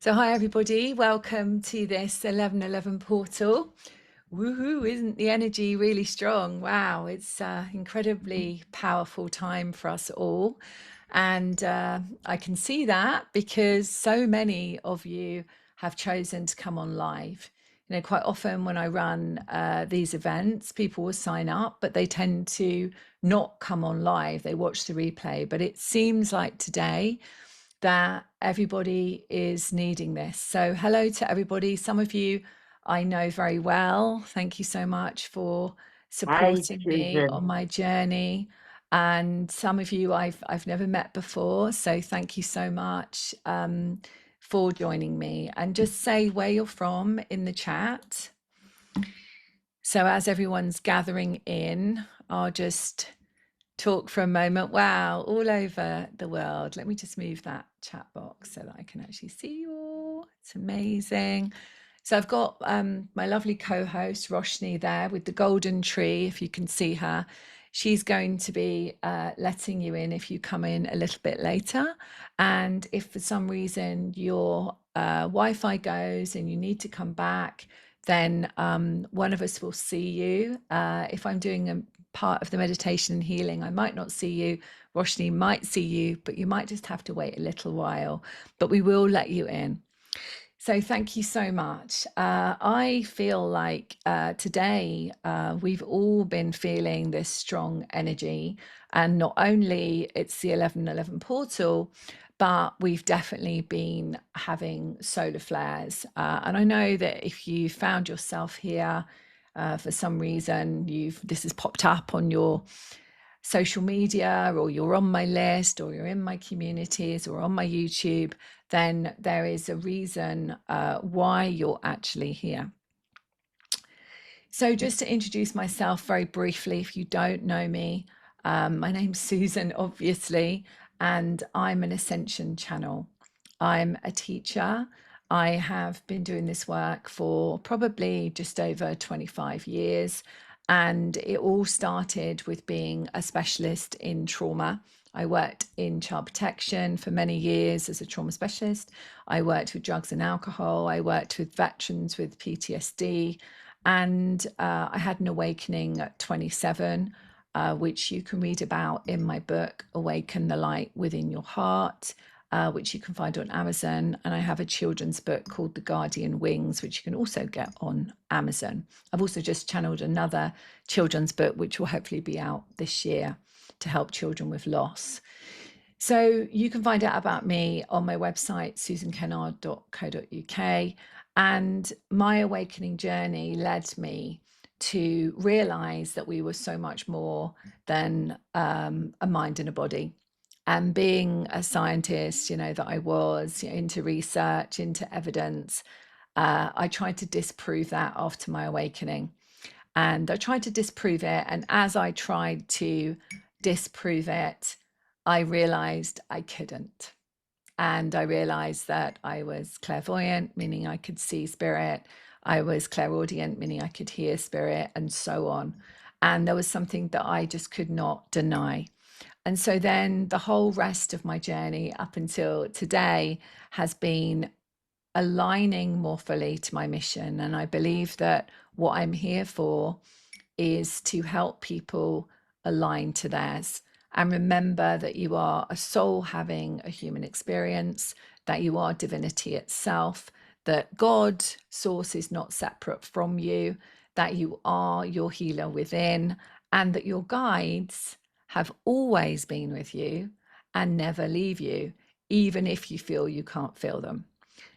So hi everybody, welcome to this 1111 portal. Woohoo, isn't the energy really strong? Wow, it's incredibly powerful time for us all. And I can see that because so many of you have chosen to come on live. You know, quite often when I run these events, people will sign up, but they tend to not come on live. They watch the replay. But it seems like today that everybody is needing this. So hello to everybody. Some of you I know very well. Thank you so much for Hi, supporting me Susan. on my journey. And some of you I've never met before. So thank you so much for joining me. And just say where you're from in the chat. So as everyone's gathering in, I'll just talk for a moment. Wow, all over the world. Let me just move that chat box so that I can actually see you all. It's amazing. So I've got my lovely co-host Roshni there with the golden tree, if you can see her. She's going to be letting you in if you come in a little bit later. And if for some reason your Wi-Fi goes and you need to come back, then one of us will see you. If I'm doing a part of the meditation and healing, I might not see you. Roshni might see you, but you might just have to wait a little while. But we will let you in. So thank you so much. I feel like today we've all been feeling this strong energy, and not only it's the 1111 portal, but we've definitely been having solar flares. And I know that if you found yourself here for some reason, this has popped up on your social media, or you're on my list, or you're in my communities, or on my YouTube, then there is a reason why you're actually here. So just to introduce myself very briefly, if you don't know me, my name's Susan, obviously, and I'm an Ascension channel. I'm a teacher. I have been doing this work for probably just over 25 years. And it all started with being a specialist in trauma. I worked in child protection for many years as a trauma specialist. I worked with drugs and alcohol. I worked with veterans with PTSD. And I had an awakening at 27, which you can read about in my book, Awaken the Light Within Your Heart, which you can find on Amazon. And I have a children's book called The Guardian Wings, which you can also get on Amazon. I've also just channeled another children's book, which will hopefully be out this year to help children with loss. So you can find out about me on my website, susankennard.co.uk. And my awakening journey led me to realize that we were so much more than a mind and a body. And being a scientist, you know, that I was, into research, into evidence, I tried to disprove that after my awakening. And I tried to disprove it. And as I tried to disprove it, I realized I couldn't. And I realized that I was clairvoyant, meaning I could see spirit. I was clairaudient, meaning I could hear spirit, and so on. And there was something that I just could not deny. And so then the whole rest of my journey up until today has been aligning more fully to my mission. And I believe that what I'm here for is to help people align to theirs. And remember that you are a soul having a human experience, that you are divinity itself, that God, source, is not separate from you, that you are your healer within, and that your guides have always been with you and never leave you, even if you feel you can't feel them.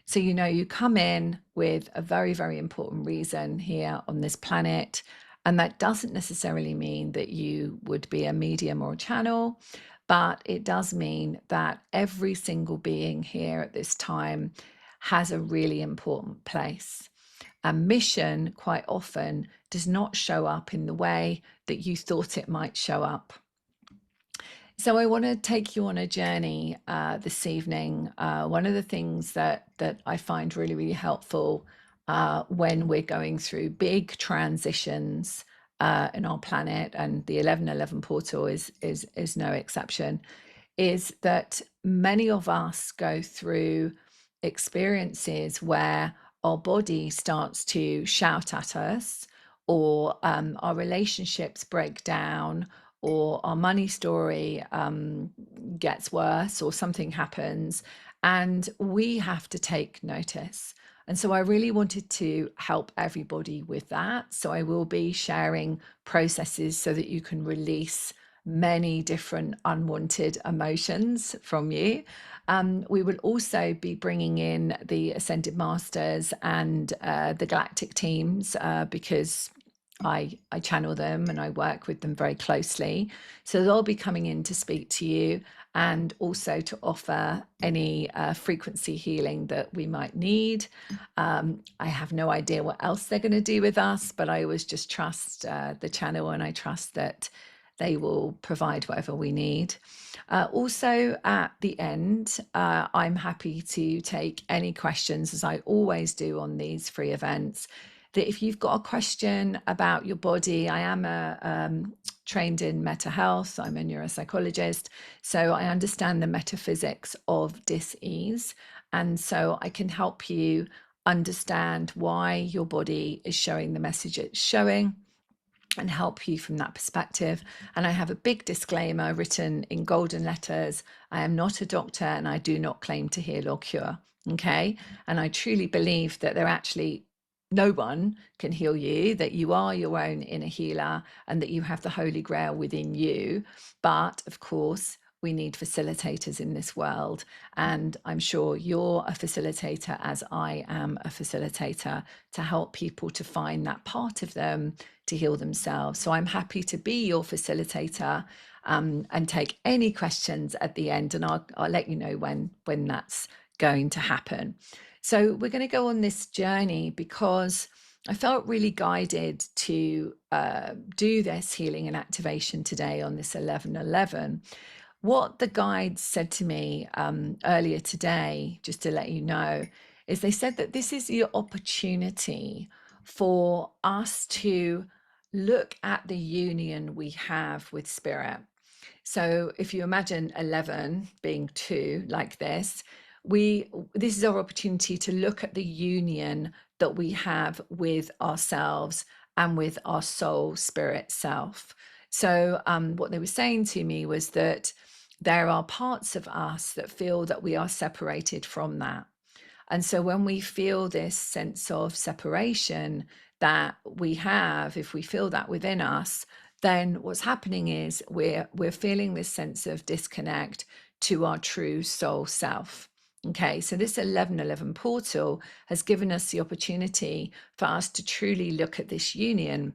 So, you come in with a very, very important reason here on this planet. And that doesn't necessarily mean that you would be a medium or a channel, but it does mean that every single being here at this time has a really important place. A mission quite often does not show up in the way that you thought it might show up. So I want to take you on a journey this evening. One of the things that I find really, really helpful when we're going through big transitions in our planet, and the 1111 portal is no exception, is that many of us go through experiences where our body starts to shout at us, or our relationships break down, or our money story gets worse, or something happens, and we have to take notice. And so I really wanted to help everybody with that. So I will be sharing processes so that you can release many different unwanted emotions from you. We will also be bringing in the Ascended Masters and the Galactic teams because I channel them and I work with them very closely. So they'll be coming in to speak to you and also to offer any frequency healing that we might need. I have no idea what else they're going to do with us, but I always just trust the channel, and I trust that they will provide whatever we need. Also, at the end, I'm happy to take any questions, as I always do on these free events. That if you've got a question about your body, I am trained in meta health, I'm a neuropsychologist, so I understand the metaphysics of dis-ease. And so I can help you understand why your body is showing the message it's showing and help you from that perspective. And I have a big disclaimer written in golden letters: I am not a doctor and I do not claim to heal or cure. Okay. And I truly believe that no one can heal you, that you are your own inner healer, and that you have the Holy Grail within you. But of course, we need facilitators in this world. And I'm sure you're a facilitator, as I am a facilitator, to help people to find that part of them to heal themselves. So I'm happy to be your facilitator and take any questions at the end, and I'll let you know when that's going to happen. So we're going to go on this journey because I felt really guided to do this healing and activation today on this 11/11. What the guides said to me earlier today, just to let you know, is they said that this is your opportunity for us to look at the union we have with spirit. So if you imagine 11 being 2 like this, this is our opportunity to look at the union that we have with ourselves and with our soul spirit self. So what they were saying to me was that there are parts of us that feel that we are separated from that. And so when we feel this sense of separation that we have, if we feel that within us, then what's happening is we're feeling this sense of disconnect to our true soul self. Okay, so this 11/11 portal has given us the opportunity for us to truly look at this union,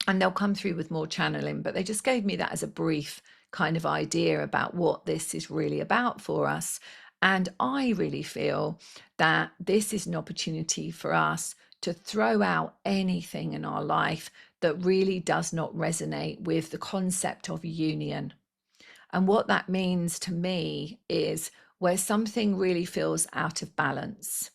and they'll come through with more channeling, but they just gave me that as a brief kind of idea about what this is really about for us. And I really feel that this is an opportunity for us to throw out anything in our life that really does not resonate with the concept of union. And what that means to me is where something really feels out of balance.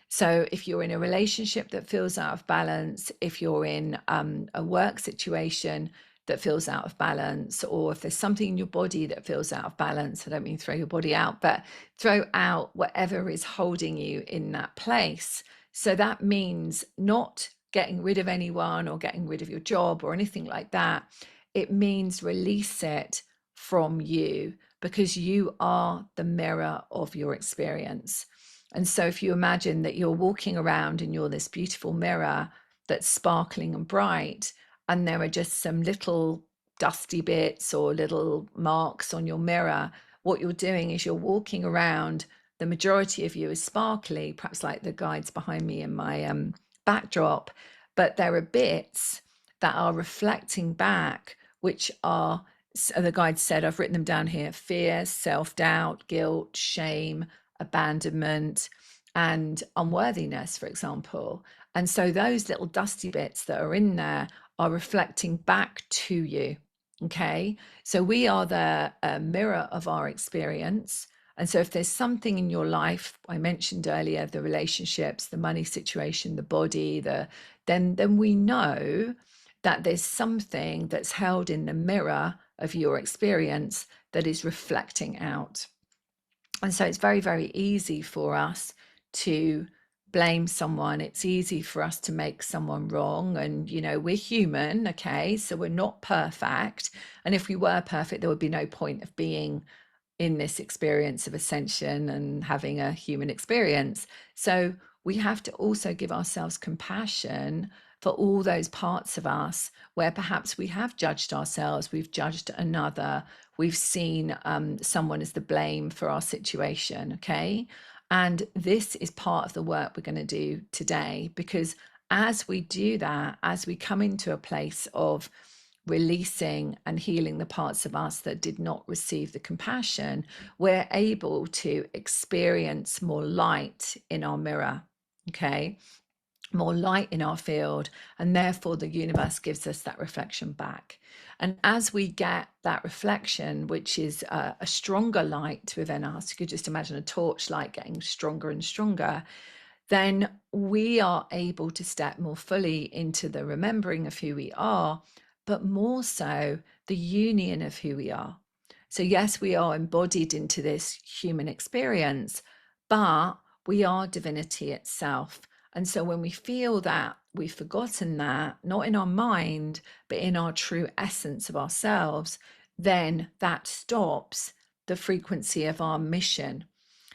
So if you're in a relationship that feels out of balance, if you're in a work situation that feels out of balance, or if there's something in your body that feels out of balance, I don't mean throw your body out, but throw out whatever is holding you in that place. So that means not getting rid of anyone or getting rid of your job or anything like that. It means release it from you, because you are the mirror of your experience. And so if you imagine that you're walking around and you're this beautiful mirror that's sparkling and bright, and there are just some little dusty bits or little marks on your mirror, what you're doing is you're walking around. The majority of you is sparkly, perhaps like the guides behind me in my backdrop, but there are bits that are reflecting back, which are, the guide said, I've written them down here: fear, self-doubt, guilt, shame, abandonment, and unworthiness, for example. And so those little dusty bits that are in there are reflecting back to you. Okay. So we are the mirror of our experience. And so if there's something in your life, I mentioned earlier, the relationships, the money situation, the body, then we know that there's something that's held in the mirror of your experience that is reflecting out. And so it's very, very easy for us to blame someone. It's easy for us to make someone wrong. And, you know, we're human, okay? So we're not perfect. And if we were perfect, there would be no point of being in this experience of ascension and having a human experience. So we have to also give ourselves compassion for all those parts of us where perhaps we have judged ourselves, we've judged another, we've seen someone as the blame for our situation. Okay. And this is part of the work we're going to do today, because as we do that, as we come into a place of releasing and healing the parts of us that did not receive the compassion, we're able to experience more light in our mirror. Okay. More light in our field, and therefore the universe gives us that reflection back. And as we get that reflection, which is a stronger light within us, you could just imagine a torchlight getting stronger and stronger, then we are able to step more fully into the remembering of who we are, but more so the union of who we are. So, yes, we are embodied into this human experience, but we are divinity itself. And so, when we feel that we've forgotten that, not in our mind, but in our true essence of ourselves, then that stops the frequency of our mission.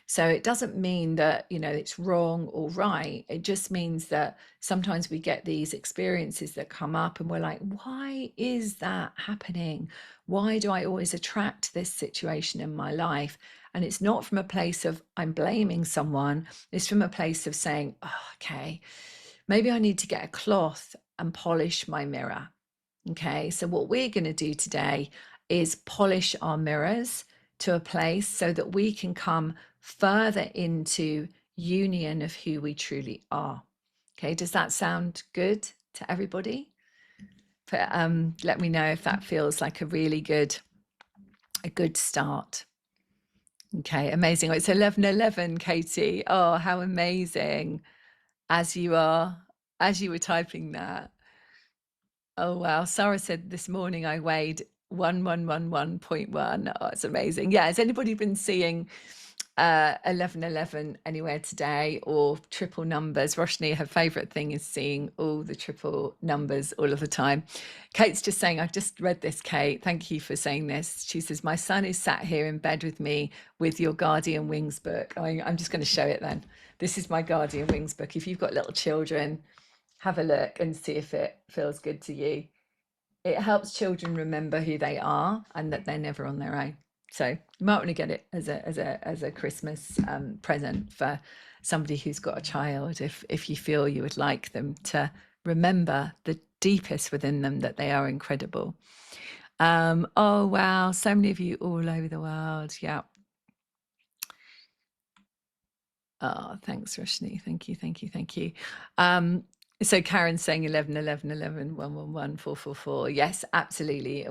So it doesn't mean that, you know, it's wrong or right. It just means that sometimes we get these experiences that come up and we're like, why is that happening? Why do I always attract this situation in my life? And it's not from a place of I'm blaming someone. It's from a place of saying, oh, okay, maybe I need to get a cloth and polish my mirror. Okay, so what we're going to do today is polish our mirrors to a place so that we can come further into union of who we truly are. Okay, does that sound good to everybody? But, let me know if that feels like a really good start. Okay, amazing. It's 11:11, Katie. Oh, how amazing! As you were typing that. Oh, wow. Sarah said this morning I weighed 1111.1. Oh, it's amazing. Yeah. Has anybody been seeing 1111 anywhere today, or triple numbers? Roshni, her favorite thing is seeing all the triple numbers all of the time. Kate's just saying, I've just read this, Kate. Thank you for saying this. She says, my son is sat here in bed with me with your Guardian Wings book. I'm just going to show it then. This is my Guardian Wings book. If you've got little children, have a look and see if it feels good to you. It helps children remember who they are and that they're never on their own. So you might want to get it as a Christmas present for somebody who's got a child, if you feel you would like them to remember the deepest within them, that they are incredible. Oh wow, so many of you all over the world. Yeah. Oh, thanks, Roshni. Thank you, thank you, thank you. So Karen's saying 11, 11, 11, 1, 1, 1, 4, 4, 4. Yes, absolutely.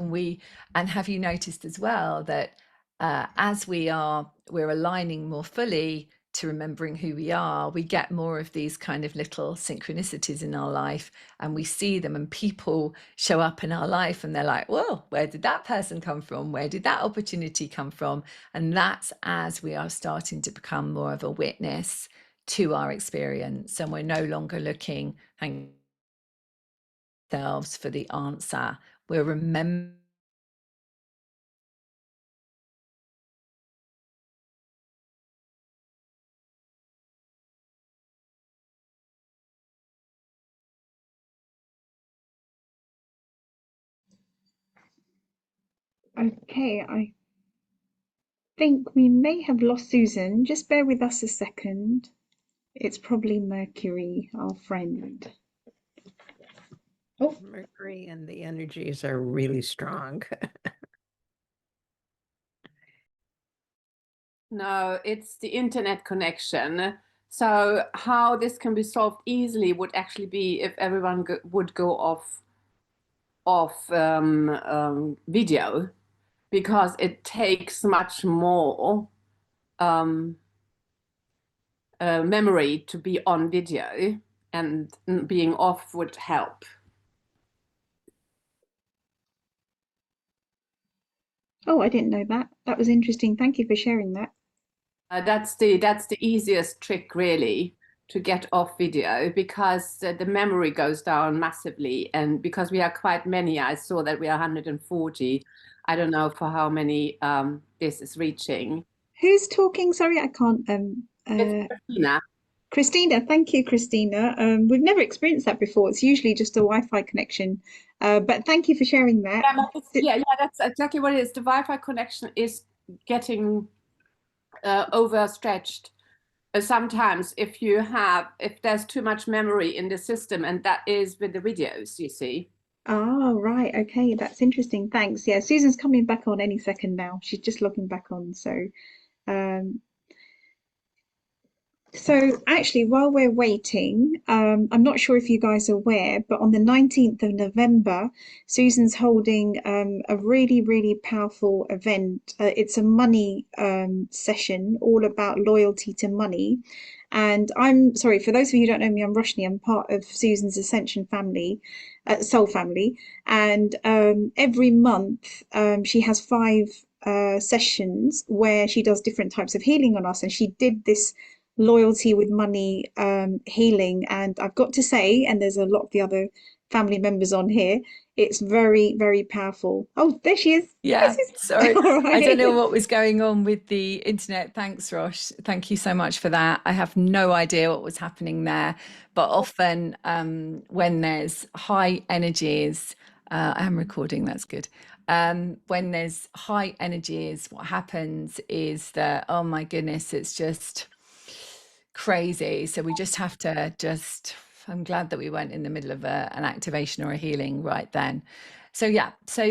And have you noticed as well that as we're aligning more fully to remembering who we are, we get more of these kind of little synchronicities in our life, and we see them, and people show up in our life and they're like, whoa, where did that person come from? Where did that opportunity come from? And that's as we are starting to become more of a witness to our experience, and we're no longer looking ourselves for the answer. We're remembering. Okay, I think we may have lost Susan. Just bear with us a second. It's probably Mercury, our friend. Oh, Mercury and the energies are really strong. No, it's the internet connection. So how this can be solved easily would actually be if everyone would go off video, because it takes much more memory to be on video, and being off would help. Oh, I didn't know that. That was interesting. Thank you for sharing that. That's the easiest trick, really, to get off video, because the memory goes down massively, and because we are quite many, I saw that we are 140. I don't know for how many this is reaching. Who's talking? Sorry, I can't. It's Christina. Christina, thank you, Christina. We've never experienced that before. It's usually just a Wi-Fi connection. But thank you for sharing that. Yeah, that's exactly what it is. The Wi-Fi connection is getting overstretched. Sometimes if there's too much memory in the system, and that is with the videos, you see. Oh, right. Okay, that's interesting. Thanks. Yeah, Susan's coming back on any second now. She's just logging back on. So actually, while we're waiting, I'm not sure if you guys are aware, but on the 19th of November, Susan's holding a really, really powerful event. It's a money session all about loyalty to money. And I'm sorry, for those of you who don't know me, I'm Roshni. I'm part of Susan's Ascension family, soul family. And every month, she has 5 sessions where she does different types of healing on us. And she did this loyalty with money healing, and I've got to say, and there's a lot of the other family members on here, it's very, very powerful. Oh, there she is. Yeah, sorry. All right. I don't know what was going on with the internet. Thanks, Rosh. Thank you so much for that. I have no idea what was happening there, but often when there's high energies, I am recording, that's good. When there's high energies, what happens is that, oh my goodness, it's just crazy. So we just have to I'm glad that we went in the middle of an activation or a healing right then. So yeah, so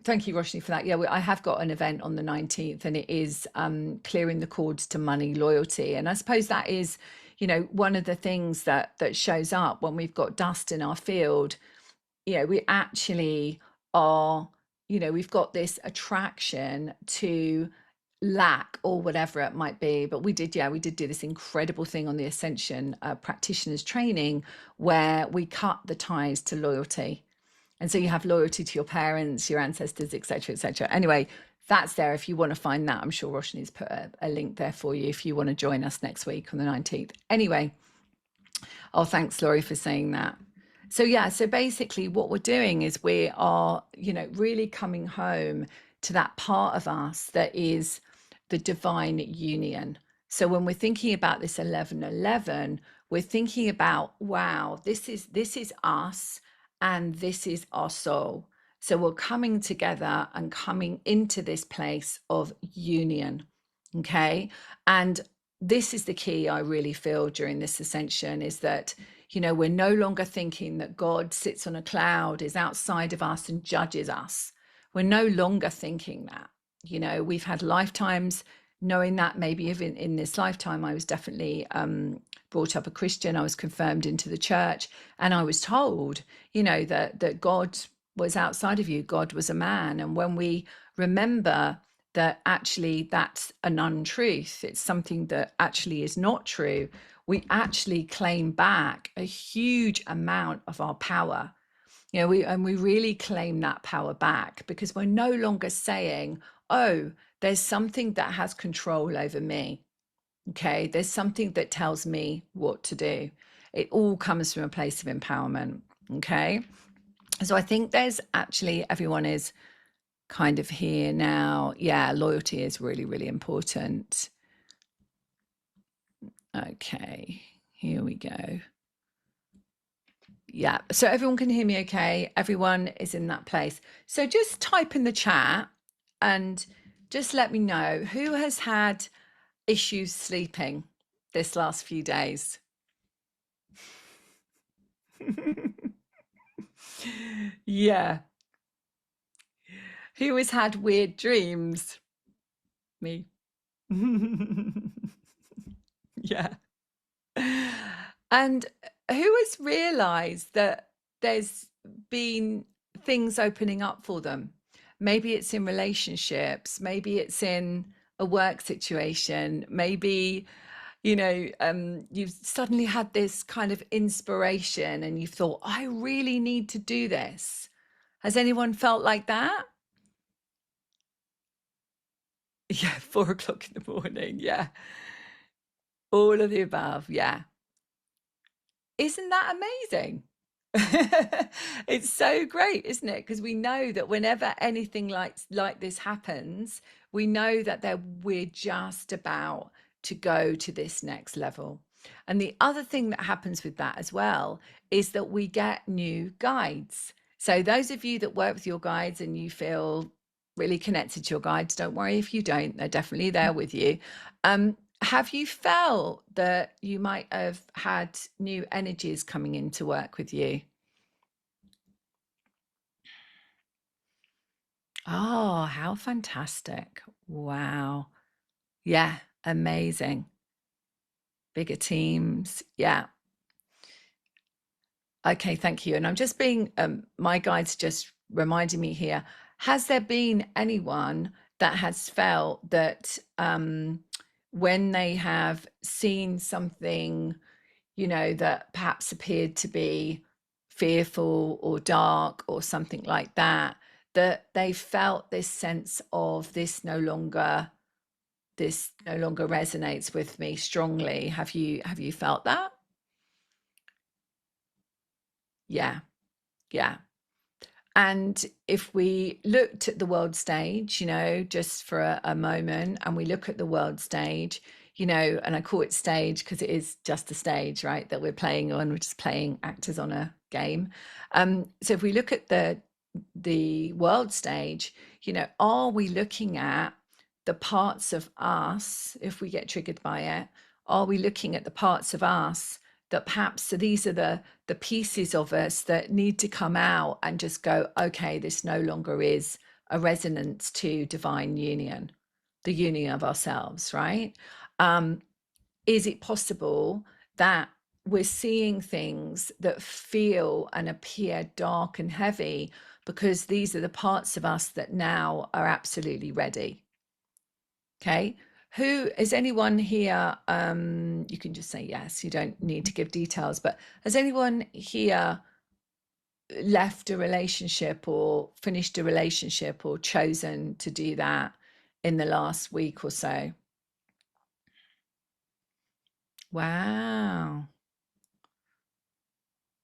thank you, Roshni, for that. Yeah, I have got an event on the 19th, and it is clearing the cords to money, loyalty, and I suppose that is one of the things that shows up when we've got dust in our field. We actually are, we've got this attraction to lack or whatever it might be. But we did do this incredible thing on the Ascension practitioners training, where we cut the ties to loyalty. And so you have loyalty to your parents, your ancestors, etc., etc. Anyway, that's there if you want to find that. I'm sure Roshni's put a link there for you if you want to join us next week on the 19th. Anyway, thanks, Laurie, for saying that. So yeah, so basically what we're doing is we are, really coming home to that part of us that is the divine union. So when we're thinking about this 1111, we're thinking about, wow, this is us, and this is our soul. So we're coming together and coming into this place of union. Okay. And this is the key, I really feel, during this ascension, is that we're no longer thinking that God sits on a cloud, is outside of us and judges us. We're no longer thinking that. We've had lifetimes knowing that. Maybe even in this lifetime, I was definitely brought up a Christian. I was confirmed into the church, and I was told, that God was outside of you. God was a man. And when we remember that actually that's an untruth, it's something that actually is not true, we actually claim back a huge amount of our power. We really claim that power back, because we're no longer saying, oh, there's something that has control over me. Okay, there's something that tells me what to do. It all comes from a place of empowerment. Okay, so I think there's actually, everyone is kind of here now. Yeah, loyalty is really, really important. Okay, here we go. Yeah, so everyone can hear me okay? Everyone is in that place. So just type in the chat and just let me know who has had issues sleeping this last few days. Yeah. Who has had weird dreams? Me. Yeah. And who has realized that there's been things opening up for them? Maybe it's in relationships, maybe it's in a work situation, maybe you've suddenly had this kind of inspiration and you thought, I really need to do this. Has anyone felt like that? Yeah, 4 o'clock in the morning. Yeah. All of the above. Yeah. Isn't that amazing? It's so great, isn't it? Because we know that whenever anything like this happens, we know that we're just about to go to this next level. And the other thing that happens with that as well is that we get new guides. So those of you that work with your guides and you feel really connected to your guides, don't worry if you don't, they're definitely there with you. Have you felt that you might have had new energies coming in to work with you? Oh, how fantastic. Wow. Yeah, amazing. Bigger teams. Yeah. Okay, thank you. And I'm just being, my guide's just reminding me here, has there been anyone that has felt that when they have seen something, that perhaps appeared to be fearful or dark or something like that, that they felt this sense of this no longer resonates with me strongly? Have you felt that? Yeah. And if we looked at the world stage, just for a moment, and we look at the world stage, and I call it stage because it is just a stage, right, that we're playing on. We're just playing actors on a game. So if we look at the world stage, are we looking at the parts of us, if we get triggered by it, are we looking at the parts of us that perhaps, so these are the pieces of us that need to come out and just go, okay, this no longer is a resonance to divine union, the union of ourselves, right? Is it possible that we're seeing things that feel and appear dark and heavy because these are the parts of us that now are absolutely ready? Okay. Who is anyone here? You can just say yes, you don't need to give details, but has anyone here left a relationship or finished a relationship or chosen to do that in the last week or so? Wow.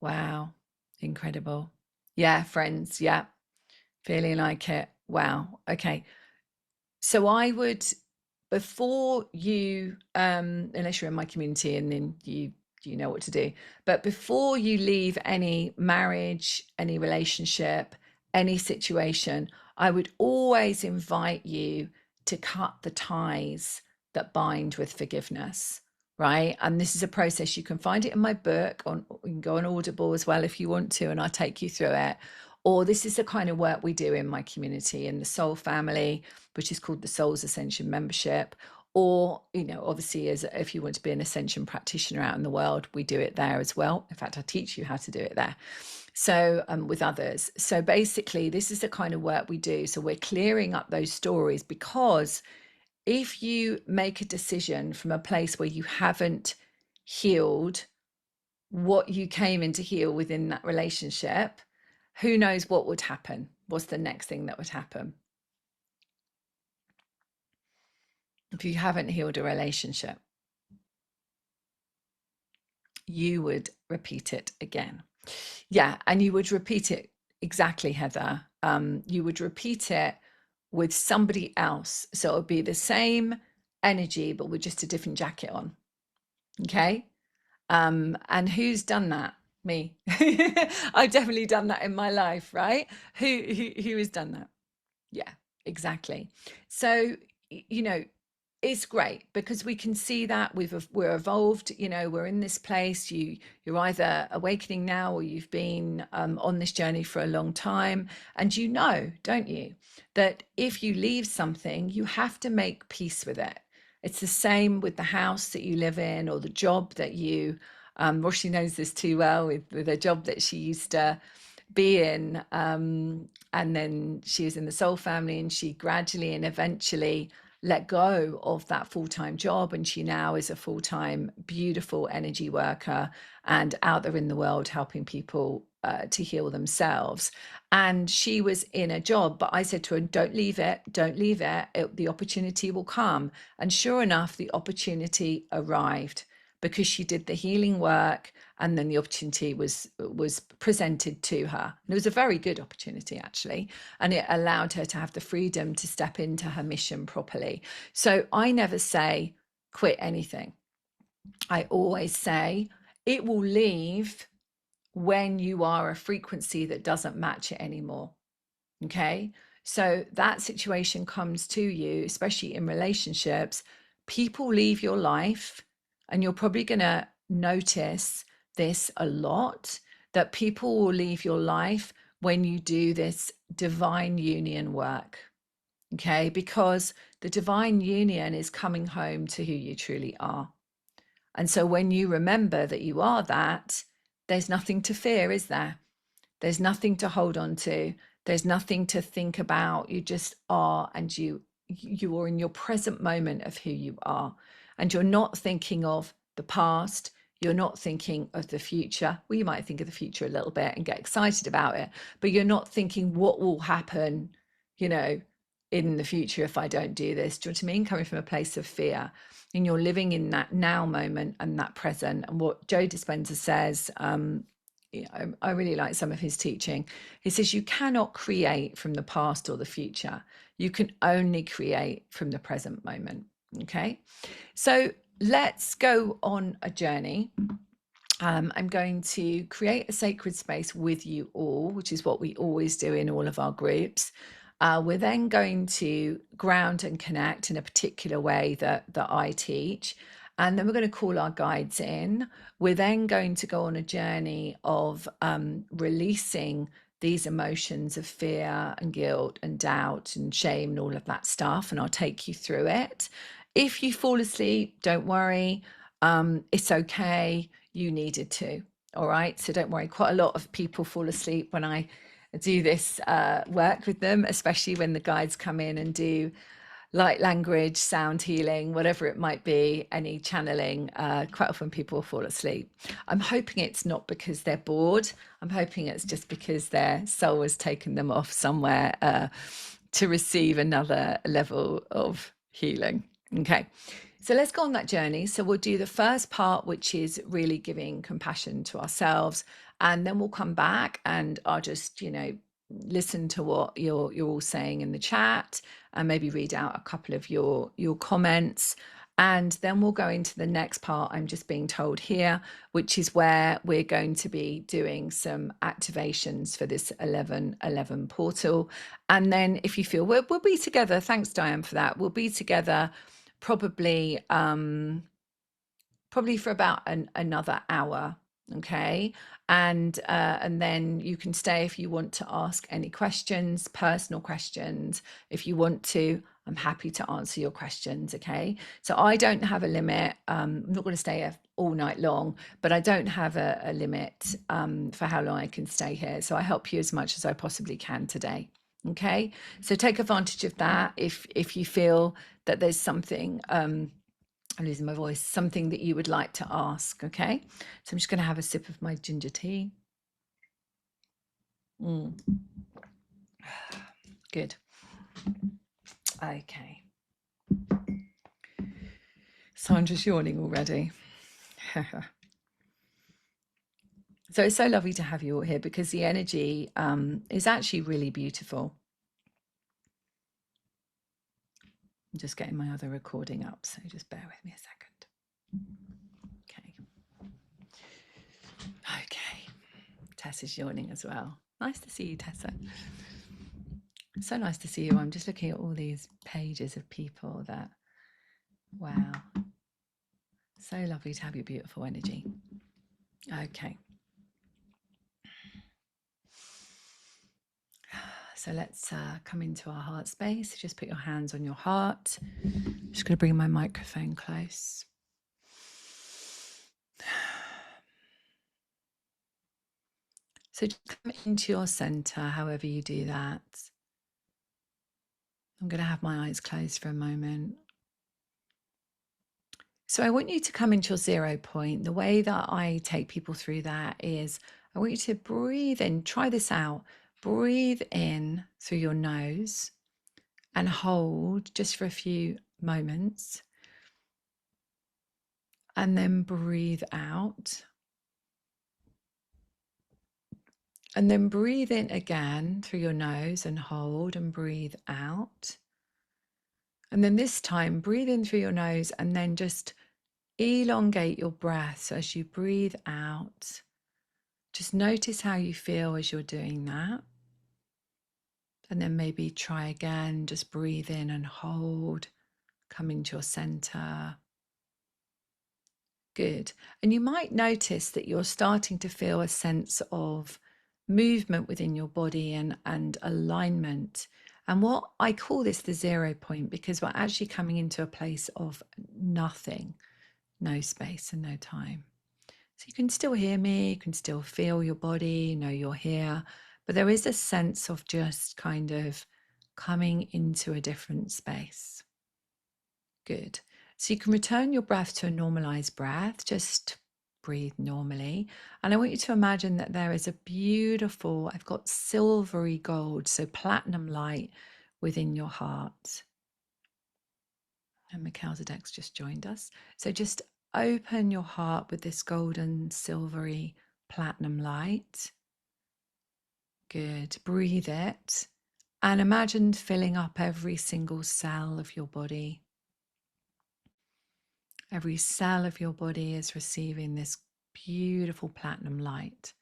Wow. Incredible. Yeah, friends. Yeah. Feeling like it. Wow. Okay. So I would, before you, unless you're in my community and then you know what to do, but before you leave any marriage, any relationship, any situation, I would always invite you to cut the ties that bind with forgiveness, right? And this is a process. You can find it in my book, you can go on Audible as well if you want to, and I'll take you through it. Or this is the kind of work we do in my community, in the Soul Family, which is called the Soul's Ascension membership. Or, obviously, if you want to be an Ascension practitioner out in the world, we do it there as well. In fact, I teach you how to do it there. So with others. So basically, this is the kind of work we do. So we're clearing up those stories, because if you make a decision from a place where you haven't healed what you came in to heal within that relationship, who knows what would happen? What's the next thing that would happen? If you haven't healed a relationship, you would repeat it again. Yeah, and you would repeat it exactly, Heather. You would repeat it with somebody else. So it would be the same energy, but with just a different jacket on. Okay. And who's done that? Me. I've definitely done that in my life, right? Who has done that? Yeah, exactly. So, it's great because we can see that we're evolved, we're in this place. You're either awakening now, or you've been on this journey for a long time, and don't you, that if you leave something, you have to make peace with it. It's the same with the house that you live in, or the job that you Roshi knows this too well, with a job that she used to be in, and then she was in the Soul Family, and she gradually and eventually let go of that full-time job, and she now is a full-time beautiful energy worker and out there in the world helping people to heal themselves. And she was in a job, but I said to her, don't leave it, don't leave it. The opportunity will come. And sure enough, the opportunity arrived because she did the healing work, and then the opportunity was presented to her. And it was a very good opportunity, actually, and it allowed her to have the freedom to step into her mission properly. So I never say quit anything. I always say it will leave when you are a frequency that doesn't match it anymore. Okay, so that situation comes to you, especially in relationships. People leave your life, and you're probably going to notice this a lot, that people will leave your life when you do this divine union work. Okay, because the divine union is coming home to who you truly are. And so when you remember that you are that, there's nothing to fear, is there? There's nothing to hold on to. There's nothing to think about. You just are, and you are in your present moment of who you are. And you're not thinking of the past. You're not thinking of the future. Well, you might think of the future a little bit and get excited about it, but you're not thinking what will happen, you know, in the future if I don't do this. Do you know what I mean? Coming from a place of fear. And you're living in that now moment and that present. And what Joe Dispenza says, I really like some of his teaching. He says you cannot create from the past or the future. You can only create from the present moment. Okay, so let's go on a journey. I'm going to create a sacred space with you all, which is what we always do in all of our groups. We're then going to ground and connect in a particular way that I teach. And then we're going to call our guides in. We're then going to go on a journey of releasing these emotions of fear and guilt and doubt and shame and all of that stuff. And I'll take you through it. If you fall asleep, don't worry. It's okay. You needed to. All right. So don't worry. Quite a lot of people fall asleep when I do this work with them, especially when the guides come in and do light language, sound healing, whatever it might be, any channeling. Quite often people fall asleep. I'm hoping it's not because they're bored. I'm hoping it's just because their soul has taken them off somewhere to receive another level of healing. Okay. So let's go on that journey. So we'll do the first part, which is really giving compassion to ourselves. And then we'll come back and I'll just, listen to what you're all saying in the chat and maybe read out a couple of your comments. And then we'll go into the next part, I'm just being told here, which is where we're going to be doing some activations for this 1111 portal. And then if you feel, we'll be together. Thanks, Diane, for that. We'll be together probably for about another hour. Okay. And then you can stay if you want to ask any questions, personal questions. If you want to, I'm happy to answer your questions. Okay. So I don't have a limit. I'm not going to stay here all night long, but I don't have a limit for how long I can stay here. So I help you as much as I possibly can today. Okay. So take advantage of that. If you feel that there's something, I'm losing my voice, something that you would like to ask. Okay. So I'm just going to have a sip of my ginger tea. Good. Okay. So I'm just yawning already. So it's so lovely to have you all here because the energy is actually really beautiful. I'm just getting my other recording up, so just bear with me a second. Okay. Tessa's yawning as well. Nice to see you, Tessa. So nice to see you. I'm just looking at all these pages of people that, wow. So lovely to have your beautiful energy. Okay. So let's come into our heart space. Just put your hands on your heart. I'm just going to bring my microphone close. So just come into your center, however you do that. I'm going to have my eyes closed for a moment. So I want you to come into your 0 point. The way that I take people through that is I want you to breathe in. Try this out. Breathe in through your nose and hold just for a few moments. And then breathe out. And then breathe in again through your nose and hold and breathe out. And then this time, breathe in through your nose and then just elongate your breath. So as you breathe out, just notice how you feel as you're doing that. And then maybe try again, just breathe in and hold, coming to your center. Good. And you might notice that you're starting to feel a sense of movement within your body and alignment. And what I call this the 0 point, because we're actually coming into a place of nothing, no space and no time. So you can still hear me, you can still feel your body, know you're here, but there is a sense of just kind of coming into a different space. Good. So you can return your breath to a normalized breath, just breathe normally. And I want you to imagine that there is a beautiful, I've got silvery gold, so platinum light within your heart. And Mikhail Zadek's just joined us. So just open your heart with this golden, silvery, platinum light. Good. Breathe it. And imagine filling up every single cell of your body. Every cell of your body is receiving this beautiful platinum light.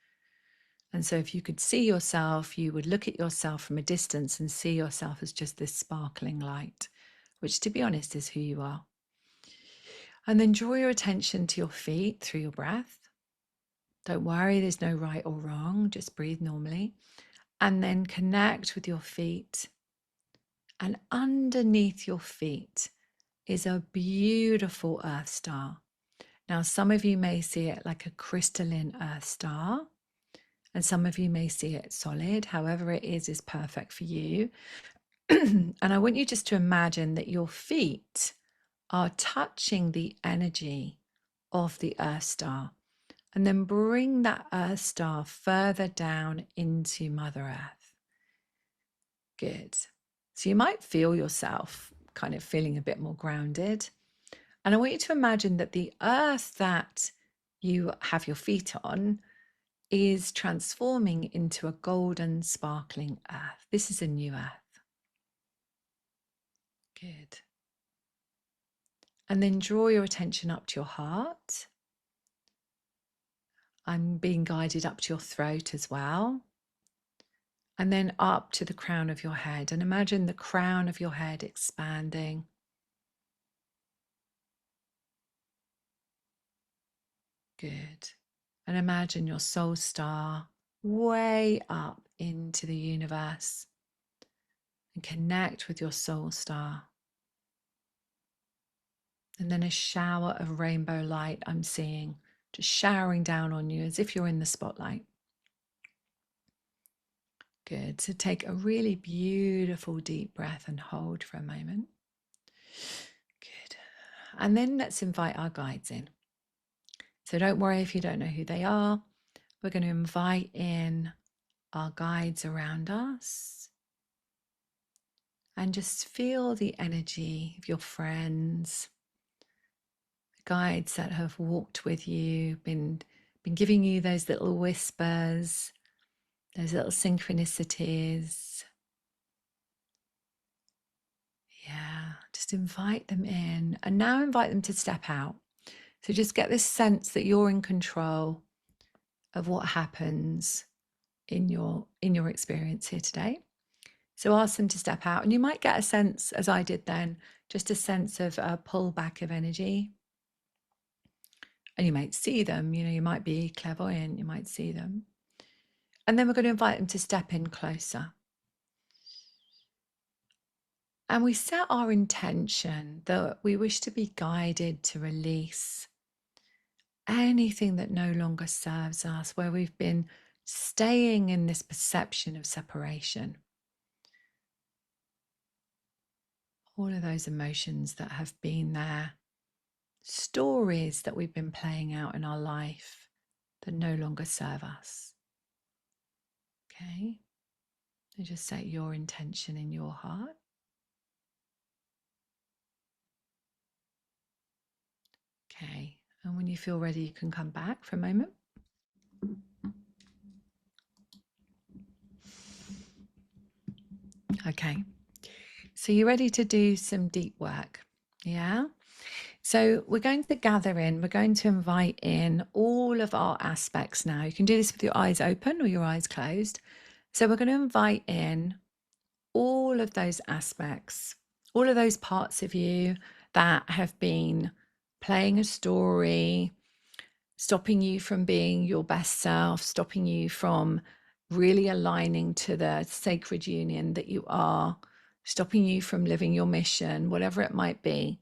And so if you could see yourself, you would look at yourself from a distance and see yourself as just this sparkling light, which, to be honest, is who you are. And then draw your attention to your feet through your breath. Don't worry, there's no right or wrong, just breathe normally. And then connect with your feet. And underneath your feet is a beautiful earth star. Now, some of you may see it like a crystalline earth star, and some of you may see it solid. However it is perfect for you. And I want you just to imagine that your feet are touching the energy of the earth star, and then bring that earth star further down into Mother Earth. Good. So you might feel yourself kind of feeling a bit more grounded. And I want you to imagine that the earth that you have your feet on is transforming into a golden, sparkling earth. This is a new earth. Good. And then draw your attention up to your heart. I'm being guided up to your throat as well. And then up to the crown of your head. And imagine the crown of your head expanding. Good. And imagine your soul star way up into the universe. And connect with your soul star. And then a shower of rainbow light I'm seeing, just showering down on you as if you're in the spotlight. Good. So take a really beautiful deep breath and hold for a moment. Good. And then let's invite our guides in. So don't worry if you don't know who they are. We're going to invite in our guides around us. And just feel the energy of your friends, guides that have walked with you, been giving you those little whispers, those little synchronicities. Yeah, just invite them in, and now invite them to step out. So just get this sense that you're in control of what happens in your experience here today. So ask them to step out, and you might get a sense, as I did then, just a sense of a pullback of energy. And you might see them, you might be clairvoyant, you might see them. And then we're going to invite them to step in closer. And we set our intention that we wish to be guided to release anything that no longer serves us, where we've been staying in this perception of separation. All of those emotions that have been there, stories that we've been playing out in our life that no longer serve us. Okay. And just set your intention in your heart. Okay. And when you feel ready, you can come back for a moment. Okay. So you're ready to do some deep work. Yeah. So we're going to gather in, we're going to invite in all of our aspects now. You can do this with your eyes open or your eyes closed. So we're going to invite in all of those aspects, all of those parts of you that have been playing a story, stopping you from being your best self, stopping you from really aligning to the sacred union that you are, stopping you from living your mission, whatever it might be.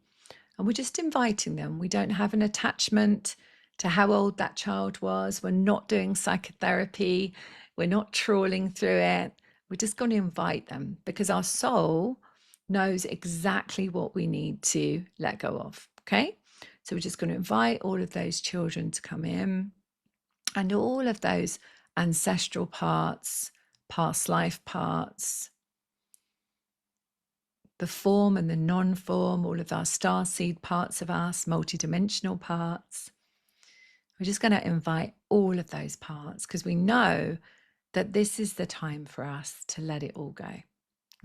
And we're just inviting them. We don't have an attachment to how old that child was. We're not doing psychotherapy. We're not trawling through it. We're just going to invite them because our soul knows exactly what we need to let go of. Okay. So we're just going to invite all of those children to come in and all of those ancestral parts, past life parts, the form and the non-form, all of our starseed parts of us, multidimensional parts. We're just going to invite all of those parts because we know that this is the time for us to let it all go.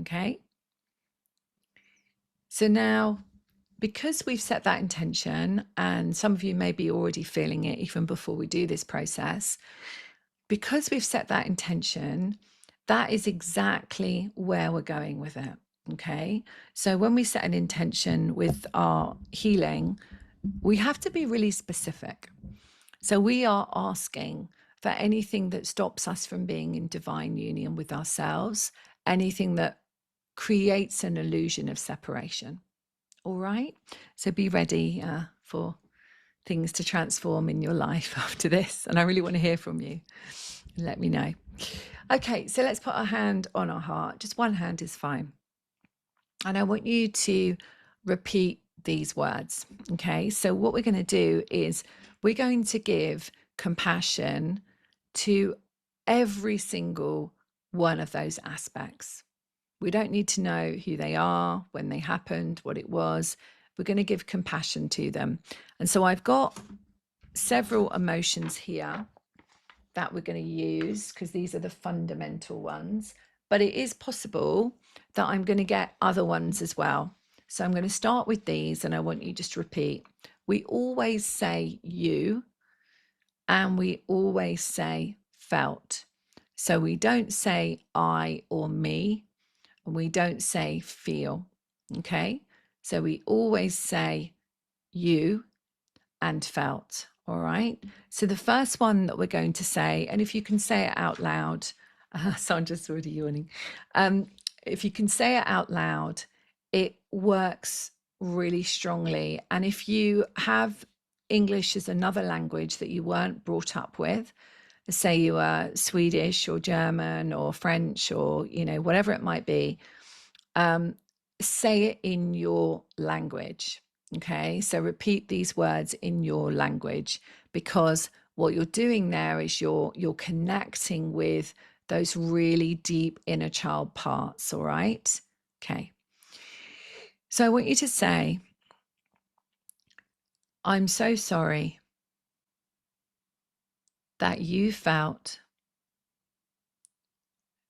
Okay. So now, because we've set that intention, and some of you may be already feeling it even before we do this process, because we've set that intention, that is exactly where we're going with it. Okay. So when we set an intention with our healing, we have to be really specific. So we are asking for anything that stops us from being in divine union with ourselves, anything that creates an illusion of separation. All right. So be ready for things to transform in your life after this. And I really want to hear from you. Let me know. Okay, so let's put our hand on our heart. Just one hand is fine. And I want you to repeat these words. Okay, so what we're going to do is we're going to give compassion to every single one of those aspects. We don't need to know who they are, when they happened, what it was. We're going to give compassion to them. And so I've got several emotions here that we're going to use because these are the fundamental ones, but it is possible that I'm going to get other ones as well. So I'm going to start with these and I want you just to repeat. We always say you and we always say felt. So we don't say I or me and we don't say feel. Okay. So we always say you and felt. All right. So the first one that we're going to say, and if you can say it out loud, Sandra's already yawning. If you can say it out loud, it works really strongly. And if you have English as another language that you weren't brought up with, say you are Swedish or German or French or, whatever it might be, say it in your language. Okay, so repeat these words in your language because what you're doing there is you're connecting with those really deep inner child parts. All right. Okay. So I want you to say, I'm so sorry that you felt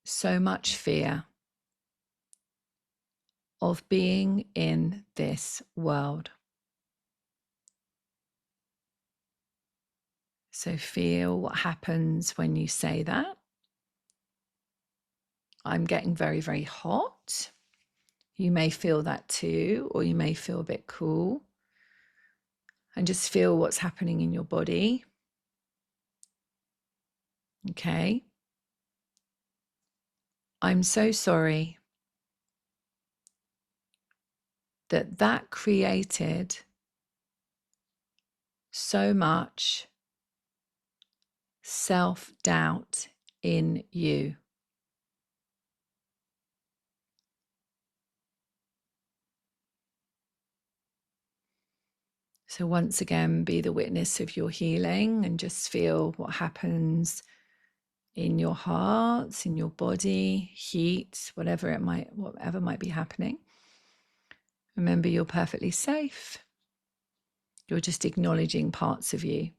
so much fear of being in this world. So feel what happens when you say that. I'm getting very, very hot. You may feel that too, or you may feel a bit cool. And just feel what's happening in your body. Okay. I'm so sorry that created so much self-doubt in you. So once again, be the witness of your healing and just feel what happens in your hearts, in your body, heat, whatever might be happening. Remember, you're perfectly safe. You're just acknowledging parts of you.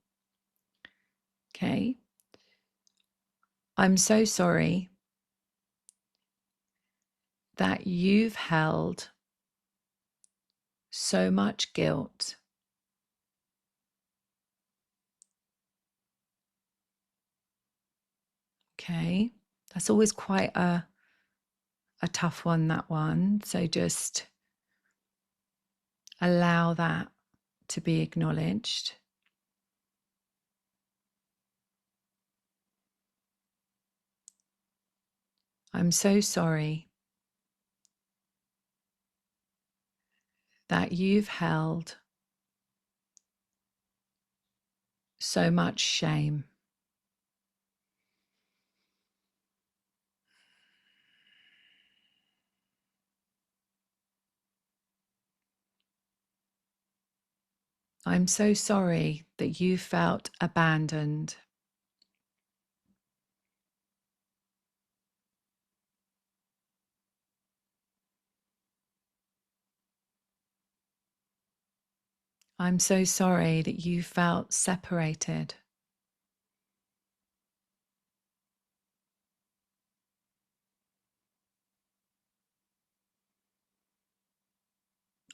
Okay. I'm so sorry that you've held so much guilt. Okay. That's always quite a tough one, that one. So just allow that to be acknowledged. I'm so sorry that you've held so much shame. I'm so sorry that you felt abandoned. I'm so sorry that you felt separated.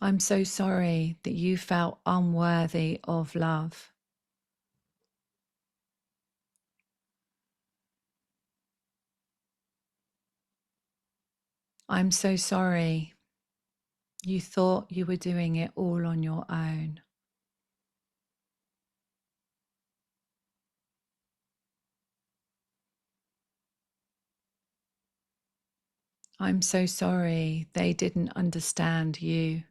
I'm so sorry that you felt unworthy of love. I'm so sorry you thought you were doing it all on your own. I'm so sorry they didn't understand you.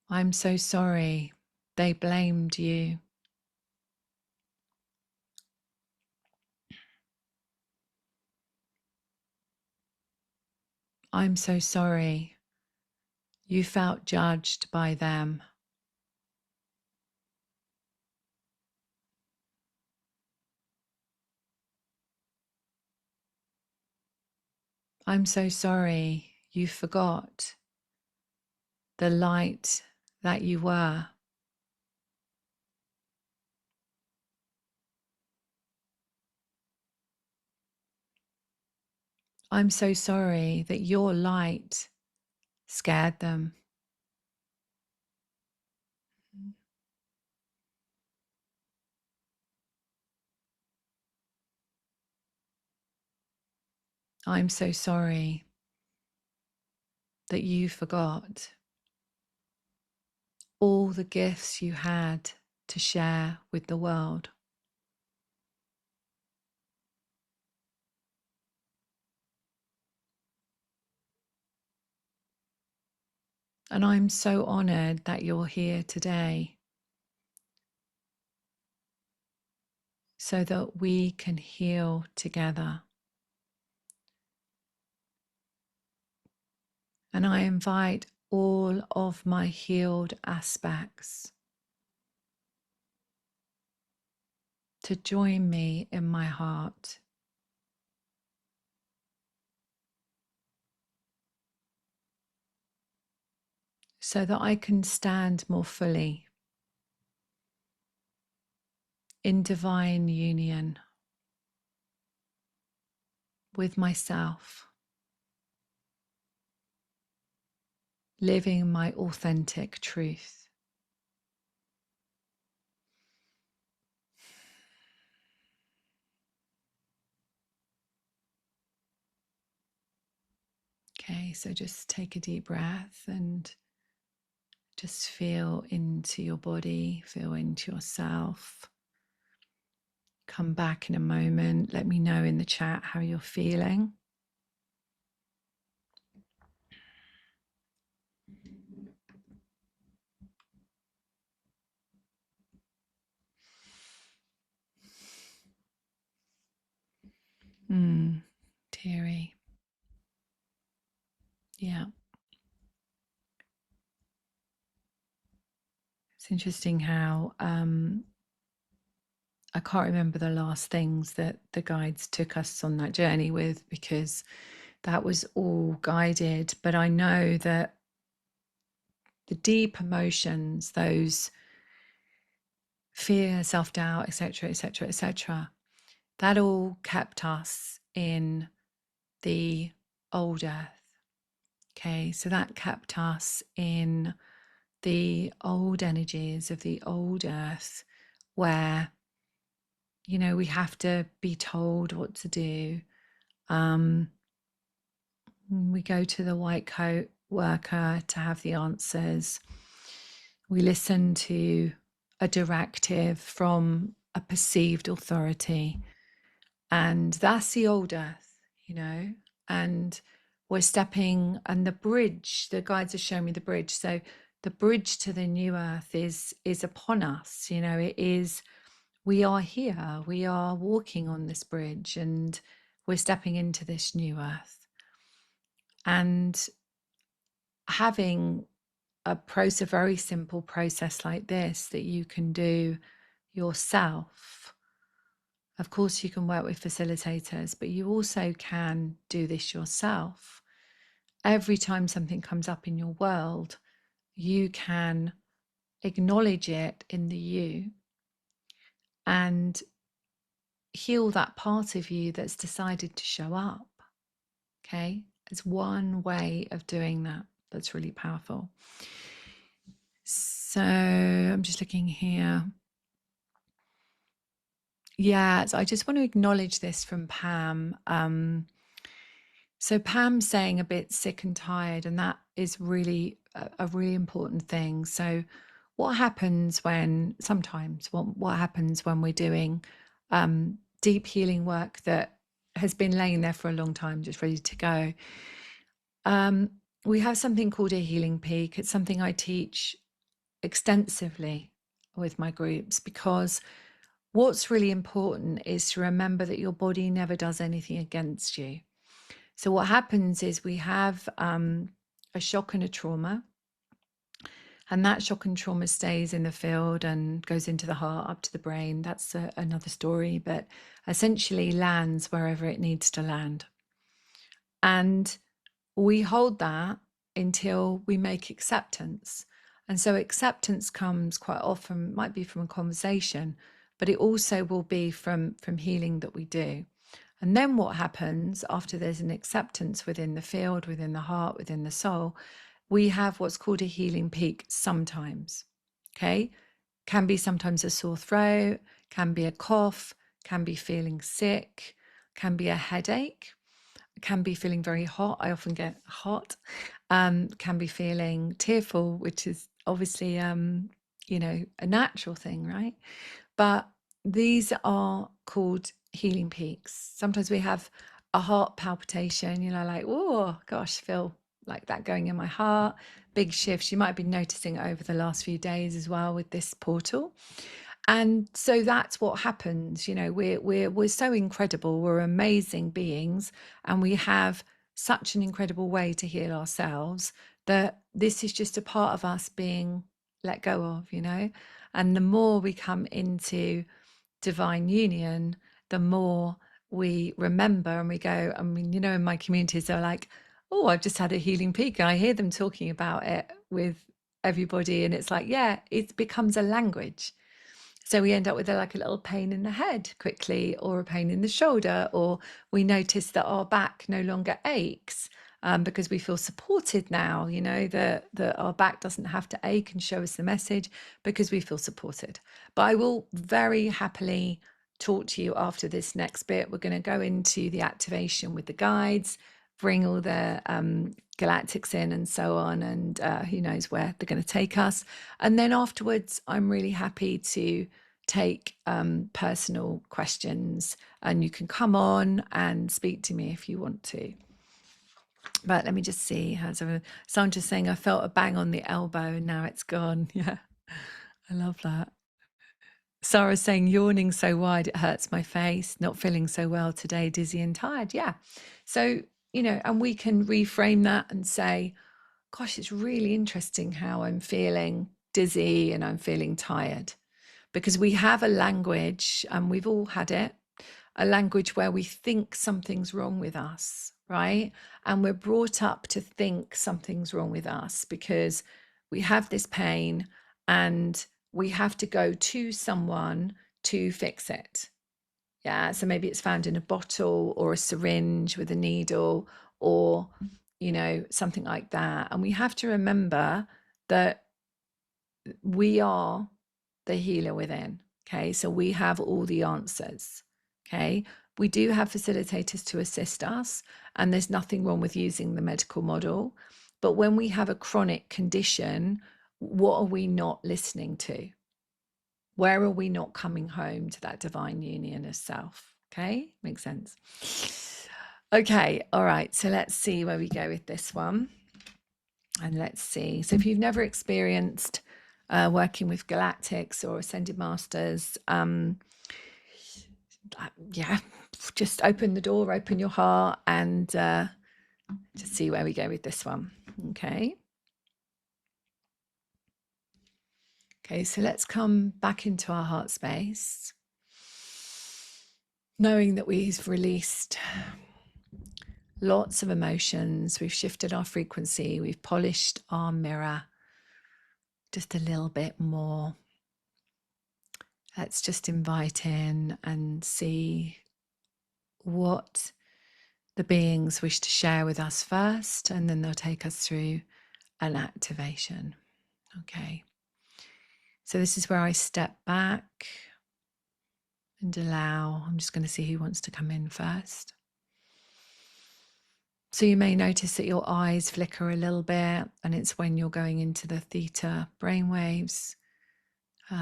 I'm so sorry they blamed you. I'm so sorry you felt judged by them. I'm so sorry you forgot the light that you were. I'm so sorry that your light scared them. I'm so sorry that you forgot all the gifts you had to share with the world. And I'm so honored that you're here today so that we can heal together. And I invite all of my healed aspects to join me in my heart. So that I can stand more fully in divine union with myself, living my authentic truth. Okay, so just take a deep breath and just feel into your body, feel into yourself. Come back in a moment. Let me know in the chat how you're feeling. Teary. Yeah. It's interesting how I can't remember the last things that the guides took us on that journey with, because that was all guided. But I know that the deep emotions, those fear, self-doubt, etc., etc., etc., that all kept us in the old earth. Okay, so that kept us in the old energies of the old earth, where, you know, we have to be told what to do. We go to the white coat worker to have the answers. We listen to a directive from a perceived authority, and that's the old earth, you know, and we're stepping, and the bridge, the guides are showing me the bridge. So the bridge to the new earth is upon us, you know. It is, we are here, we are walking on this bridge, and we're stepping into this new earth. And having a very simple process like this that you can do yourself. Of course, you can work with facilitators, but you also can do this yourself. Every time something comes up in your world, you can acknowledge it in the you and heal that part of you that's decided to show up. Okay, it's one way of doing that that's really powerful. So I'm just looking here. Yeah, so I just want to acknowledge this from Pam. So Pam's saying a bit sick and tired, and that is really a really important thing. So what happens when sometimes what happens when we're doing deep healing work that has been laying there for a long time, just ready to go? We have something called a healing peak. It's something I teach extensively with my groups, because what's really important is to remember that your body never does anything against you. So what happens is we have a shock and a trauma, and that shock and trauma stays in the field and goes into the heart, up to the brain. That's another story, but essentially lands wherever it needs to land. And we hold that until we make acceptance. And so acceptance comes quite often, might be from a conversation, but it also will be from healing that we do. And then what happens after there's an acceptance within the field, within the heart, within the soul, we have what's called a healing peak sometimes. Okay, can be sometimes a sore throat, can be a cough, can be feeling sick, can be a headache, can be feeling very hot. I often get hot. Can be feeling tearful, which is obviously you know, a natural thing, right? But these are called healing peaks. Sometimes we have a heart palpitation, you know, like, oh gosh, feel like that going in my heart. Big shifts. You might have been noticing over the last few days as well with this portal. And so that's what happens. You know, we're so incredible. We're amazing beings, and we have such an incredible way to heal ourselves, that this is just a part of us being let go of, you know. And the more we come into divine union, the more we remember and we go, I mean, you know, in my communities, they're like, oh, I've just had a healing peak. And I hear them talking about it with everybody. And it's like, yeah, it becomes a language. So we end up with like a little pain in the head quickly, or a pain in the shoulder, or we notice that our back no longer aches because we feel supported now, you know, that our back doesn't have to ache and show us the message because we feel supported. But I will very happily talk to you after this next bit. We're going to go into the activation with the guides, bring all the galactics in and so on, and who knows where they're going to take us. And then afterwards, I'm really happy to take personal questions, and you can come on and speak to me if you want to. But let me just see. Someone just saying, I felt a bang on the elbow and now it's gone. Yeah, I love that. Sarah's saying, yawning so wide it hurts my face, not feeling so well today, dizzy and tired. Yeah. So, you know, and we can reframe that and say, gosh, it's really interesting how I'm feeling dizzy and I'm feeling tired. Because we have a language, and we've all had it, a language where we think something's wrong with us, right? And we're brought up to think something's wrong with us because we have this pain and we have to go to someone to fix it. Yeah, so maybe it's found in a bottle or a syringe with a needle, or, you know, something like that. And we have to remember that we are the healer within. Okay, so we have all the answers. Okay, we do have facilitators to assist us, and there's nothing wrong with using the medical model. But when we have a chronic condition, what are we not listening to? Where are we not coming home to that divine union of self? Okay, makes sense. Okay, all right, so let's see where we go with this one. And let's see. So if you've never experienced working with galactics or ascended masters, yeah, just open the door, open your heart, and just see where we go with this one. Okay. Okay, so let's come back into our heart space, knowing that we've released lots of emotions, we've shifted our frequency, we've polished our mirror just a little bit more. Let's just invite in and see what the beings wish to share with us first, and then they'll take us through an activation. Okay. So this is where I step back and allow. I'm just going to see who wants to come in first. So you may notice that your eyes flicker a little bit, and it's when you're going into the theta brainwaves,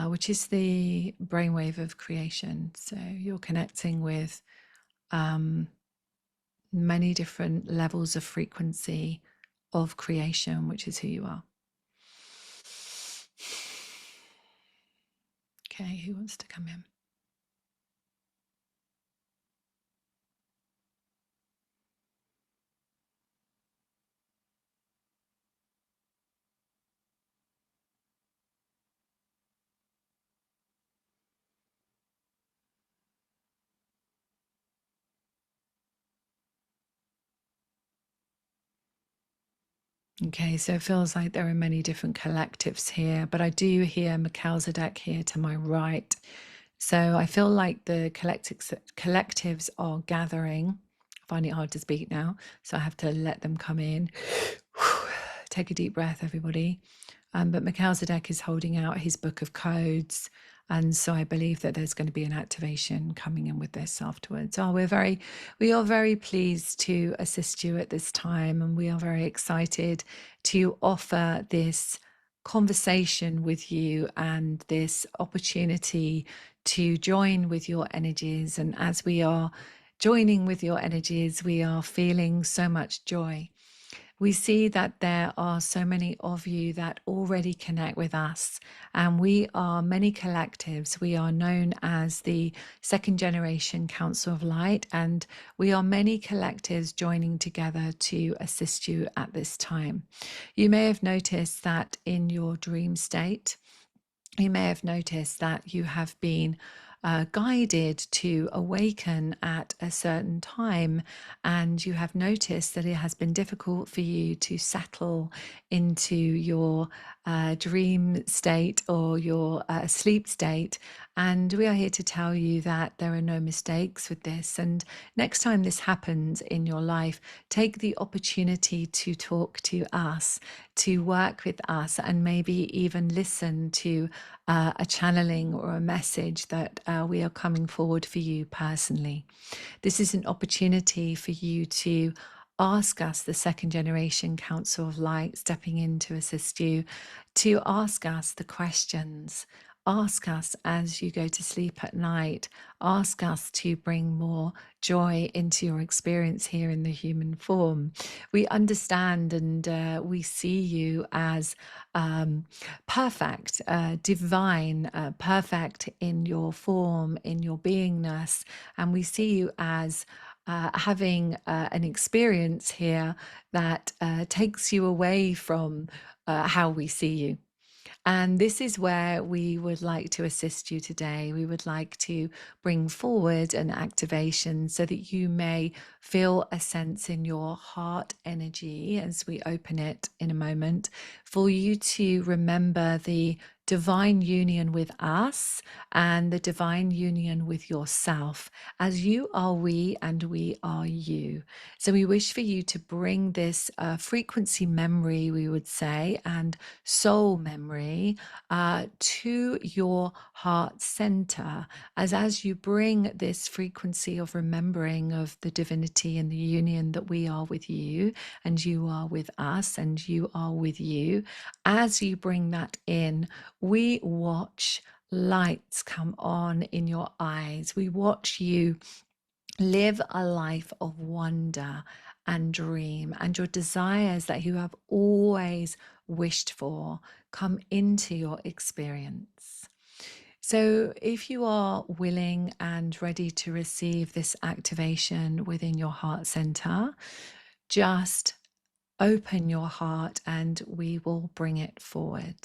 which is the brainwave of creation. So you're connecting with many different levels of frequency of creation, which is who you are. Okay, who wants to come in? Okay, so it feels like there are many different collectives here, but I do hear Melchizedek here to my right. So I feel like the collectives are gathering. I find it hard to speak now, so I have to let them come in. Take a deep breath, everybody. But Melchizedek is holding out his book of codes. And so I believe that there's going to be an activation coming in with this afterwards. Oh, we are very pleased to assist you at this time. And we are very excited to offer this conversation with you and this opportunity to join with your energies. And as we are joining with your energies, we are feeling so much joy. We see that there are so many of you that already connect with us, and we are many collectives. We are known as the Second Generation Council of Light, and we are many collectives joining together to assist you at this time. You may have noticed that in your dream state, you may have noticed that you have been guided to awaken at a certain time, and you have noticed that it has been difficult for you to settle into your dream state or your sleep state. And we are here to tell you that there are no mistakes with this. And next time this happens in your life, take the opportunity to talk to us, to work with us, and maybe even listen to a channeling or a message that we are coming forward for you personally. This is an opportunity for you to ask us, the Second Generation Council of Light, stepping in to assist you, to ask us the questions. Ask us as you go to sleep at night. Ask us to bring more joy into your experience here in the human form. We understand and we see you as perfect, divine, perfect in your form, in your beingness. And we see you as having an experience here that takes you away from how we see you. And this is where we would like to assist you today. We would like to bring forward an activation so that you may feel a sense in your heart energy as we open it in a moment, for you to remember the divine union with us and the divine union with yourself, as you are we and we are you. So we wish for you to bring this frequency memory, we would say, and soul memory to your heart center, as you bring this frequency of remembering of the divinity and the union that we are with you and you are with us and you are with you. As you bring that in, we watch lights come on in your eyes. We watch you live a life of wonder and dream, and your desires that you have always wished for come into your experience. So if you are willing and ready to receive this activation within your heart center, just open your heart and we will bring it forward.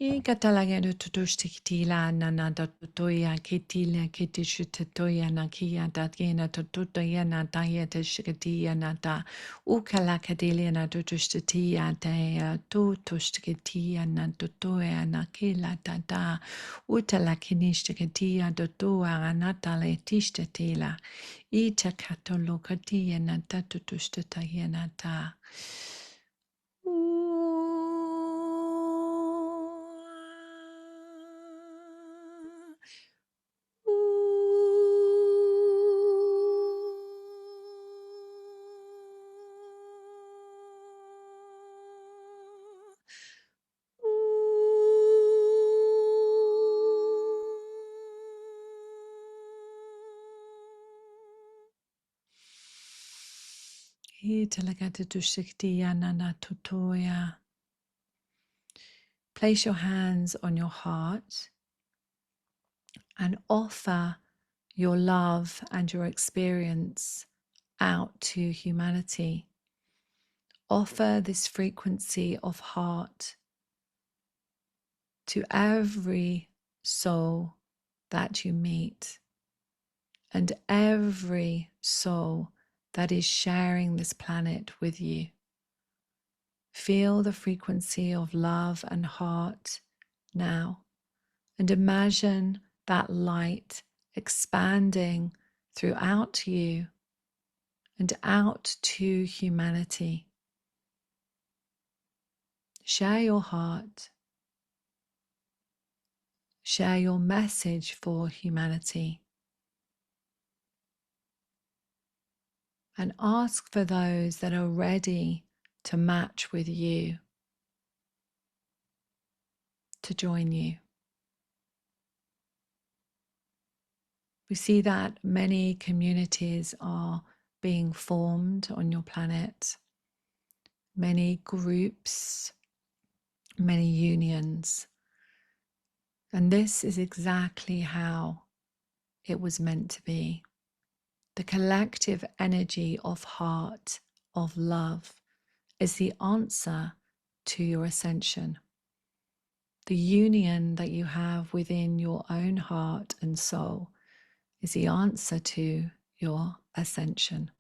I katalagero tutustikitila nana datutoya kitila kitishutatoya nakia datina tututoya nataya tishkatia nata ukala kadilia na tutustatia dea tutustikia natutoya nakila tata utala kinishkatia dotua anatale tishtatila ita katolokatia nata tutustataya nata. Place your hands on your heart and offer your love and your experience out to humanity. Offer this frequency of heart to every soul that you meet and every soul that is sharing this planet with you. Feel the frequency of love and heart now, and imagine that light expanding throughout you and out to humanity. Share your heart. Share your message for humanity. And ask for those that are ready to match with you to join you. We see that many communities are being formed on your planet, many groups, many unions. And this is exactly how it was meant to be. The collective energy of heart, of love, is the answer to your ascension. The union that you have within your own heart and soul is the answer to your ascension.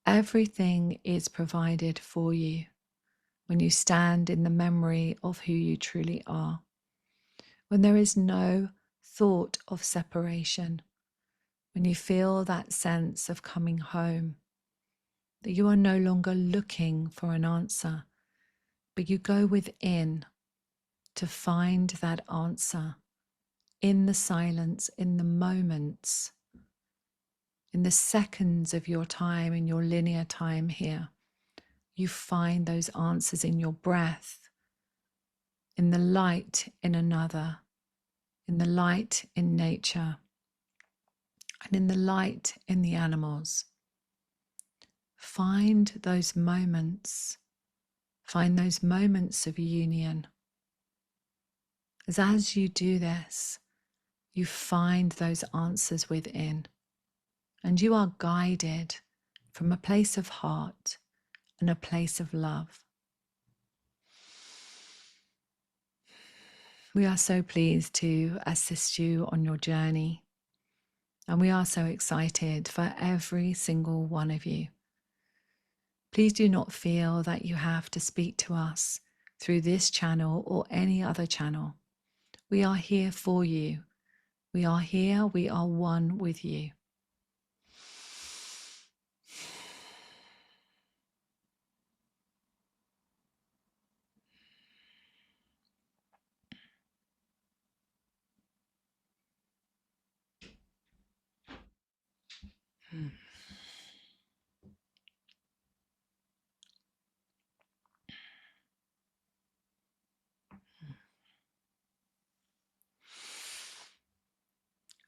Everything is provided for you when you stand in the memory of who you truly are. When there is no thought of separation, when you feel that sense of coming home, that you are no longer looking for an answer, but you go within to find that answer in the silence, in the moments, in the seconds of your time, in your linear time here. You find those answers in your breath, in the light in another, in the light in nature, and in the light in the animals. Find those moments of union. As you do this, you find those answers within. and you are guided from a place of heart and a place of love. We are so pleased to assist you on your journey, and we are so excited for every single one of you. Please do not feel that you have to speak to us through this channel or any other channel. We are here for you. We are here. We are one with you.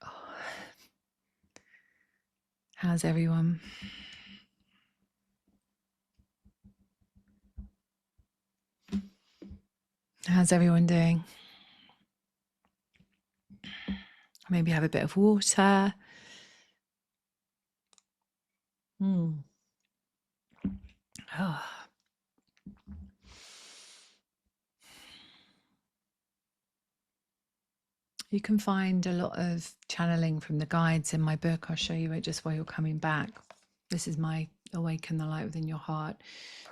Oh. How's everyone? How's everyone doing? Maybe have a bit of water. Oh. You can find a lot of channeling from the guides in my book. I'll show you it just while you're coming back. This is my Awaken the Light Within Your Heart.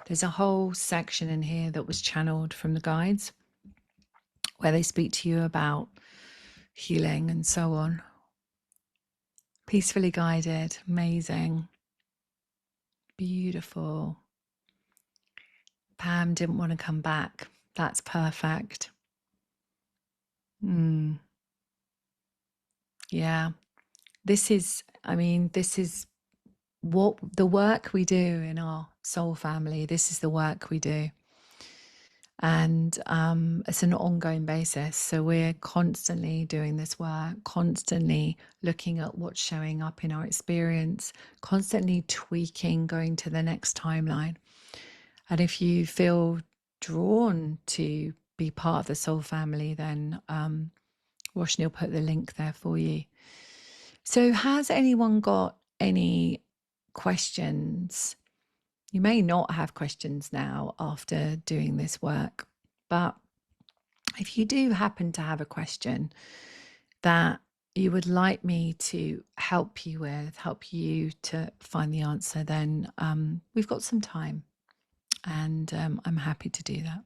There's a whole section in here that was channeled from the guides where they speak to you about healing and so on. Peacefully guided, amazing, beautiful. Pam didn't want to come back. That's perfect. Yeah, this is what the work we do in our soul family. This is the work we do. And it's an ongoing basis. So we're constantly doing this work, constantly looking at what's showing up in our experience, constantly tweaking, going to the next timeline. And if you feel drawn to be part of the soul family, then Roshni will put the link there for you. So has anyone got any questions? You may not have questions now after doing this work, but if you do happen to have a question that you would like me to help you with, help you to find the answer, then we've got some time, and I'm happy to do that.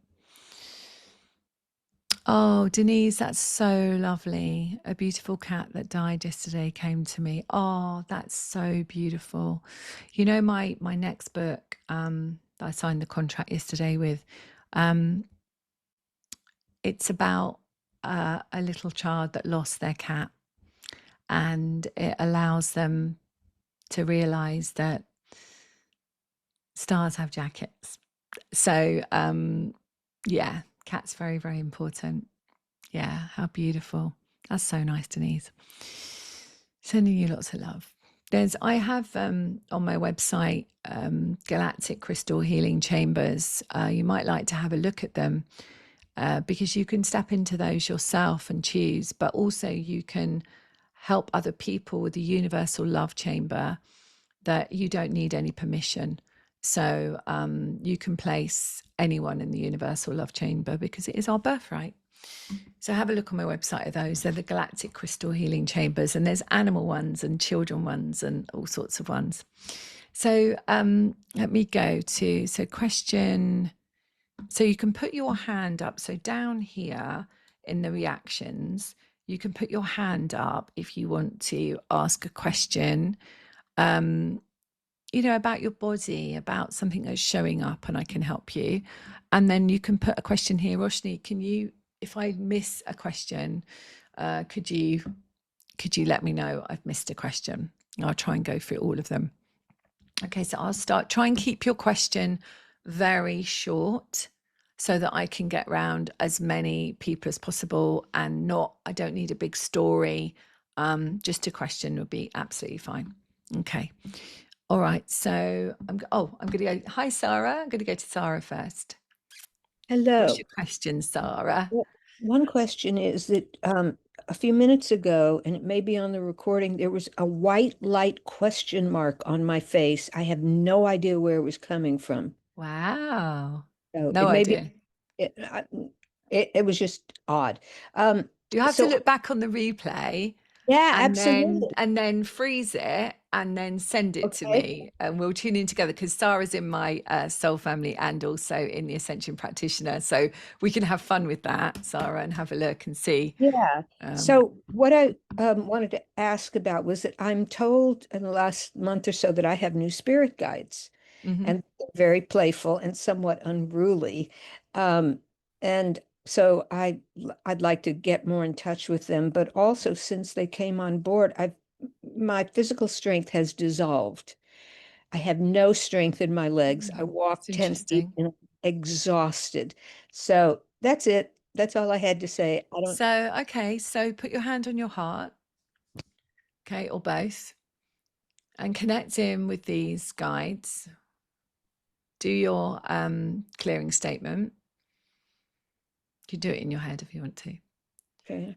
Oh, Denise, that's so lovely. A beautiful cat that died yesterday came to me. Oh, that's so beautiful. You know, my next book that I signed the contract yesterday with, it's about a little child that lost their cat, and it allows them to realize that stars have jackets. So, yeah, cat's very, very important. Yeah, how beautiful. That's so nice, Denise. Sending you lots of love. I have on my website Galactic Crystal Healing Chambers. You might like to have a look at them because you can step into those yourself and choose, but also you can help other people with the universal love chamber that you don't need any permission. So you can place anyone in the universal love chamber because it is our birthright. So have a look on my website at those. They're the Galactic Crystal Healing Chambers, and there's animal ones and children ones and all sorts of ones. So let me go to, question. So you can put your hand up. So down here in the reactions, you can put your hand up if you want to ask a question, you know, about your body, about something that's showing up, and I can help you. And then you can put a question here. Roshni, can you, if I miss a question, could you let me know I've missed a question? I'll try and go through all of them. Okay, so I'll start. Try and keep your question very short so that I can get round as many people as possible, and I don't need a big story. Just a question would be absolutely fine. Okay. All right. So I'm going to go. Hi, Sarah. I'm going to go to Sarah first. Hello. What's your question, Sarah? Well, one question is that a few minutes ago, and it may be on the recording, there was a white light question mark on my face. I have no idea where it was coming from. Wow. So No it may idea. be, it was just odd. You have to So look back on the replay yeah, and absolutely. then freeze it and then send it to Okay. me, and we'll tune in together, because Sarah's in my soul family and also in the Ascension practitioner, so we can have fun with that, Sarah, and have a look and see. Yeah. So what I wanted to ask about was that I'm told in the last month or so that I have new spirit guides, mhm. and they're very playful and somewhat unruly. And so I'd like to get more in touch with them, but also since they came on board, my physical strength has dissolved. I have no strength in my legs. I walk It's 10 feet interesting. and I'm exhausted. So that's it. That's all I had to say. I don't. So okay, so put your hand on your heart, okay, or both, and connect in with these guides. Do your clearing statement. You can do it in your head if you want to. Okay.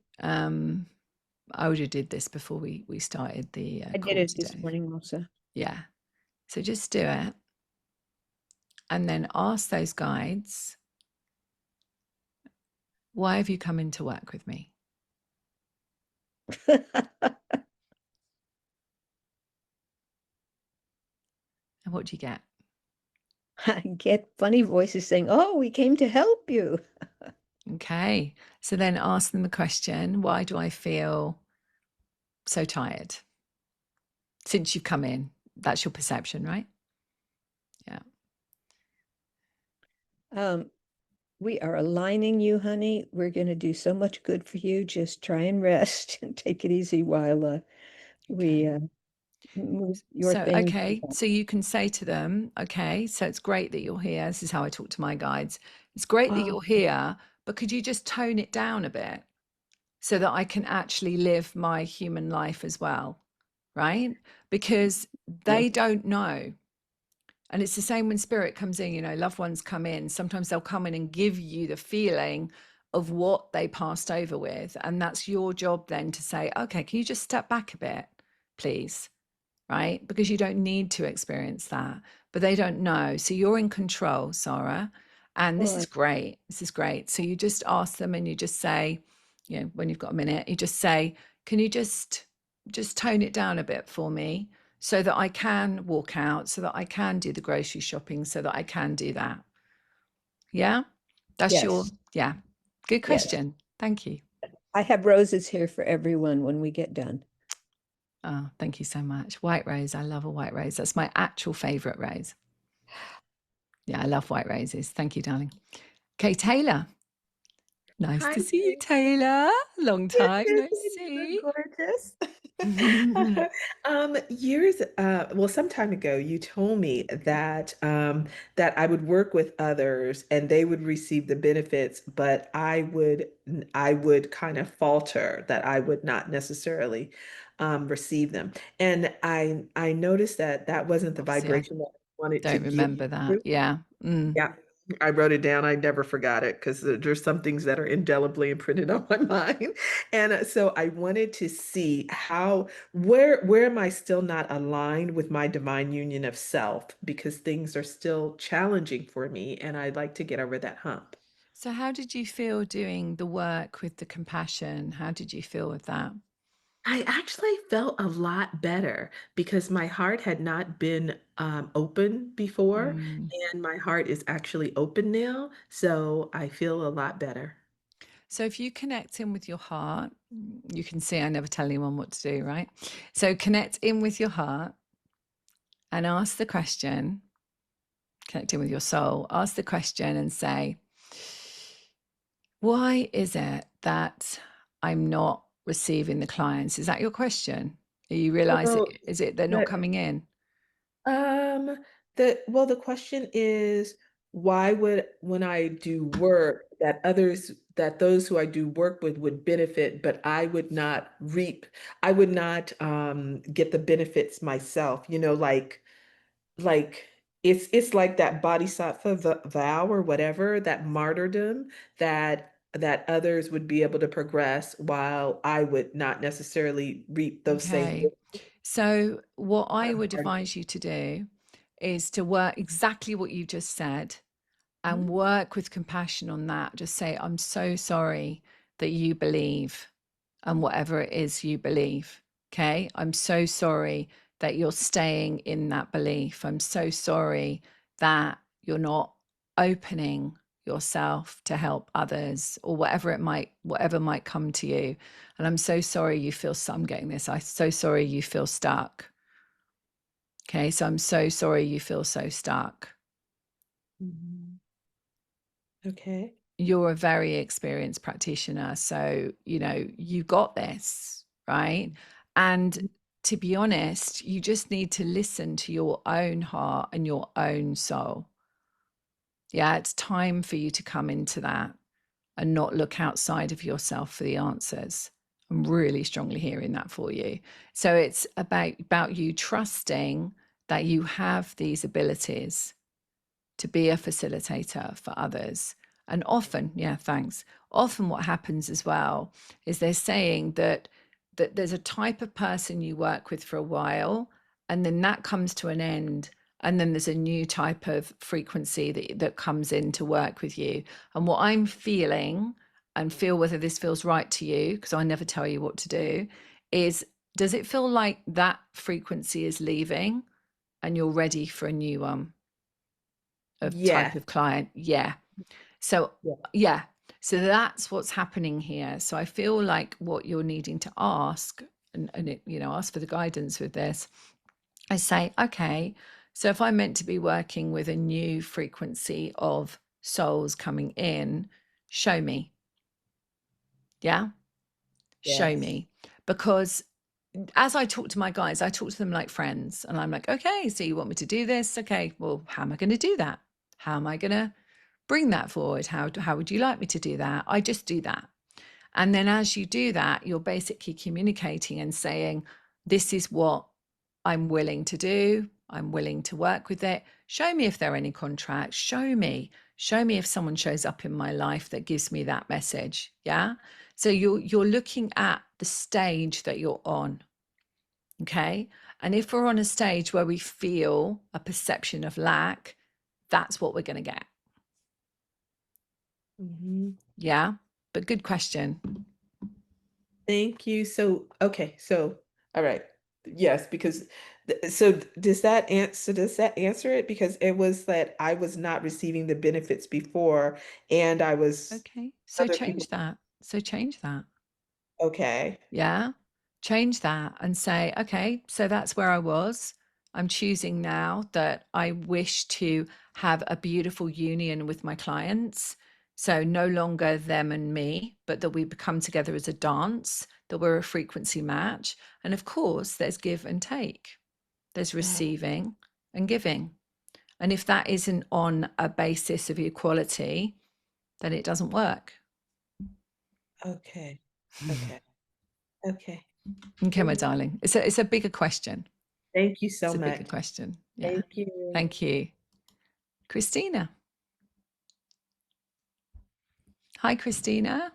I already did this before we started the I did call it this today. morning also. Yeah. So just do it, and then ask those guides, why have you come in to work with me? And what do you get? I get funny voices saying, "Oh, we came to help you." Okay. So then ask them the question, why do I feel so tired? Since you've come in, that's your perception, right? Yeah. We are aligning you, honey. We're going to do so much good for you. Just try and rest and take it easy while we Okay. move your So, things. okay. So you can say to them, okay, so it's great that you're here. This is how I talk to my guides. It's great that you're here, but could you just tone it down a bit so that I can actually live my human life as well? Right? Because they don't know. And it's the same when spirit comes in, you know, loved ones come in. Sometimes they'll come in and give you the feeling of what they passed over with. And that's your job then to say, okay, can you just step back a bit, please? Right? Because you don't need to experience that, but they don't know. So you're in control, Sarah. And this is great. This is great. So you just ask them and you just say, you know, when you've got a minute, you just say, can you just tone it down a bit for me so that I can walk out, so that I can do the grocery shopping, so that I can do that. Yeah. That's your, Yes. yeah. Good Yes. question. Thank you. I have roses here for everyone when we get done. Oh, thank you so much. White rose. I love a white rose. That's my actual favorite rose. Yeah, I love white roses. Thank you, darling. Okay, Taylor. Nice Hi, to see you, Jane. Taylor. Long Good time to no see you, see. gorgeous. Well, some time ago, you told me that that I would work with others and they would receive the benefits, but I would kind of falter, that I would not necessarily receive them. And I noticed that that wasn't the Obviously, I vibration that I wanted to don't give remember that. you. Yeah. Yeah, I wrote it down. I never forgot it because there's some things that are indelibly imprinted on my mind. And so I wanted to see where am I still not aligned with my divine union of self, because things are still challenging for me and I'd like to get over that hump. So, how did you feel doing the work with the compassion? How did you feel with that? I actually felt a lot better because my heart had not been open before, Mm. and my heart is actually open now. So I feel a lot better. So, if you connect in with your heart, you can see I never tell anyone what to do, right? So, connect in with your heart and ask the question, connect in with your soul, ask the question and say, why is it that I'm not receiving the clients? Is that your question? You realize Well, is it they're not the coming in? Um, the question is, why would, when I do work, that those who I do work with would benefit, but I would not get the benefits myself, like it's like that bodhisattva vow or whatever, that martyrdom that that others would be able to progress while I would not necessarily reap those same. Okay. So what I would advise you to do is to work exactly what you just said and work with compassion on that. Just say, I'm so sorry that you believe and whatever it is you believe. Okay. I'm so sorry that you're staying in that belief. I'm so sorry that you're not opening yourself to help others or whatever might come to you. And I'm so sorry you feel, I'm getting this. I'm so sorry you feel stuck. Okay. So I'm so sorry you feel so stuck. Okay. You're a very experienced practitioner. So, you got this, right? And to be honest, you just need to listen to your own heart and your own soul. Yeah, it's time for you to come into that and not look outside of yourself for the answers. I'm really strongly hearing that for you. So it's about you trusting that you have these abilities to be a facilitator for others. And often, often what happens as well is they're saying that there's a type of person you work with for a while, and then that comes to an end, and then there's a new type of frequency that comes in to work with you. And what I'm feeling, and feel whether this feels right to you, because I never tell you what to do, is, does it feel like that frequency is leaving and you're ready for a new one? Of type of client. So so that's what's happening here. So I feel like what you're needing to ask and ask for the guidance with this, I say, okay, so if I'm meant to be working with a new frequency of souls coming in, show me. Show me. Because as I talk to my guys, I talk to them like friends, and I'm like, okay, so you want me to do this? Okay, well, how am I going to do that? How am I going to bring that forward? How would you like me to do that? I just do that. And then as you do that, you're basically communicating and saying, this is what I'm willing to do. I'm willing to work with it. Show me if there are any contracts. Show me if someone shows up in my life that gives me that message. Yeah. So you're looking at the stage that you're on. Okay. And if we're on a stage where we feel a perception of lack, that's what we're going to get. Yeah. But good question. Thank you. So, okay. So, all right. Yes, because so does that answer it? Because it was that I was not receiving the benefits before, and I was Okay. So other change people. that. Okay. Yeah. Change that and say, okay, so that's where I was. I'm choosing now that I wish to have a beautiful union with my clients. So no longer them and me, but that we become together as a dance, that we're a frequency match. And of course, there's give and take. There's receiving and giving. And if that isn't on a basis of equality, then it doesn't work. Okay. Okay. Okay. Okay, my darling. It's a bigger question. Thank you so It's a much. bigger question. Yeah. Thank you. Thank you. Christina. Hi, Christina.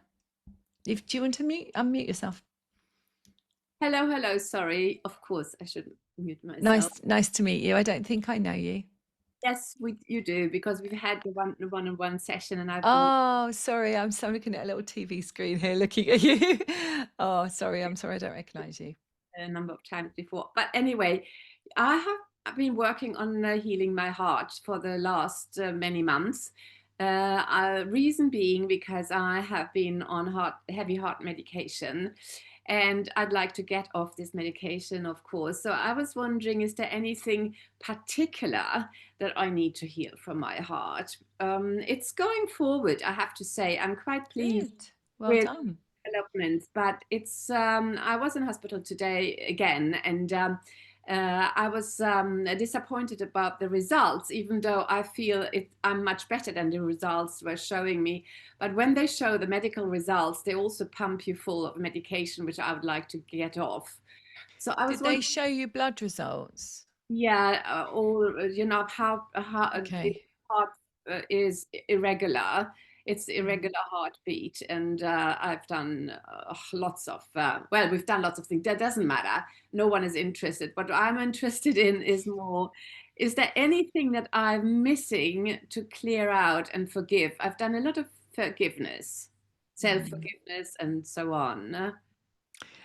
Do you want to unmute yourself? Hello. Sorry. Of course, I should mute myself. Nice to meet you. I don't think I know you. Yes, you do, because we've had the one-on-one session, and I've Oh, sorry. I'm looking at a little TV screen here looking at you. Oh, sorry. I'm sorry. I don't recognize you. a number of times before. But anyway, I've been working on healing my heart for the last many months. Reason being because I have been on heavy heart medication, and I'd like to get off this medication, of course. So I was wondering, is there anything particular that I need to heal from my heart? It's going forward, I have to say. I'm quite pleased. Good. Well done. Developments, but it's I was in hospital today again, and I was disappointed about the results, even though I feel I'm much better than the results were showing me. But when they show the medical results, they also pump you full of medication, which I would like to get off. So I was Did they show you blood results? Yeah, or how Okay. the heart is irregular. It's irregular heartbeat, and I've done lots of well, we've done lots of things. That doesn't matter. No one is interested. What I'm interested in is more, is there anything that I'm missing to clear out and forgive? I've done a lot of forgiveness, self-forgiveness, and so on.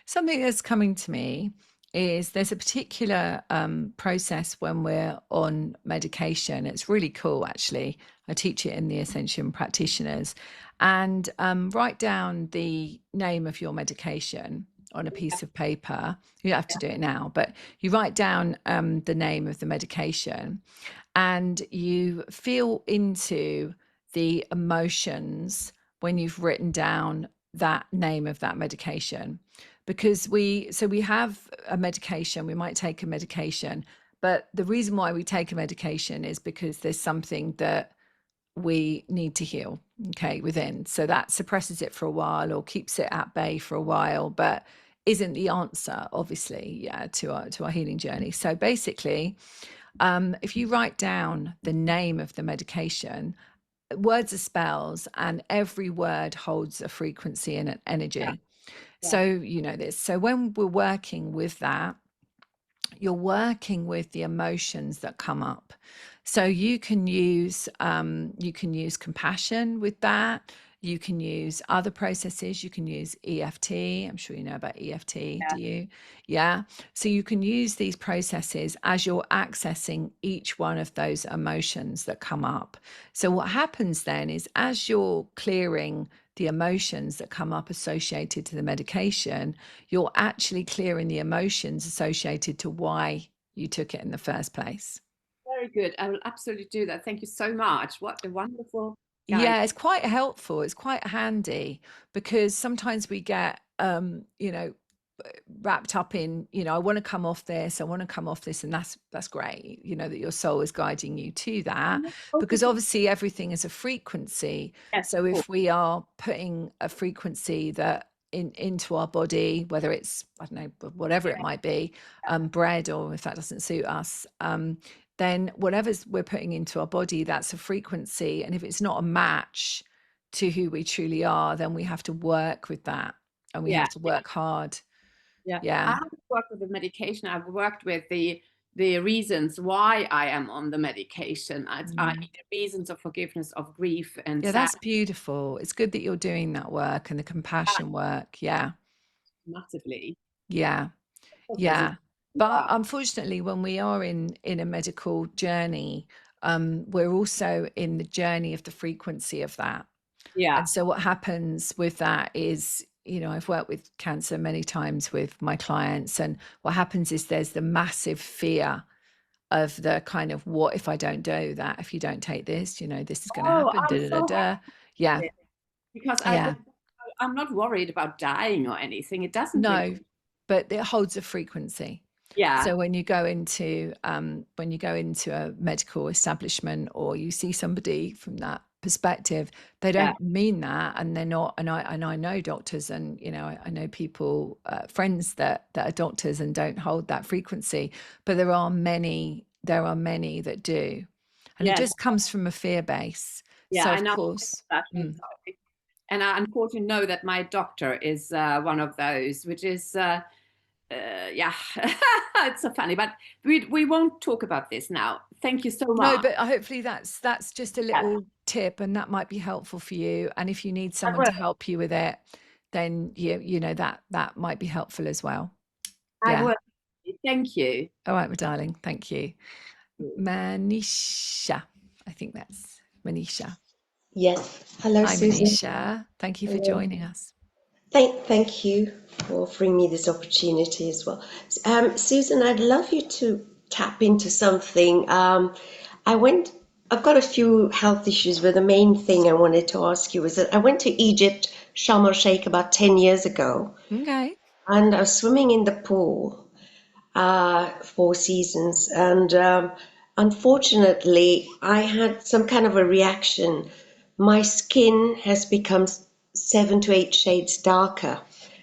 Something that's coming to me is there's a particular process when we're on medication. It's really cool, actually. I teach it in the Ascension practitioners. And write down the name of your medication on a piece of paper. You don't have to do it now, but you write down the name of the medication and you feel into the emotions when you've written down that name of that medication. Because we have a medication, we might take a medication, but the reason why we take a medication is because there's something that we need to heal, okay, within. So that suppresses it for a while or keeps it at bay for a while, but isn't the answer, obviously, to our healing journey. So basically, if you write down the name of the medication, words are spells, and every word holds a frequency and an energy. So you know this. So when we're working with that, you're working with the emotions that come up. So you can use compassion with that. You can use other processes. You can use EFT. I'm sure you know about EFT. Do you? Yeah. So you can use these processes as you're accessing each one of those emotions that come up. So what happens then is, as you're clearing the emotions that come up associated to the medication, you're actually clearing the emotions associated to why you took it in the first place. Very good. I will absolutely do that. Thank you so much. What a wonderful guide. Yeah, it's quite helpful. It's quite handy because sometimes we get, wrapped up in, I want to come off this, I want to come off this, and that's great, that your soul is guiding you to that, because obviously everything is a frequency. Yes, So if we are putting a frequency that into our body, whether it's, I don't know, whatever it might be, bread, or if that doesn't suit us, then whatever's we're putting into our body, that's a frequency. And if it's not a match to who we truly are, then we have to work with that, and we have to work hard. I Yeah. haven't worked with the medication. I've worked with the reasons why I am on the medication. I the reasons of forgiveness, of grief, and Yeah, that's beautiful. It's good that you're doing that work and the compassion work. Yeah. massively. Yeah. Yeah. But unfortunately, when we are in a medical journey, we're also in the journey of the frequency of that. Yeah. And so what happens with that is, I've worked with cancer many times with my clients, and what happens is there's the massive fear of the kind of, what if I don't do that? If you don't take this, this is going to happen. I'm so happy. Yeah. Because Yeah. I'm not worried about dying or anything. It doesn't. No, but it holds a frequency. Yeah. So when you go into a medical establishment, or you see somebody from that perspective, they don't mean that, and they're not. And I know doctors, and I know people, friends that are doctors and don't hold that frequency, but there are many that do, and it just comes from a fear base. Yeah, so I of know course. that. And I unfortunately know that my doctor is one of those, which is it's so funny, but we won't talk about this now. Thank you so much. No, but hopefully that's just a little tip, and that might be helpful for you. And if you need someone to help you with it, then that might be helpful as well. I will. Thank you. All right, my darling. Thank you. Manisha. I think that's Manisha. Yes. Hello, Hi, Susan. Manisha. Thank you for joining us. Thank you for offering me this opportunity as well. Susan, I'd love you to tap into something. I've got a few health issues, but the main thing I wanted to ask you was that I went to Egypt, Sharm el-Sheikh, about 10 years ago. Okay. And I was swimming in the pool, 4 seasons. And unfortunately, I had some kind of a reaction. My skin has become 7 to 8 shades darker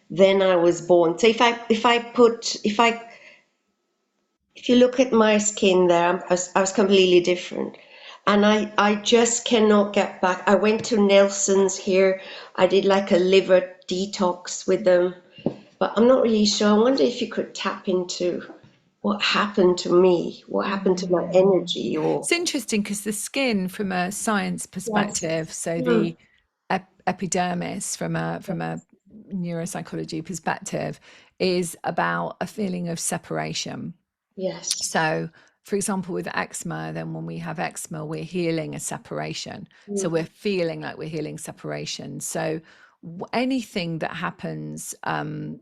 than I was born. So if you look at my skin there, I was completely different. and I just cannot get back. I went to Nelson's here. I did like a liver detox with them, but I'm not really sure. I wonder if you could tap into what happened to me, what happened to my energy, or It's interesting because the skin, from a science yes. perspective, so Hmm. the epidermis, from a neuropsychology perspective, is about a feeling of separation. Yes. So, for example, with eczema, then when we have eczema, we're healing a separation. So Mm. we're feeling like we're healing separation. So anything that happens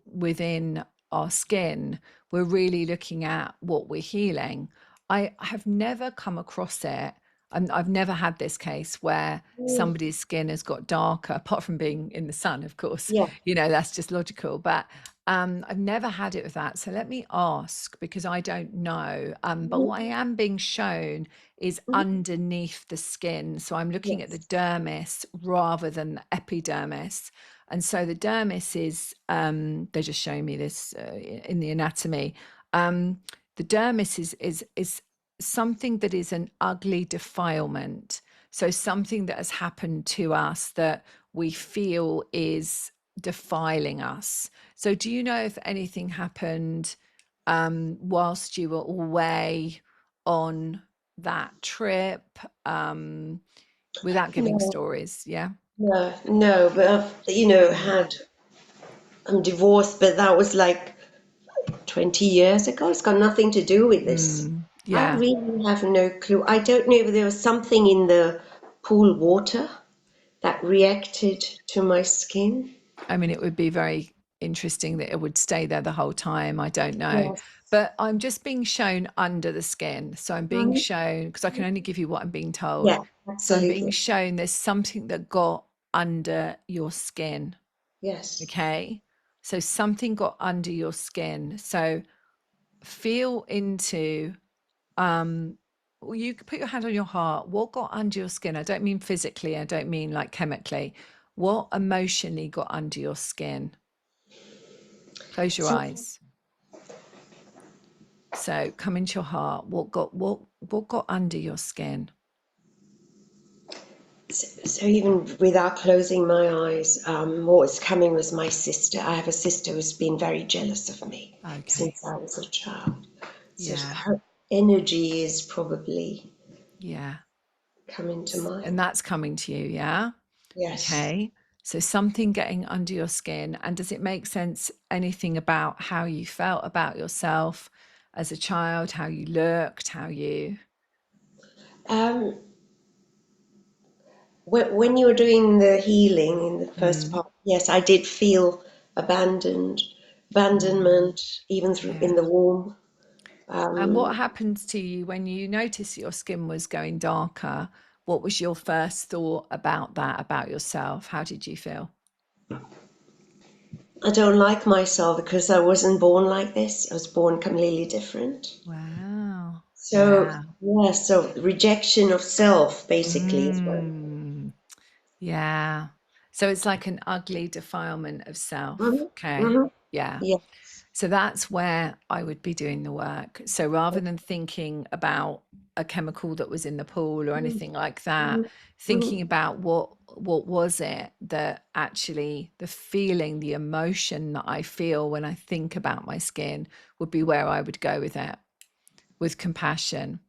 within our skin, we're really looking at what we're healing. I have never come across it. I've never had this case where somebody's skin has got darker, apart from being in the sun, of course. Yeah. You know, that's just logical. But I've never had it with that. So let me ask, because I don't know. But what I am being shown is underneath the skin. So I'm looking at the Yes. dermis rather than the epidermis. And so the dermis is, they're just showing me this in the anatomy. The dermis is something that is an ugly defilement. So something that has happened to us that we feel is defiling us. So do you know if anything happened whilst you were away on that trip, without giving No, stories? Yeah. no, but I've, had, I'm divorced, but that was like 20 years ago. It's got nothing to do with this. I Yeah. really have no clue. I don't know if there was something in the pool water that reacted to my skin. I mean, it would be very interesting that it would stay there the whole time. I don't know. Yes. But I'm just being shown under the skin. So I'm being Mhm. shown, because I can only give you what I'm being told. Yeah, So I'm being absolutely. shown there's something that got under your skin. Yes. Okay. So something got under your skin. So feel into, well, you could put your hand on your heart. What got under your skin? I don't mean physically, I don't mean like chemically. What emotionally got under your skin? Close your So, eyes. So come into your heart. What got under your skin? so even without closing my eyes, what was coming was my sister. I have a sister who's been very jealous of me Okay. since I was a child. So Yeah. her energy is probably Yeah. coming to And mind. that's coming to you. Yeah. Yes. Okay. So something getting under your skin. And does it make sense, anything about how you felt about yourself as a child, how you looked, how you... Um, when you were doing the healing in the first Mm, part, yes, I did feel abandonment, even through in yeah. the womb. And what Um, happens to you when you noticed your skin was going darker? What was your first thought about that, about yourself? How did you feel? I don't like myself because I wasn't born like this. I was born completely different. Wow. So, Yeah. yeah, so rejection of self basically is what. Mm, yeah. So it's like an ugly defilement of self. Hmm. Okay. Hmm. Yeah. Yes. So that's where I would be doing the work. So rather than thinking about a chemical that was in the pool or anything like that, Hmm. thinking about what was it that actually, the feeling, the emotion that I feel when I think about my skin, would be where I would go with it, with compassion.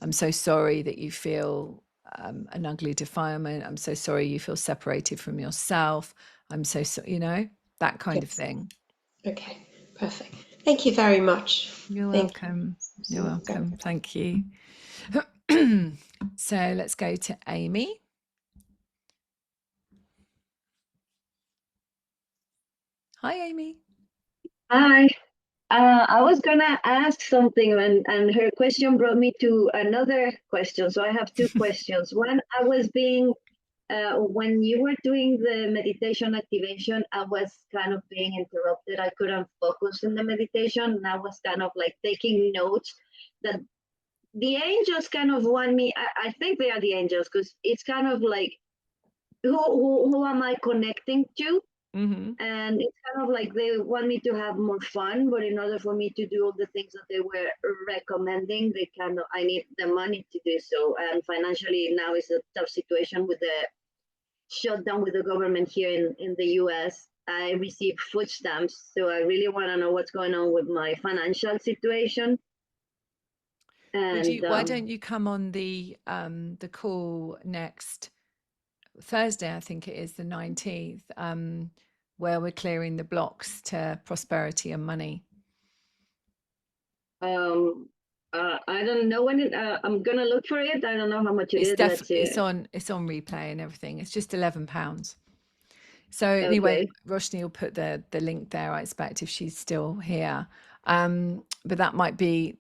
I'm so sorry that you feel an ugly defilement. I'm so sorry you feel separated from yourself. I'm so, that kind of Yes. thing. Okay. Perfect. Thank you very much. You're Thank welcome. you, You're Susan. welcome. Thank you. So let's go to Amy. Hi, Amy. Hi. I was gonna ask something, and her question brought me to another question. So I have two questions. One, when you were doing the meditation activation, I was kind of being interrupted. I couldn't focus in the meditation, and I was kind of like taking notes that the angels kind of want me. I think they are the angels because it's kind of like who am I connecting to? And it's kind of like they want me to have more fun, but in order for me to do all the things that they were recommending, I need the money to do so. And financially now is a tough situation with the shutdown with the government here in the US. I receive food stamps, so I really want to know what's going on with my financial situation. And why don't you come on the call next Thursday, I think it is the 19th, where we're clearing the blocks to prosperity and money. I don't know when I'm gonna look for it. I don't know how much it is. Let's see. It's on replay and everything. It's just £11. So anyway, Roshni will put the link there, I expect, if she's still here. But that might be,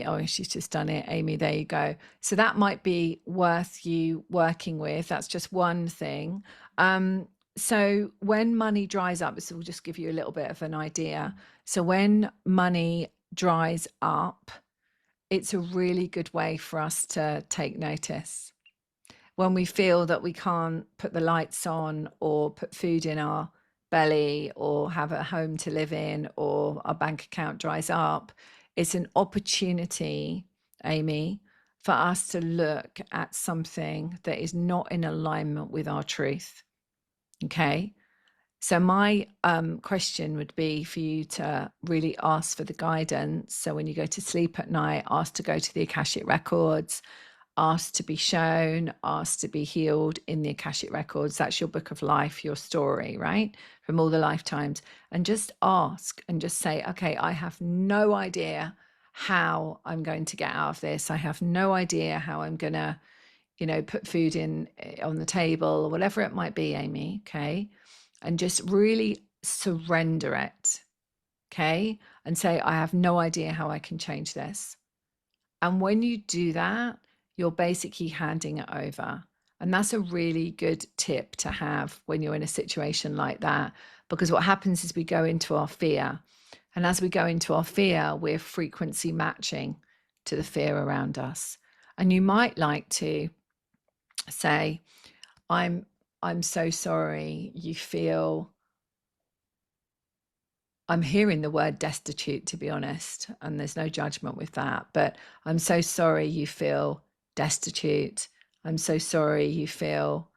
oh, she's just done it, Amy, there you go. So that might be worth you working with. That's just one thing. So when money dries up, this will just give you a little bit of an idea. So when money dries up, it's a really good way for us to take notice. When we feel that we can't put the lights on or put food in our belly or have a home to live in, or our bank account dries up, it's an opportunity, Amy, for us to look at something that is not in alignment with our truth. Okay. So my question would be for you to really ask for the guidance. So when you go to sleep at night, ask to go to the Akashic Records, ask to be shown, ask to be healed in the Akashic Records. That's your book of life, your story, right? From all the lifetimes. And just ask and just say, okay, I have no idea how I'm going to get out of this. I have no idea how I'm going to, put food on the table or whatever it might be, Amy. Okay. And just really surrender it. Okay. And say, I have no idea how I can change this. And when you do that, you're basically handing it over. And that's a really good tip to have when you're in a situation like that, because what happens is we go into our fear. And as we go into our fear, we're frequency matching to the fear around us. And you might like to say, I'm so sorry you feel, I'm hearing the word destitute, to be honest, and there's no judgment with that, but I'm so sorry you feel destitute. I'm so sorry you feel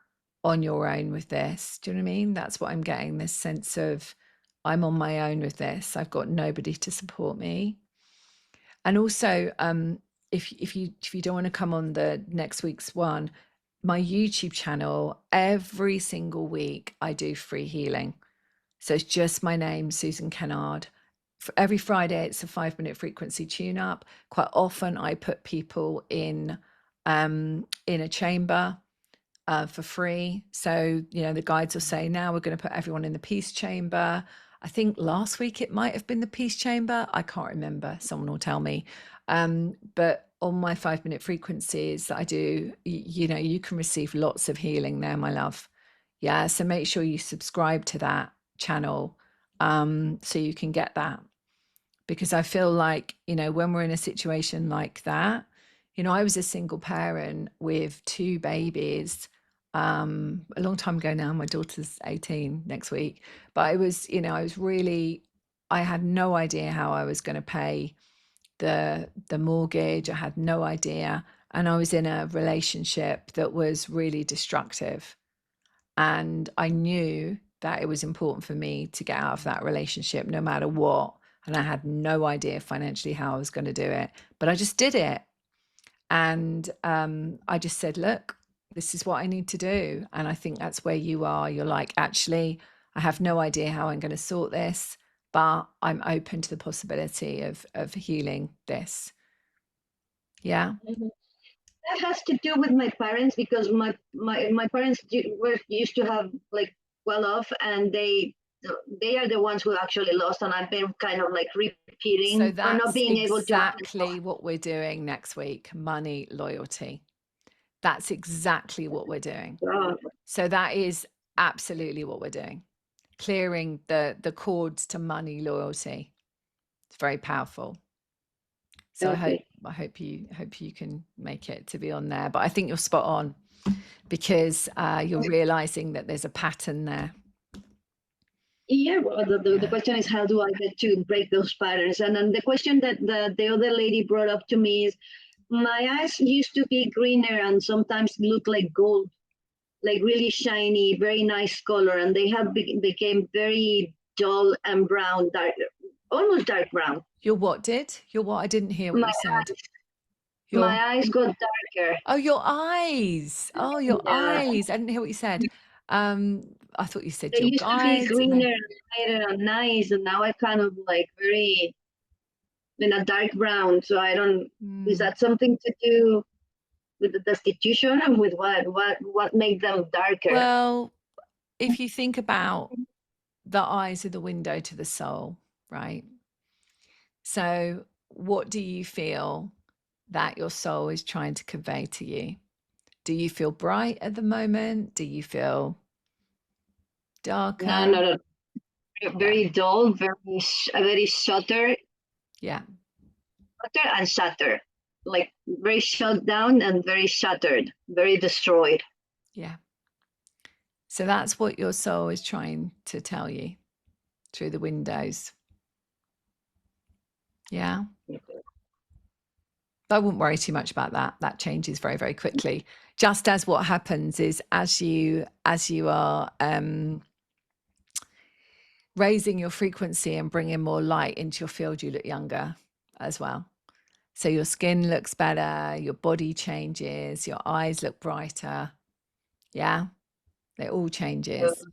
on your own with this. Do you know what I mean? That's what I'm getting, this sense of I'm on my own with this. I've got nobody to support me. And also, if you don't want to come on the next week's one, my YouTube channel, every single week I do free healing. So it's just my name, Susan Kennard. For every Friday, it's a 5-minute frequency tune-up. Quite often I put people in a chamber for free. So, the guides will say, now we're going to put everyone in the peace chamber. I think last week it might have been the peace chamber. I can't remember. Someone will tell me. But on my 5-minute frequencies that I do, you can receive lots of healing there, my love. Yeah. So make sure you subscribe to that channel so you can get that. Because I feel like, when we're in a situation like that, I was a single parent with 2 babies a long time ago now. My daughter's 18 next week, but I was I had no idea how I was going to pay the mortgage. I had no idea. And I was in a relationship that was really destructive. And I knew that it was important for me to get out of that relationship no matter what. And I had no idea financially how I was going to do it, but I just did it. And I just said, look, this is what I need to do. And I think that's where you are. You're like, actually, I have no idea how I'm going to sort this, but I'm open to the possibility of healing this. Yeah. That has to do with my parents, because my parents used to have like well off, and they are the ones who actually lost, and I've been kind of like repeating, so that's or not being able to. Exactly what we're doing next week. Money, loyalty. That's exactly what we're doing. So that is absolutely what we're doing. Clearing the cords to money, loyalty. It's very powerful. So Okay. I hope you can make it to be on there. But I think you're spot on, because you're realizing that there's a pattern there. Yeah, well, the Yeah. question is, how do I get to break those patterns? And then the question that the other lady brought up to me is, my eyes used to be greener and sometimes look like gold, like really shiny, very nice color, and they have became very dull and brown, dark, almost dark brown. Your what did? Your what? I didn't hear what My you said. my Your eyes got darker. oh, your eyes. Oh, your Yeah, eyes. I didn't hear what you said. I thought you said they your used to be guides, and then greener and lighter and nice, and now I kind of like very in a dark brown. So I don't. Is that something to do with the destitution, and with what made them darker? well, if you think about the eyes are the window to the soul, right? So, what do you feel that your soul is trying to convey to you? Do you feel bright at the moment? Do you feel No, darker? no, Yeah, very dull, very shutter yeah, and shatter, like very shut down and very shattered, very destroyed. yeah. So that's what your soul is trying to tell you through the windows. Yeah. I wouldn't worry too much about that. That changes very, very quickly. Just as what happens is as you are raising your frequency and bringing more light into your field, you look younger as well. So your skin looks better, your body changes, your eyes look brighter. Yeah, it all changes.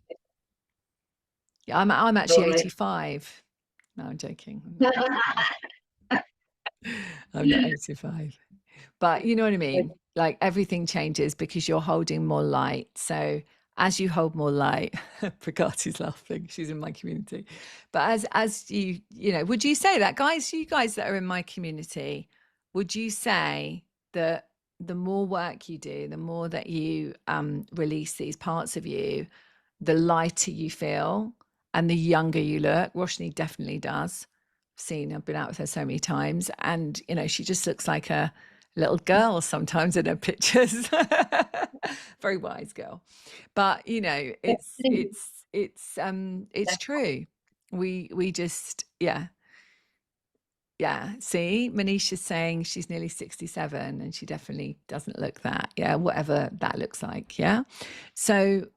Yeah, I'm actually 85. No, I'm joking. I'm not 85. But you know what I mean? Like everything changes because you're holding more light. So as you hold more light, Brigati's laughing. She's in my community. But as you know, would you say that, guys? You guys that are in my community, would you say that the more work you do, the more that you release these parts of you, the lighter you feel and the younger you look? Roshni definitely does. I've been out with her so many times, and you know, she just looks like a little girl sometimes in her pictures. Very wise girl. But you know, it's true. We just yeah. See, Manisha's saying she's nearly 67 and she definitely doesn't look that. Yeah, whatever that looks like. Yeah. So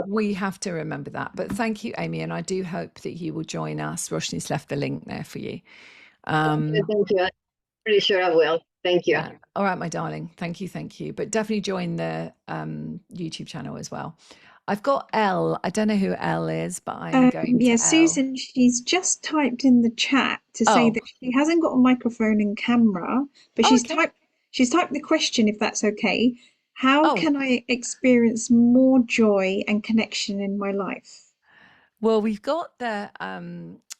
we have to remember that. But thank you, Amy. And I do hope that you will join us. Roshni's left the link there for you. Thank you. I'm pretty sure I will. Thank you. Yeah. All right, my darling. Thank you. But definitely join the YouTube channel as well. I've got Elle. I don't know who Elle is, but I'm going to Elle. Susan, she's just typed in the chat to say that she hasn't got a microphone and camera, but she's typed the question, if that's okay. How can I experience more joy and connection in my life? Well, we've got the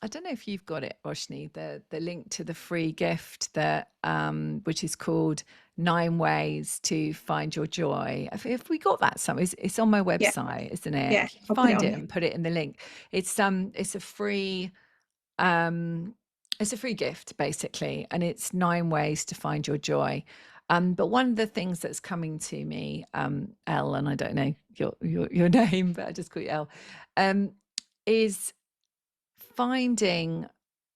I don't know if you've got it, Roshni, the link to the free gift that which is called 9 Ways to Find Your Joy. If we got that somewhere, it's on my website, isn't it? Yeah, I'll find it and put it in the link. It's a free gift basically, and it's 9 ways to find your joy. But one of the things that's coming to me, Elle, and I don't know your name, but I just call you Elle, is finding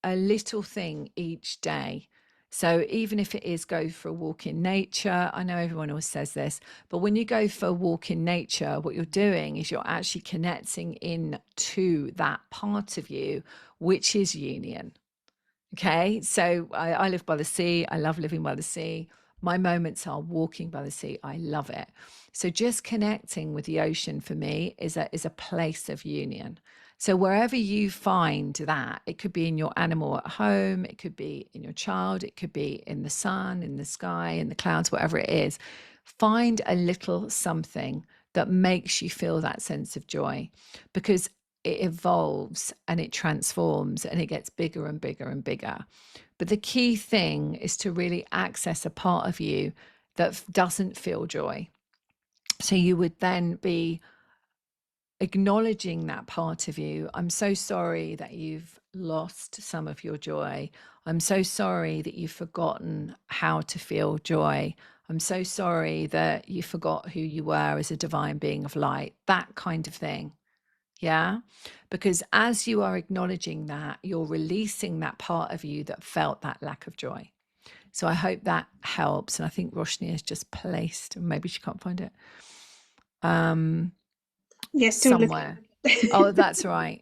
a little thing each day. So even if it is go for a walk in nature, I know everyone always says this, but when you go for a walk in nature, what you're doing is you're actually connecting in to that part of you, which is union. Okay, so I live by the sea. I love living by the sea. My moments are walking by the sea. I love it. So just connecting with the ocean for me is a place of union. So wherever you find that, it could be in your animal at home, it could be in your child, it could be in the sun, in the sky, in the clouds, whatever it is, find a little something that makes you feel that sense of joy, because it evolves and it transforms and it gets bigger and bigger and bigger. But the key thing is to really access a part of you that doesn't feel joy. So you would then be acknowledging that part of you. I'm so sorry that you've lost some of your joy. I'm so sorry that you've forgotten how to feel joy. I'm so sorry that you forgot who you were as a divine being of light, that kind of thing. Yeah, because as you are acknowledging that, you're releasing that part of you that felt that lack of joy. So I hope that helps. And I think Roshni has just placed, maybe she can't find it, Yeah, still looking. somewhere. Oh, that's right.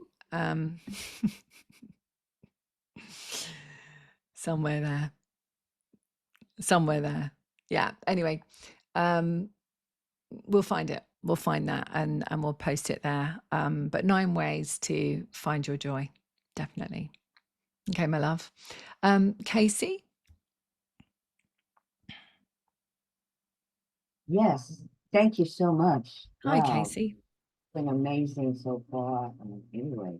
Somewhere there. Somewhere there. Yeah. Anyway, we'll find it. We'll find that and we'll post it there. But 9 ways to find your joy. Definitely. Okay, my love. Casey? Yes, thank you so much. Hi, Wow, Casey. it's been amazing so far. Anyway,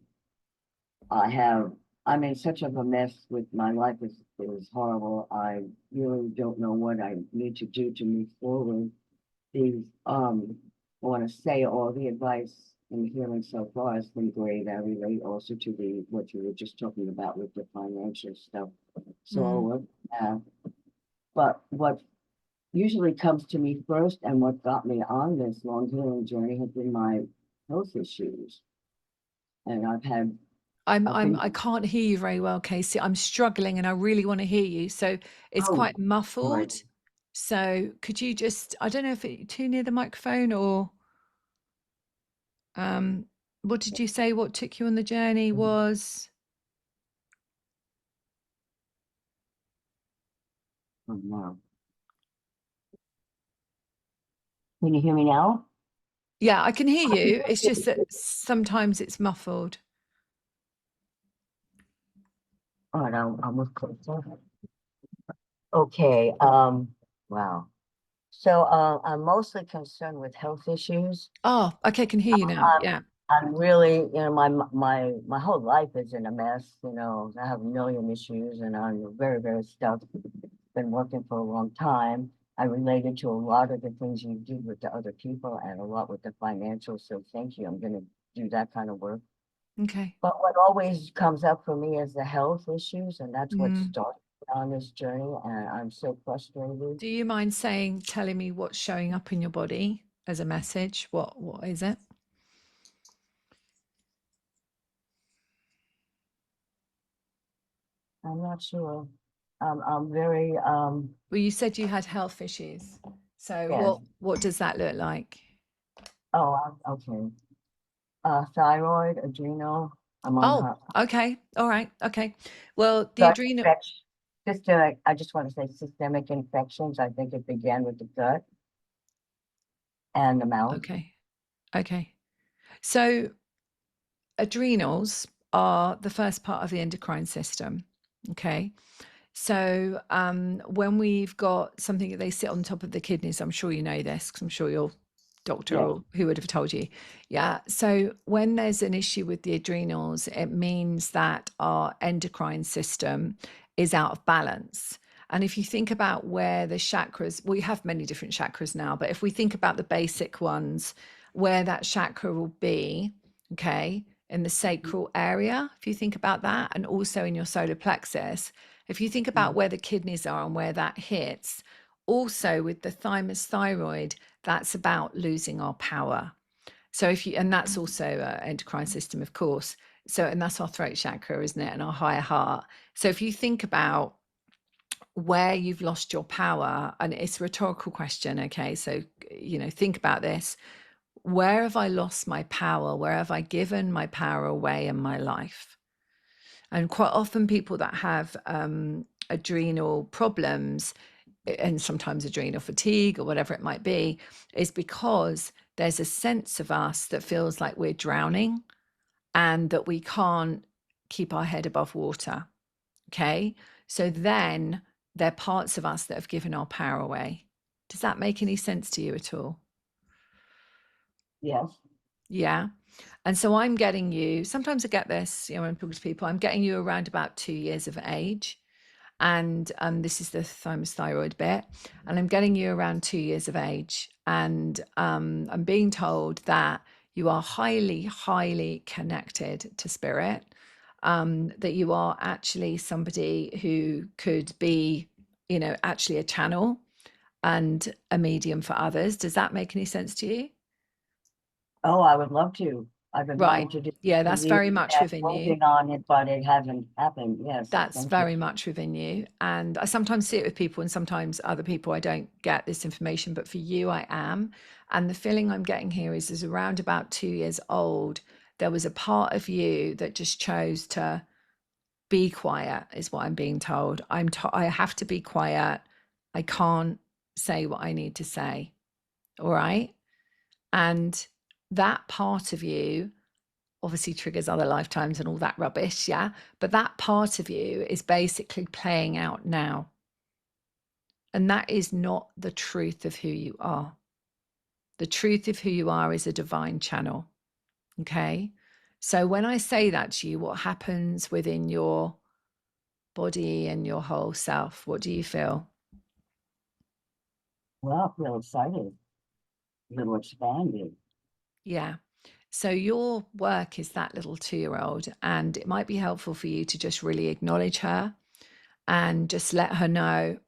I'm in such of a mess with my life is horrible. I really don't know what I need to do to move forward. I want to say all the advice and hearing so far has been great. I relate also to what you were just talking about with the financial stuff. So, but what usually comes to me first, and what got me on this long healing journey has been my health issues. And I can't hear you very well, Casey. I'm struggling and I really want to hear you. So it's quite muffled. Right. So could you just, I don't know if it's too near the microphone or what did you say? What took you on the journey was? Oh, no. Can you hear me now? Yeah, I can hear you. It's just that sometimes it's muffled. All right, I'll move closer. Okay, wow. So I'm mostly concerned with health issues. Oh, okay, I can hear you now. Yeah. I'm really, my whole life is in a mess, I have a million issues and I'm very, very stuck. Been working for a long time. I related to a lot of the things you do with the other people and a lot with the financial. So thank you. I'm going to do that kind of work. Okay. But what always comes up for me is the health issues, and that's what started on this journey. And I'm so frustrated. Do you mind telling me what's showing up in your body as a message? What is it? I'm not sure. I'm very Well, you said you had health issues. So yes. what does that look like? Oh, okay. Thyroid, adrenal. I'm on her. Okay. All right. Okay. Well, the adrenal. I just want to say systemic infections. I think it began with the gut and the mouth. Okay. Okay. So adrenals are the first part of the endocrine system. Okay. So when we've got something that they sit on top of the kidneys, I'm sure you know this because I'm sure your doctor or who would have told you. Yeah. So when there's an issue with the adrenals, it means that our endocrine system is out of balance. And if you think about where the chakras, we have many different chakras now, but if we think about the basic ones, where that chakra will be, okay, in the sacral area, if you think about that, and also in your solar plexus, if you think about where the kidneys are and where that hits, also with the thymus thyroid, that's about losing our power. So and that's also endocrine system, of course. So, and that's our throat chakra, isn't it? And our higher heart. So if you think about where you've lost your power, and it's a rhetorical question, okay? So, think about this. Where have I lost my power? Where have I given my power away in my life? And quite often people that have adrenal problems and sometimes adrenal fatigue or whatever it might be, is because there's a sense of us that feels like we're drowning and that we can't keep our head above water. Okay. So then there are parts of us that have given our power away. Does that make any sense to you at all? Yes. Yeah. And so I'm getting you, sometimes I get this, when I talk to people, I'm getting you around about 2 years of age. And this is the thymus thyroid bit. And I'm getting you around 2 years of age. And I'm being told that you are highly, highly connected to spirit, that you are actually somebody who could be, actually a channel and a medium for others. Does that make any sense to you? Oh, I would love to. I've been Right. wanting to do Yeah, for that's very years much and within you. working on it, but it hasn't happened. Yes. That's thank you. very much within you. And I sometimes see it with people, and sometimes other people, I don't get this information, but for you, I am. And the feeling I'm getting here is around about 2 years old, there was a part of you that just chose to be quiet, is what I'm being told. I have to be quiet. I can't say what I need to say. All right. And that part of you obviously triggers other lifetimes and all that rubbish. Yeah. But that part of you is basically playing out now. And that is not the truth of who you are. The truth of who you are is a divine channel. Okay. So when I say that to you, what happens within your body and your whole self? What do you feel? Well, I feel excited, a little expanded. Yeah. So your work is that little 2-year-old, and it might be helpful for you to just really acknowledge her and just let her know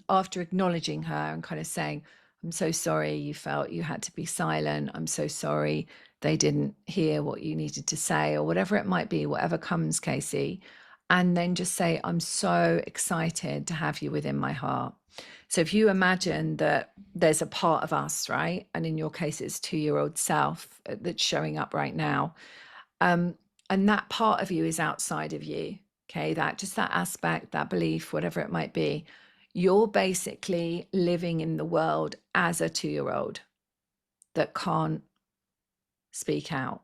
after acknowledging her and kind of saying, I'm so sorry you felt you had to be silent. I'm so sorry they didn't hear what you needed to say, or whatever it might be, whatever comes, Casey. And then just say, I'm so excited to have you within my heart. So if you imagine that there's a part of us, right? And in your case, it's 2-year-old self that's showing up right now. And that part of you is outside of you. Okay, that just that aspect, that belief, whatever it might be, you're basically living in the world as a 2-year-old that can't speak out.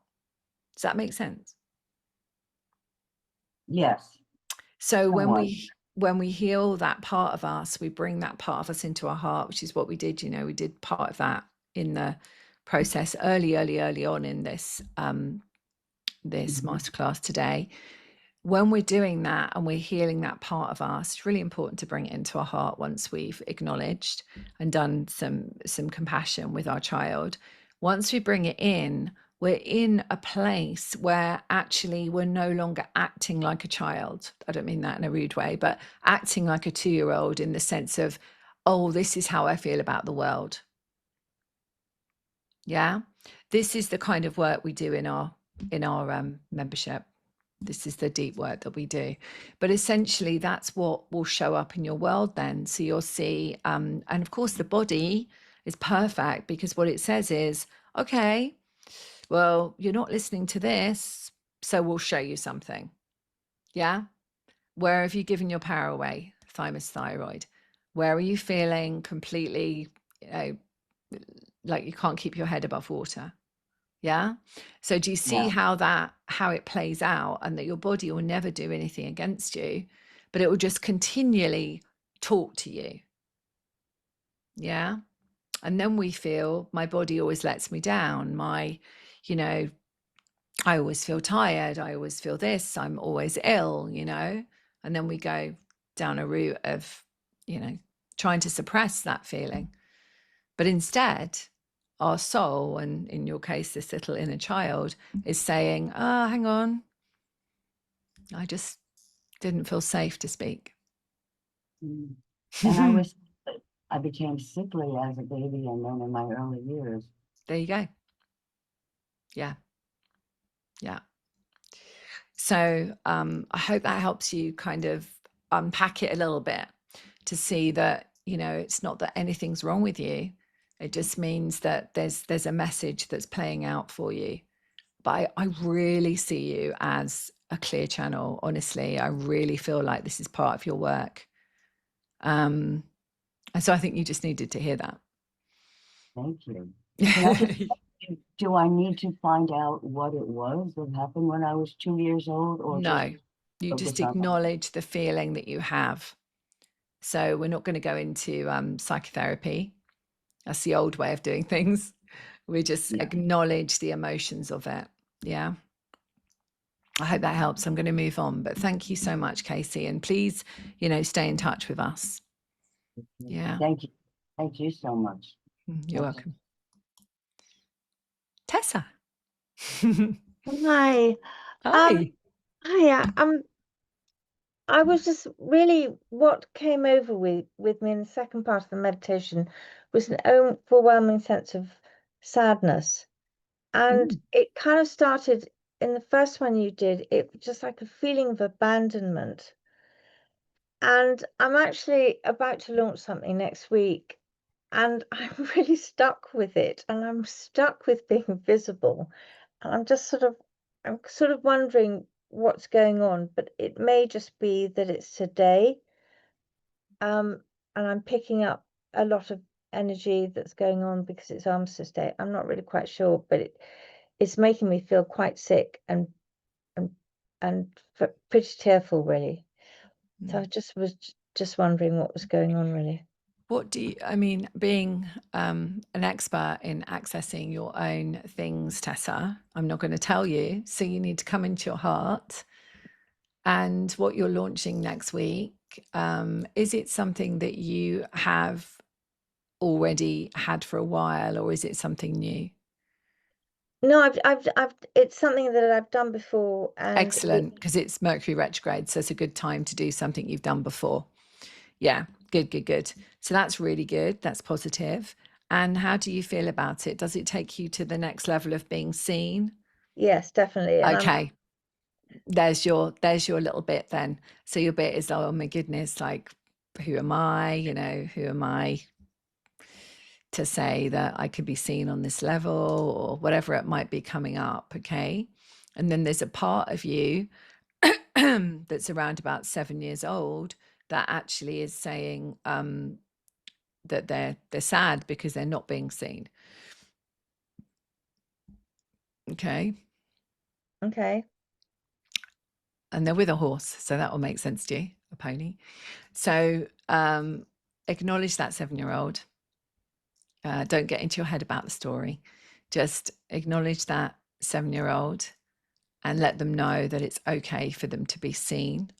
Does that make sense? Yes. So Somewhat. when we heal that part of us, we bring that part of us into our heart, which is what we did. We did part of that in the process early on in this this masterclass today. When we're doing that and we're healing that part of us, it's really important to bring it into our heart once we've acknowledged and done some compassion with our child. Once we bring it in, we're in a place where actually we're no longer acting like a child. I don't mean that in a rude way, but acting like a 2-year-old in the sense of, oh, this is how I feel about the world. Yeah. This is the kind of work we do in our membership. This is the deep work that we do. But essentially, that's what will show up in your world then. So you'll see, and of course, the body is perfect because what it says is, okay, well, you're not listening to this, so we'll show you something. Yeah. Where have you given your power away? Thymus, thyroid. Where are you feeling completely, like you can't keep your head above water? Yeah. So do you see how it plays out, and that your body will never do anything against you, but it will just continually talk to you? Yeah. And then we feel, my body always lets me down. I always feel tired. I always feel this. I'm always ill, and then we go down a route of, trying to suppress that feeling. But instead, our soul, and in your case, this little inner child, is saying, hang on, I just didn't feel safe to speak. And I became sickly as a baby and then in my early years. There you go. Yeah. Yeah. So I hope that helps you kind of unpack it a little bit to see that, it's not that anything's wrong with you. It just means that there's a message that's playing out for you. But I really see you as a clear channel. Honestly, I really feel like this is part of your work. And so I think you just needed to hear that. Thank you. Can I just, do I need to find out what it was that happened when I was 2 years old? Or no, you just acknowledge the feeling that you have. So we're not going to go into psychotherapy. That's the old way of doing things. We just acknowledge the emotions of it. Yeah. I hope that helps. I'm going to move on, but thank you so much, Casey. And please, stay in touch with us. Yeah. Thank you. Thank you so much. You're welcome. Tessa. Hi. Hi. Hiya. I was just really, what came over with me in the second part of the meditation was an overwhelming sense of sadness. And it kind of started in the first one you did, it was just like a feeling of abandonment. And I'm actually about to launch something next week, and I'm really stuck with it, and I'm stuck with being visible. And I'm sort of wondering what's going on, but it may just be that it's today. And I'm picking up a lot of energy that's going on because it's Armistice Day. I'm not really quite sure, but it's making me feel quite sick and pretty tearful, really. So I was just wondering what was going on, really. What do you, I mean, being an expert in accessing your own things, Tessa, I'm not going to tell you. So you need to come into your heart. And what you're launching next week, is it something that you have already had for a while, or is it something new? No, it's something that I've done before. And excellent, because it's Mercury retrograde, so it's a good time to do something you've done before. Yeah, good. So that's really good. That's positive. And how do you feel about it? Does it take you to the next level of being seen? Yes, definitely. And okay. There's your little bit then. So your bit is, oh my goodness, like, who am I? You know, who am I to say that I could be seen on this level, or whatever it might be coming up. Okay. And then there's a part of you that's around about 7 years old that actually is saying that they're sad because they're not being seen. Okay. And they're with a horse, so that will make sense to you, a pony. So acknowledge that 7-year-old. Don't get into your head about the story. Just acknowledge that 7-year-old and let them know that it's okay for them to be seen,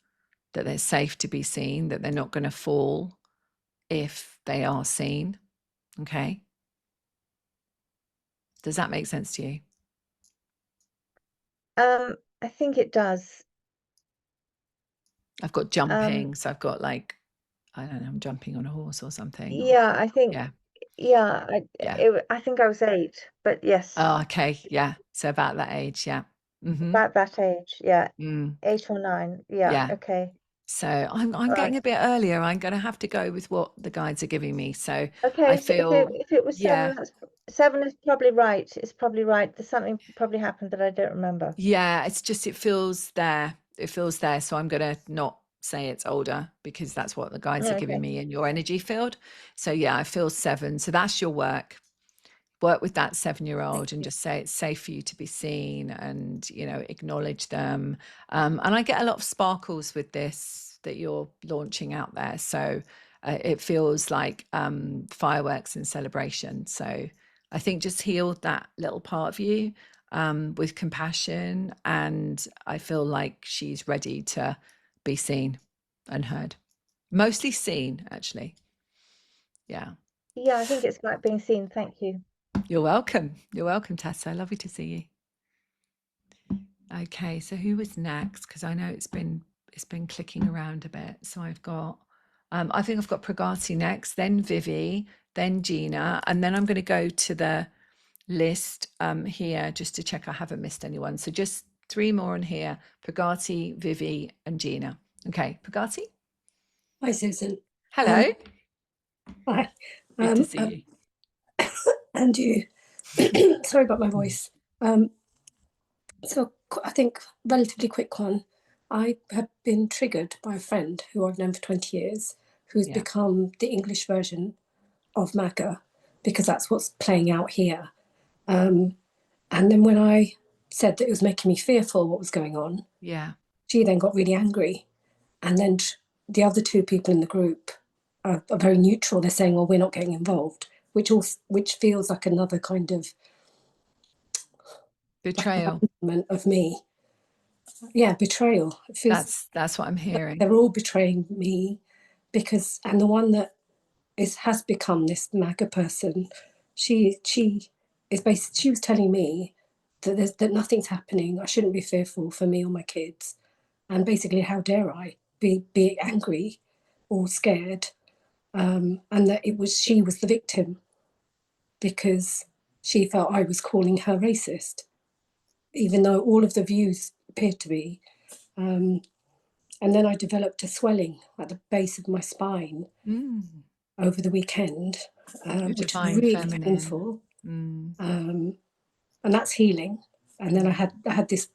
that they're safe to be seen, that they're not going to fall if they are seen. Okay. Does that make sense to you? I think it does. I've got jumping, so I've got like, I don't know, I'm jumping on a horse or something. Yeah, I think. Yeah. I think I was 8, but yes. Oh, okay. Yeah. So about that age. Yeah. About that age. Yeah. 8 or 9. Yeah. Okay. So I'm getting a bit earlier. I'm going to have to go with what the guides are giving me. So okay, I feel if it was 7, 7 is probably right. It's probably right. There's something probably happened that I don't remember. Yeah, it's just, it feels there. So I'm going to not say it's older, because that's what the guides are giving me in your energy field. So yeah, I feel 7. So that's your work with that 7-year-old and just say it's safe for you to be seen, and, you know, acknowledge them. And I get a lot of sparkles with this that you're launching out there. So it feels like fireworks and celebration. So I think just heal that little part of you with compassion. And I feel like she's ready to be seen and heard. Mostly seen, actually. Yeah. Yeah, I think it's like being seen. Thank you. You're welcome. You're welcome, Tessa. Lovely to see you. Okay, so who was next? Because I know it's been clicking around a bit. So I've got, I think I've got Pragati next, then Vivi, then Gina, and then I'm going to go to the list here just to check I haven't missed anyone. So just 3 more on here: Pragati, Vivi, and Gina. Okay, Pragati. Hi, Susan. Hello. Hi. Good to see you. And you. Sorry about my voice. So I think relatively quick one. I have been triggered by a friend who I've known for 20 years, who's become the English version of MAGA, because that's what's playing out here. And then when I said that it was making me fearful what was going on, she then got really angry. And then the other 2 people in the group are very neutral. They're saying, well, we're not getting involved, which feels like another kind of betrayal of me. Yeah, betrayal. It feels that's what I'm hearing. They're all betraying me, because, and the one that has become this MAGA person, she is basically, she was telling me that nothing's happening. I shouldn't be fearful for me or my kids, and basically, how dare I be angry or scared, and that she was the victim, because she felt I was calling her racist, even though all of the views appeared to be. And then I developed a swelling at the base of my spine over the weekend, which was really painful. And that's healing. And then I had this,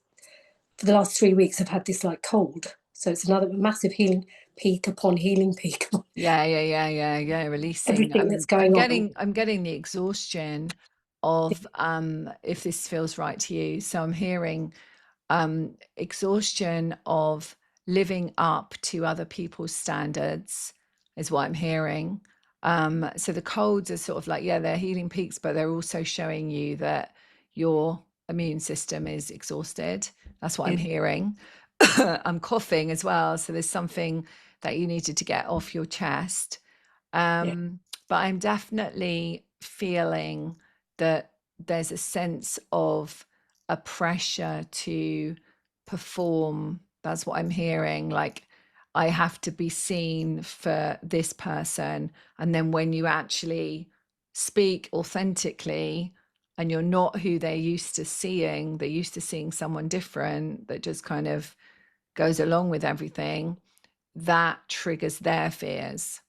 for the last 3 weeks, I've had this like cold. So it's another massive healing peak upon healing peak. Yeah. Releasing everything that's going on. I'm getting the exhaustion of if this feels right to you. So I'm hearing exhaustion of living up to other people's standards is what I'm hearing. So the colds are sort of like, yeah, they're healing peaks, but they're also showing you that your immune system is exhausted. That's what I'm hearing. I'm coughing as well. So there's something that you needed to get off your chest. But I'm definitely feeling that there's a sense of a pressure to perform. That's what I'm hearing. Like, I have to be seen for this person. And then when you actually speak authentically and you're not who they're used to seeing someone different that just kind of goes along with everything, that triggers their fears.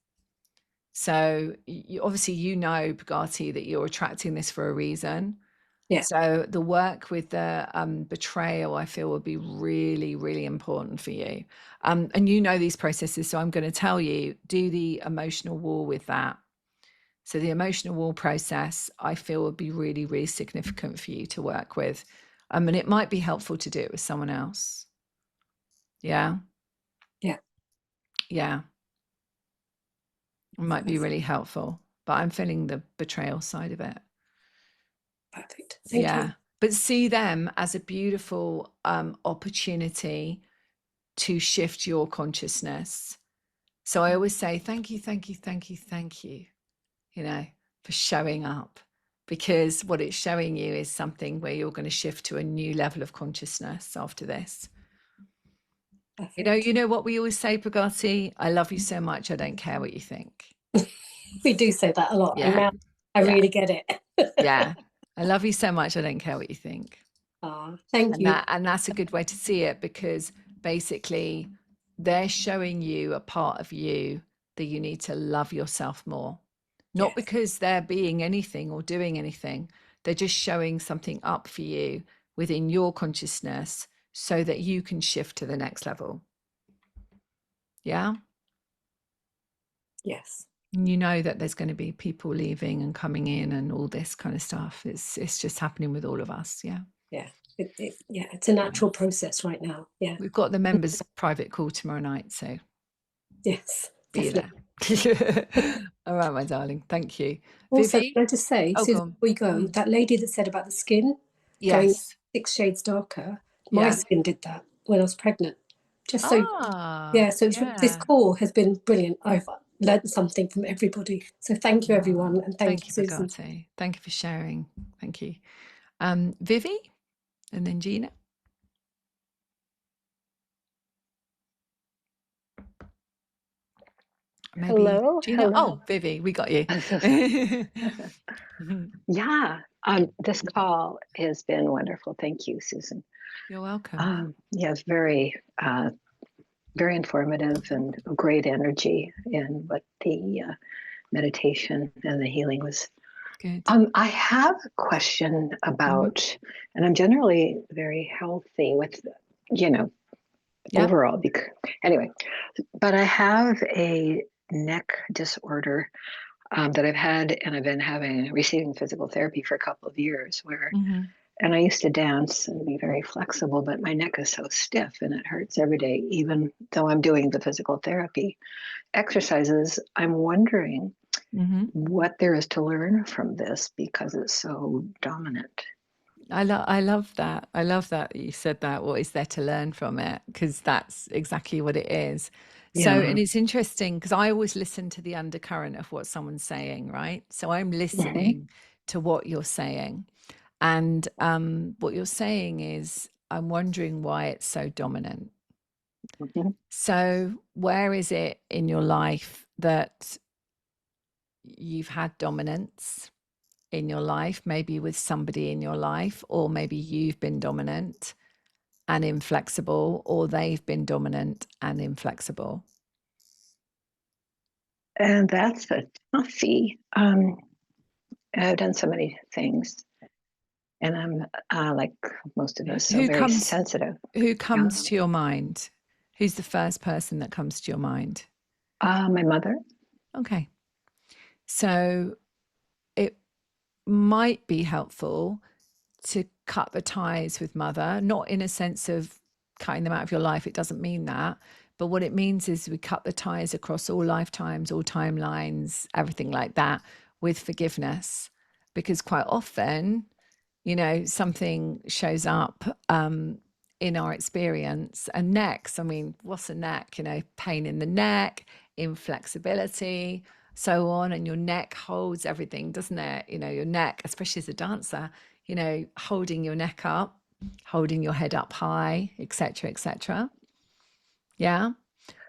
So obviously, Bugatti, that you're attracting this for a reason. Yeah. So the work with the betrayal, I feel, would be really, really important for you. And these processes, so I'm going to tell you, do the emotional wall with that. So the emotional wall process, I feel, would be really, really significant for you to work with. And it might be helpful to do it with someone else. Yeah. It might be really helpful, but I'm feeling the betrayal side of it. Perfect. Thank you. But see them as a beautiful opportunity to shift your consciousness. So I always say, thank you, for showing up, because what it's showing you is something where you're going to shift to a new level of consciousness after this. Perfect. You know what we always say, Bugatti? I love you so much, I don't care what you think. We do say that a lot. And now I really get it. Yeah. I love you so much, I don't care what you think. Thank you. And that's a good way to see it, because basically they're showing you a part of you that you need to love yourself more. Not because they're being anything or doing anything. They're just showing something up for you within your consciousness so that you can shift to the next level. Yeah? Yes. You know that there's going to be people leaving and coming in and all this kind of stuff. It's just happening with all of us. Yeah. It's a natural process right now. Yeah. We've got the members' private call tomorrow night, so yes, be there. All right, my darling. Thank you. Also, Vivi? can I just say, Susan, before we go, that lady that said about the skin going 6 shades darker, my skin did that when I was pregnant. Just so, this call has been brilliant. I've learned something from everybody. So thank you, everyone. And thank you, Susan. Bugatti. Thank you for sharing. Thank you. Vivi, and then Gina. Maybe hello, Gina. hello. Oh, Vivi, we got you. Yeah, this call has been wonderful. Thank you, Susan. You're welcome. Yes, very informative and great energy in what the meditation and the healing was. Good. I have a question about, and I'm generally very healthy with, overall. Anyway, but I have a neck disorder that I've had, and I've been receiving physical therapy for a couple of years where, and I used to dance and be very flexible, but my neck is so stiff and it hurts every day, even though I'm doing the physical therapy exercises. I'm wondering what there is to learn from this because it's so dominant. I love that. I love that you said that. What is there to learn from it? Because that's exactly what it is. So, and it's interesting because I always listen to the undercurrent of what someone's saying, right? So I'm listening to what you're saying. And what you're saying is, I'm wondering why it's so dominant. So where is it in your life that you've had dominance in your life, maybe with somebody in your life, or maybe you've been dominant and inflexible, or they've been dominant and inflexible? And that's a toughie. I've done so many things, and I'm like most of us, so Who very comes sensitive. who comes to your mind? Who's the first person that comes to your mind? My mother. Okay. So it might be helpful to cut the ties with mother, not in a sense of cutting them out of your life. It doesn't mean that. But what it means is we cut the ties across all lifetimes, all timelines, everything like that, with forgiveness. Because quite often, you know, something shows up in our experience. And necks, I mean, what's a neck? You know, pain in the neck, inflexibility, so on. And your neck holds everything, doesn't it? You know, your neck, especially as a dancer, you know, holding your neck up, holding your head up high, etc., etc. Yeah.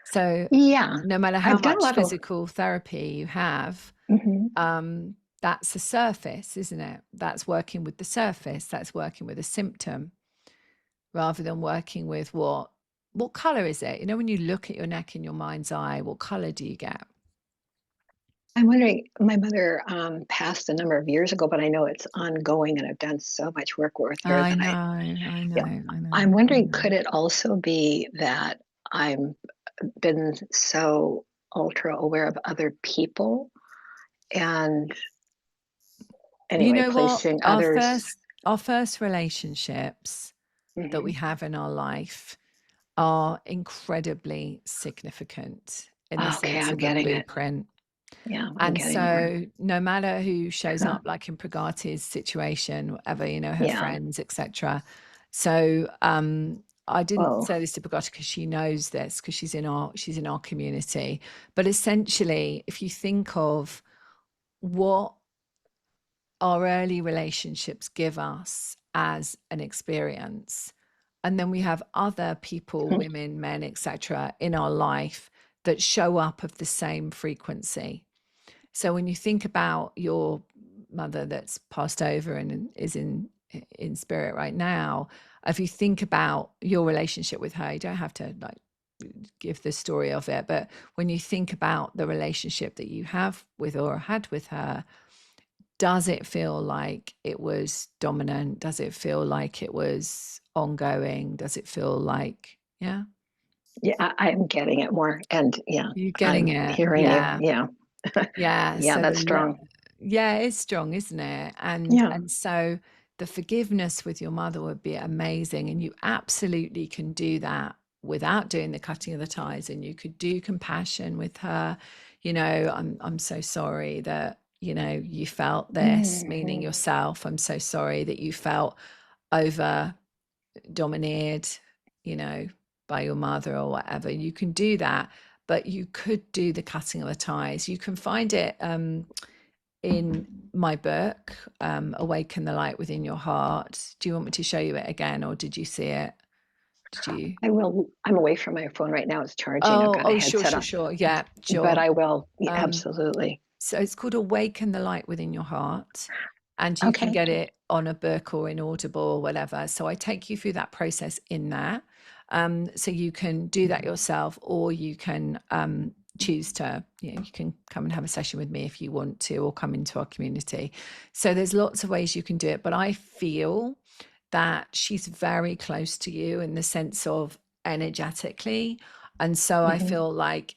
So Yeah, no matter how I've done a much lot of. physical therapy you have, Mhm. that's a surface, isn't it? That's working with the surface. That's working with a symptom rather than working with what color is it? You know, when you look at your neck in your mind's eye, what color do you get? I'm wondering, my mother passed a number of years ago, but I know it's ongoing, and I've done so much work with her I that know, yeah. I know. I'm wondering, could it also be that I'm been so ultra aware of other people, and You anyway, know what? placing others. Our first relationships that we Mhm. have in our life are incredibly significant in the Okay, sense I'm of a getting it. blueprint. Yeah, I'm And getting more. so no matter who shows Huh. up, like in Pragati's situation, whatever, you know, her Yeah. friends, etc. So I didn't Whoa. say this to Pragati because she knows this, because she's in our community. But essentially, if you think of what our early relationships give us as an experience, and then we have other people, women, men, etc., in our life that show up of the same frequency. So when you think about your mother that's passed over and is in spirit right now, if you think about your relationship with her, you don't have to like give the story of it, but when you think about the relationship that you have with or had with her, does it feel like it was dominant? Does it feel like it was ongoing? Does it feel like, yeah? Yeah, I'm getting it more, and yeah, You're getting I'm it. hearing you. Yeah. Yeah. Yeah. Yeah, that's strong. Yeah, it's strong, isn't it? Yeah. And so the forgiveness with your mother would be amazing. And you absolutely can do that without doing the cutting of the ties. And you could do compassion with her. You know, I'm so sorry that, you know, you felt this, meaning Mhm. yourself. I'm so sorry that you felt over domineered, you know, by your mother or whatever. You can do that, but you could do the cutting of the ties. You can find it in my book, Awaken the Light Within Your Heart. Do you want me to show you it again, or did you see it? Did you? I will. I'm away from my phone right now. It's charging. I've got a Sure, headset on, sure. Yeah, but sure. I will. Yeah, absolutely. So it's called Awaken the Light Within Your Heart, and you can Okay. get it on a book or in Audible or whatever. So I take you through that process in there. So you can do that yourself, or you can choose to, you know, you can come and have a session with me if you want to, or come into our community. So there's lots of ways you can do it, but I feel that she's very close to you in the sense of energetically. And so I feel like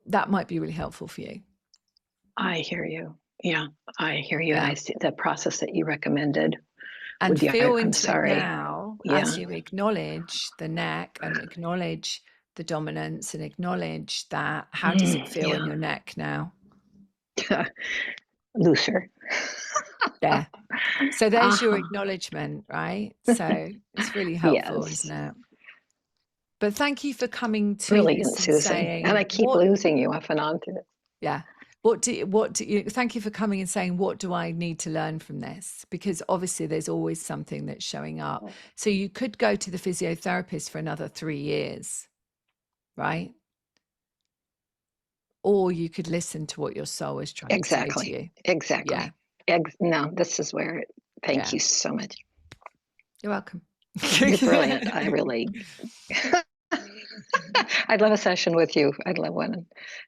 that might be really helpful for you. I hear you. Yeah, I hear you. And Yeah. I see the process that you recommended. And Would you, feel I'm into it sorry. now Yeah. as you acknowledge the neck and acknowledge the dominance and acknowledge that. How does it feel in your neck now? Looser. Yeah. So there's your acknowledgement, right? So it's really helpful, Yes. isn't it? But thank you for coming to Brilliant, this and Susan. saying, And I keep losing you off and on to it. yeah. Thank you for coming and saying, what do I need to learn from this? Because obviously there's always something that's showing up. So you could go to the physiotherapist for another 3 years, right? or you could listen to what your soul is trying to say to you. Exactly. No, this is where, thank you so much. You're welcome. You're brilliant. I really, I'd love a session with you. I'd love one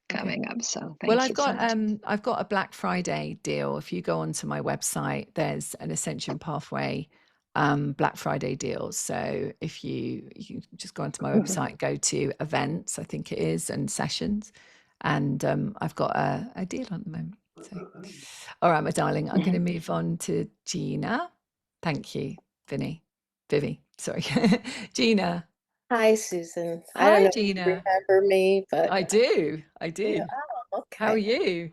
coming up. So thank you so much. I've got a Black Friday deal. If you go onto my website, there's an Ascension Pathway Black Friday deals. So if you just go onto my website, go to events, I think it is, and sessions, and I've got a deal at the moment. So, all right, my darling, I'm going to move on to Gina. Thank you, Vivi. Sorry, Gina. Hi, Susan. I Hi, don't know if Gina. you remember me, but I do. yeah. Oh, How are okay. you?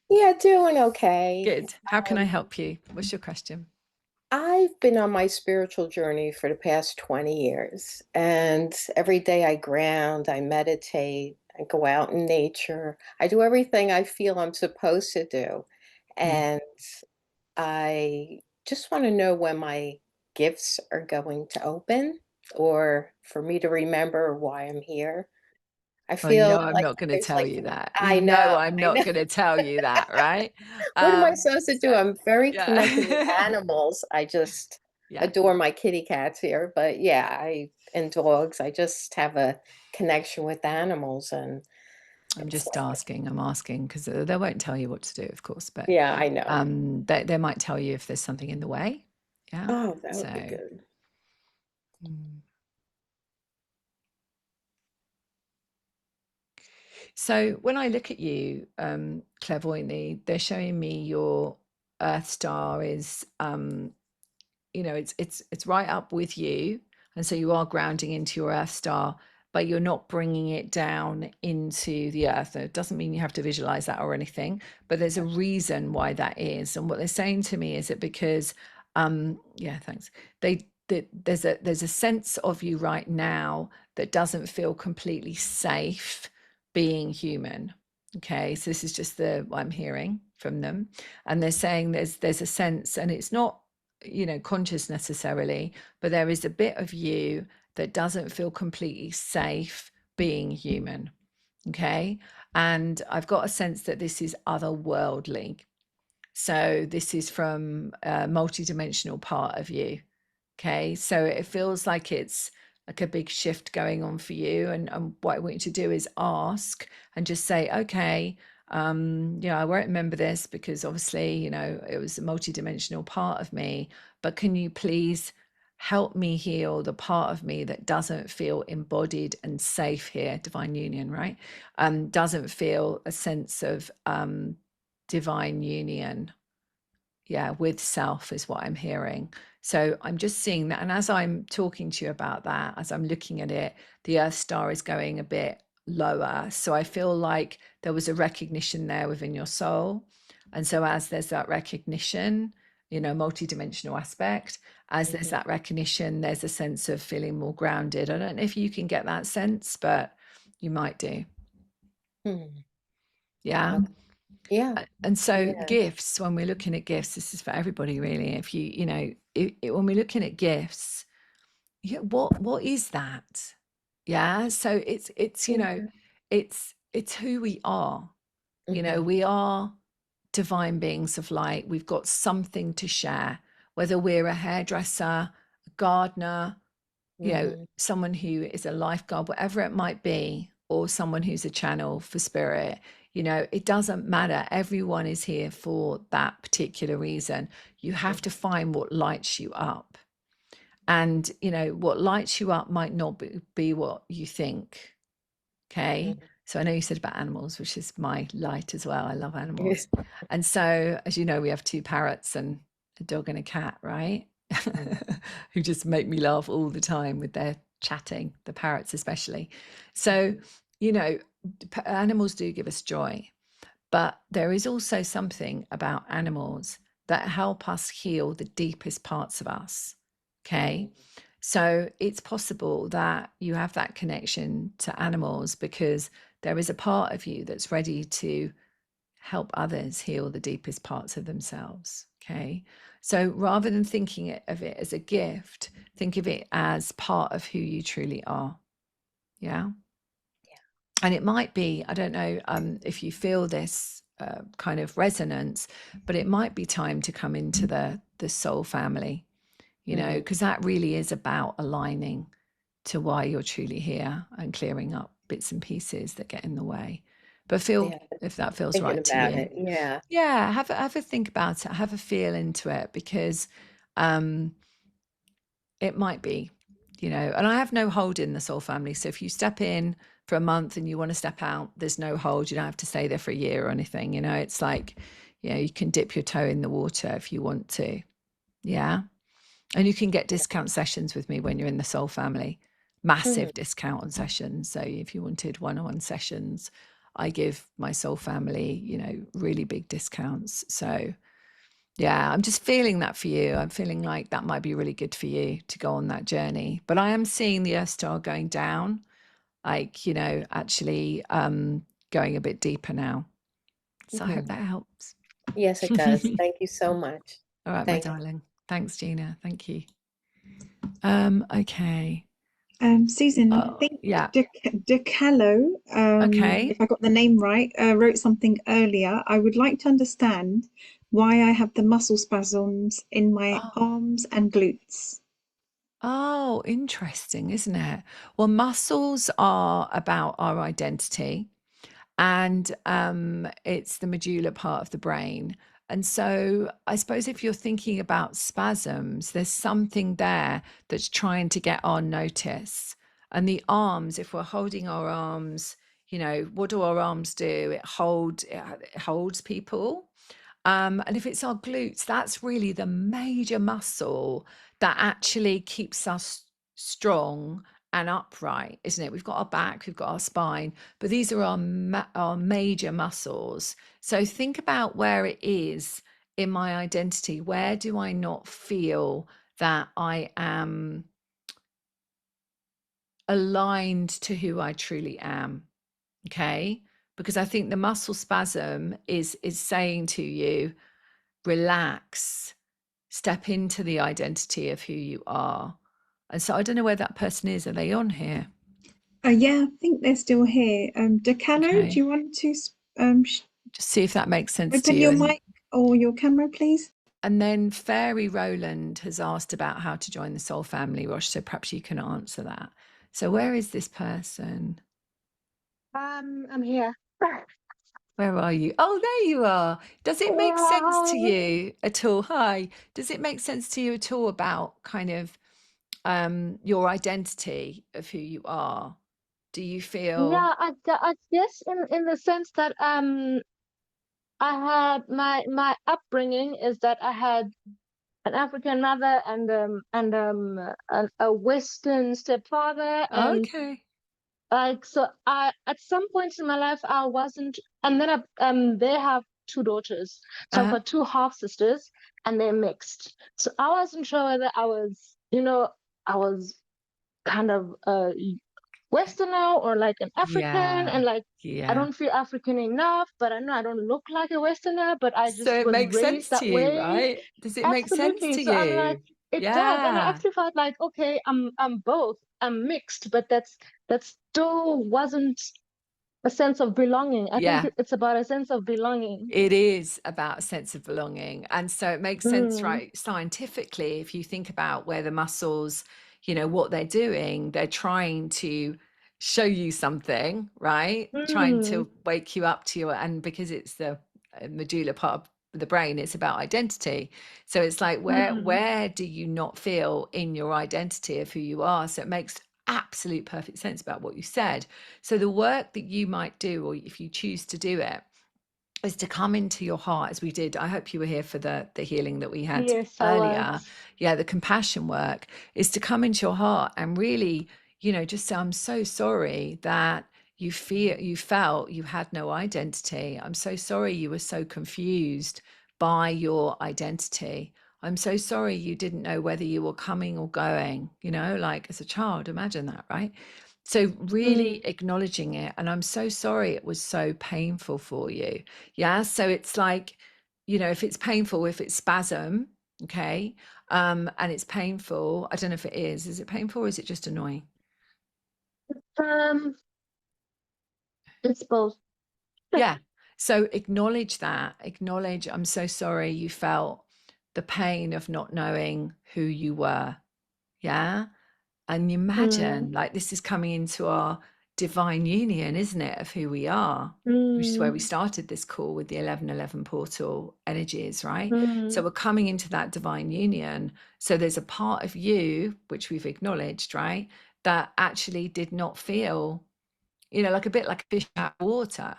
Yeah, doing okay. Good. How can I help you? What's your question? I've been on my spiritual journey for the past 20 years, and every day I ground, I meditate, I go out in nature. I do everything I feel I'm supposed to do. And I just want to know when my gifts are going to open or for me to remember why I'm here. I Well, you feel know, I'm like not going to there's tell like, you that. I You know, know, I'm I not know. going to tell you that, right? What am I supposed to do? I'm very connected with Yeah. animals. I just Yeah. adore my kitty cats here, but yeah, and dogs. I just have a connection with animals, and I'm it's just like, asking. I'm asking because they won't tell you what to do, of course, but yeah, I know. they might tell you if there's something in the way. Yeah. Oh, that would be So, good. so when I look at you, clairvoyantly, they're showing me your Earth star is, you know, it's right up with you, and so you are grounding into your Earth star, but you're not bringing it down into the Earth. It doesn't mean you have to visualize that or anything, but there's a reason why that is. And what they're saying to me is that because, yeah, thanks. There's a sense of you right now that doesn't feel completely safe being human. Okay, so this is just what I'm hearing from them, and they're saying there's a sense, and it's not, you know, conscious necessarily, but there is a bit of you that doesn't feel completely safe being human. Okay, and I've got a sense that this is otherworldly, so this is from a multidimensional part of you. Okay, so it feels like it's like a big shift going on for you, and what I want you to do is ask and just say, okay, yeah, I won't remember this because obviously, you know, it was a multidimensional part of me, but can you please help me heal the part of me that doesn't feel embodied and safe here, divine union, right? Doesn't feel a sense of divine union, yeah, with self is what I'm hearing. So I'm just seeing that, and as I'm talking to you about that, as I'm looking at it, the Earth star is going a bit lower, so I feel like there was a recognition there within your soul. And so as there's that recognition, you know, multidimensional aspect, as there's that recognition, there's a sense of feeling more grounded. I don't know if you can get that sense, but you might do. Yeah. Yeah. And so Yeah. gifts, when we're looking at gifts, this is for everybody really. If you know, when we're looking at gifts, yeah, what is that? Yeah. So it's you know, it's who we are. You know, we are divine beings of light. We've got something to share, whether we're a hairdresser, a gardener, you know, someone who is a lifeguard, whatever it might be, or someone who's a channel for spirit. You know, it doesn't matter. Everyone is here for that particular reason. You have to find what lights you up. And, you know, what lights you up might not be what you think. Okay. So I know you said about animals, which is my light as well. I love animals. And so, as you know, we have 2 parrots and a dog and a cat, right? Who just make me laugh all the time with their chatting, the parrots especially. So, you know, animals do give us joy, but there is also something about animals that help us heal the deepest parts of us. Okay. So it's possible that you have that connection to animals because there is a part of you that's ready to help others heal the deepest parts of themselves. Okay. So rather than thinking of it as a gift, think of it as part of who you truly are. Yeah. And it might be, I don't know if you feel this kind of resonance, but it might be time to come into the soul family, you know, because that really is about aligning to why you're truly here and clearing up bits and pieces that get in the way. But feel Yeah, if that feels thinking right to about you. it. Yeah. Yeah, have a think about it, have a feel into it, because it might be, you know, and I have no hold in the soul family. So if you step in for a month and you want to step out, there's no hold. You don't have to stay there for a year or anything. You know, it's like, you know, you can dip your toe in the water if you want to. Yeah. And you can get discount sessions with me when you're in the soul family, massive discount on sessions. So if you wanted one-on-one sessions, I give my soul family, you know, really big discounts. So yeah, I'm just feeling that for you. I'm feeling like that might be really good for you to go on that journey. But I am seeing the Earth star going down, like, you know, actually going a bit deeper now. So I hope that helps. Yes, it does. Thank you so much. All right, Thank my you. darling. Thanks, Gina. Thank you. Okay. Susan, I think Yeah. Decalo, Okay. if I got the name right, wrote something earlier. I would like to understand why I have the muscle spasms in my arms and glutes. Oh, interesting, isn't it? Well, muscles are about our identity, and it's the medulla part of the brain. And so I suppose if you're thinking about spasms, there's something there that's trying to get our notice. And the arms, if we're holding our arms, you know, what do our arms do? It holds people. And if it's our glutes, that's really the major muscle that actually keeps us strong and upright, isn't it? We've got our back, we've got our spine, but these are our major muscles. So think about where it is in my identity. Where do I not feel that I am aligned to who I truly am? Okay, because I think the muscle spasm is saying to you, relax, step into the identity of who you are. And so I don't know where that person is. Are they on here? Yeah, I think they're still here. Decalo, Okay. do you want to Just see if that makes sense to open you. your mic or your camera, please? And then Fairy Roland has asked about how to join the soul family, Rosh, so perhaps you can answer that. So where is this person? I'm here. Where are you? Oh, there you are. Does it make sense to you at all? Hi. Does it make sense to you at all about kind of your identity of who you are? Do you feel? Yeah, I guess in the sense that I had my upbringing is that I had an African mother and a Western stepfather, and Okay. like so I at some points in my life I wasn't, and then they have two daughters, so I've got two half sisters and they're mixed, so I wasn't sure whether I was, you know, I was kind of Westerner or like an African, and like I don't feel African enough, but I know I don't look like a Westerner, but I So just it was makes sense raised to that you, way. right? Does it make sense Absolutely. to So I'm like, you? it does, and I Yeah. actually felt like, okay, I'm both, I'm mixed, but that still wasn't a sense of belonging. I think it's about a sense of belonging. It is about a sense of belonging. And so it makes sense, right? Scientifically, if you think about where the muscles, you know, what they're doing, they're trying to show you something, right? Trying to wake you up to your, and because it's the medulla part of the brain, it's about identity. So it's like, where do you not feel in your identity of who you are? So it makes absolute perfect sense about what you said. So the work that you might do, or if you choose to do it, is to come into your heart, as we did. I hope you were here for the healing that we had Yes, I earlier. was. Yeah, the compassion work is to come into your heart and really, you know, just say, I'm so sorry that you felt you had no identity. I'm so sorry you were so confused by your identity. I'm so sorry you didn't know whether you were coming or going, you know, like as a child. Imagine that, right? So really acknowledging it. And I'm so sorry it was so painful for you. Yeah. So it's like, you know, if it's painful, if it's spasm, okay, and it's painful, I don't know if it is it painful or is it just annoying? Um, It's both. Yeah. So acknowledge that. Acknowledge, I'm so sorry you felt the pain of not knowing who you were. Yeah. And imagine like this is coming into our divine union, isn't it, of who we are, which is where we started this call with the 1111 portal energies, right? So we're coming into that divine union. So there's a part of you, which we've acknowledged, right, that actually did not feel, like a bit like a fish out of water.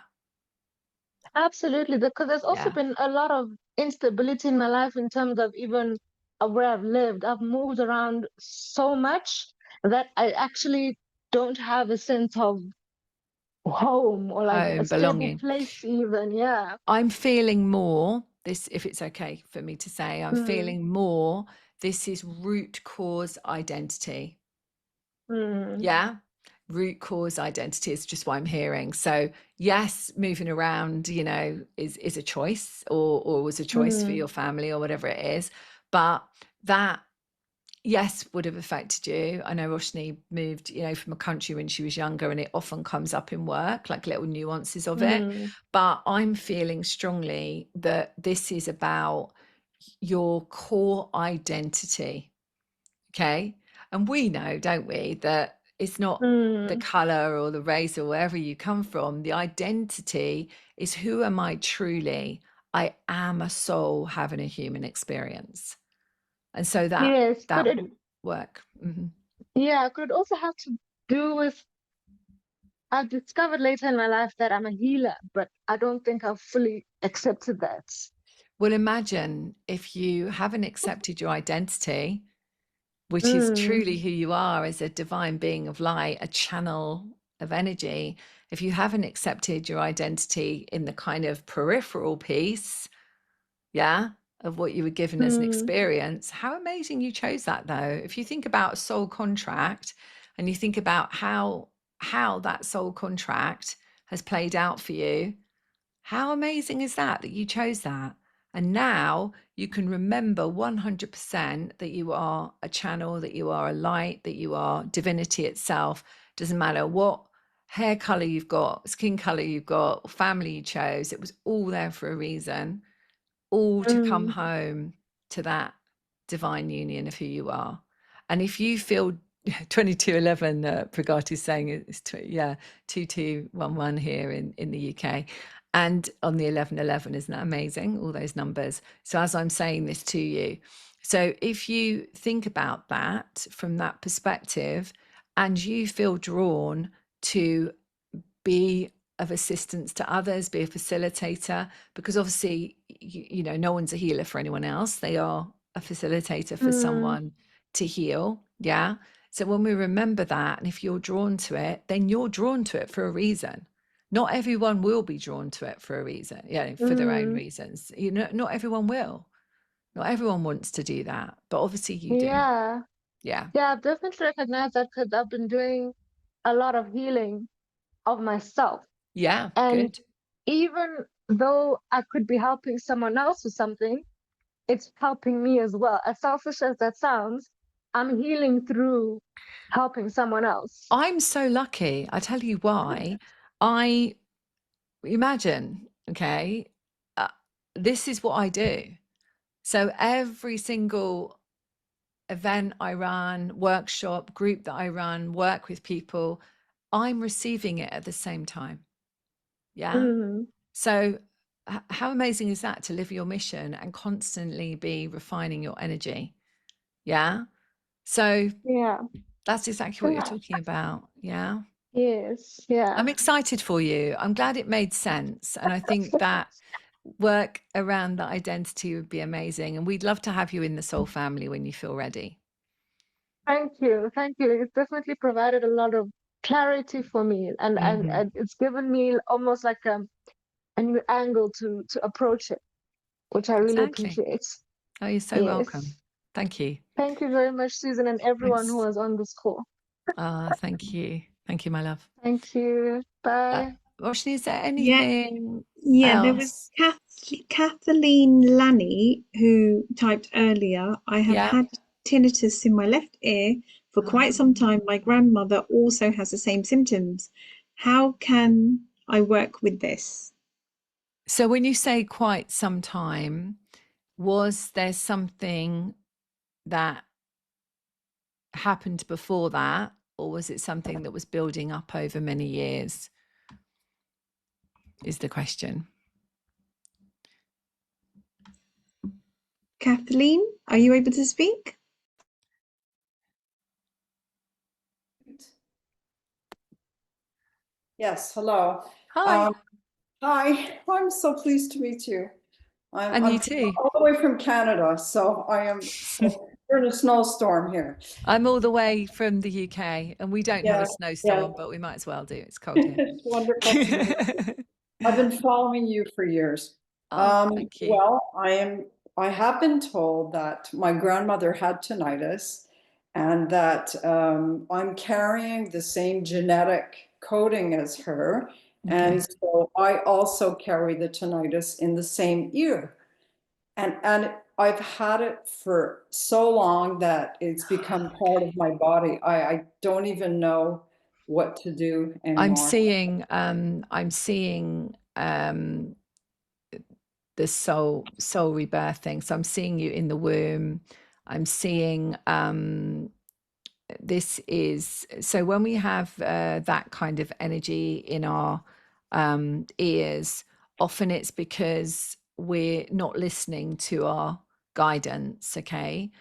Absolutely, because there's also Yeah. been a lot of instability in my life in terms of even where I've lived. I've moved around so much that I actually don't have a sense of home or like a Home, stable belonging. place even. Yeah. I'm feeling more this, if it's okay for me to say, I'm feeling more this is root cause identity. Yeah. Root cause identity is just what I'm hearing. So yes, moving around, is a choice or was a choice for your family or whatever it is. But that, yes, would have affected you. I know Roshni moved, from a country when she was younger, and it often comes up in work, like little nuances of it. But I'm feeling strongly that this is about your core identity. Okay. And we know, don't we, that it's not the color or the race or wherever you come from. The identity is, who am I truly? I am a soul having a human experience. And so that work. Yeah, could it also have to do with, I've discovered later in my life that I'm a healer, but I don't think I've fully accepted that. Well, imagine if you haven't accepted your identity, which is truly who you are as a divine being of light, a channel of energy. If you haven't accepted your identity in the kind of peripheral piece, of what you were given as an experience, how amazing you chose that, though. If you think about a soul contract and you think about how that soul contract has played out for you, how amazing is that you chose that? And now you can remember 100% that you are a channel, that you are a light, that you are divinity itself. Doesn't matter what hair color you've got, skin color you've got, family you chose. It was all there for a reason, all to come home to that divine union of who you are. And if you feel 2211, Pragati's saying it's 2211 here in the UK, and on the 1111, isn't that amazing, all those numbers? So as I'm saying this to you, so if you think about that from that perspective and you feel drawn to be of assistance to others, be a facilitator, because obviously, no one's a healer for anyone else. They are a facilitator for someone to heal. Yeah. So when we remember that, and if you're drawn to it, then you're drawn to it for a reason. Not everyone will be drawn to it for a reason, for their own reasons. Not everyone will. Not everyone wants to do that, but obviously you do. Yeah. Yeah. Yeah, I've definitely recognized that because I've been doing a lot of healing of myself. Yeah, and good. even though I could be helping someone else with something, it's helping me as well. As selfish as that sounds, I'm healing through helping someone else. I'm so lucky. I tell you why. I imagine, okay, this is what I do. So every single event I run, workshop, group that I run, work with people, I'm receiving it at the same time. Yeah. So how amazing is that, to live your mission and constantly be refining your energy? Yeah. So Yeah. that's exactly what you're talking about. Yeah. Yes. Yeah. I'm excited for you. I'm glad it made sense. And I think that work around that identity would be amazing. And we'd love to have you in the soul family when you feel ready. Thank you. Thank you. It's definitely provided a lot of clarity for me, and it's given me almost like a new angle to approach it, which I really Exactly. appreciate. Oh, you're so welcome. Thank you. Thank you very much, Susan, and everyone who Thanks. was on this call. Thank you. Thank you, my love. Thank you. Bye. Roshni, is there Yeah, anything there was else? Kathleen Lanny who typed earlier, I have Yeah. had tinnitus in my left ear for quite some time. My grandmother also has the same symptoms. How can I work with this. So when you say quite some time, was there something that happened before that, or was it something that was building up over many years, is the question. Kathleen, are you able to speak? Yes, hello. Hi. Hi, I'm so pleased to meet you. And you too. all the way from Canada, so I am we're in a snowstorm here. I'm all the way from the UK, and we don't have a Yeah, snowstorm, but we might as well do. It's cold here. It's wonderful to meet you. I've been following you for years. Thank you. Well, I have been told that my grandmother had tinnitus and that I'm carrying the same genetic coding as her. Okay. And so I also carry the tinnitus in the same ear. And I've had it for so long that it's become part of my body. I don't even know what to do anymore. I'm seeing the soul rebirthing. So I'm seeing you in the womb. I'm seeing this is, so when we have that kind of energy in our ears, often it's because we're not listening to our guidance. Okay.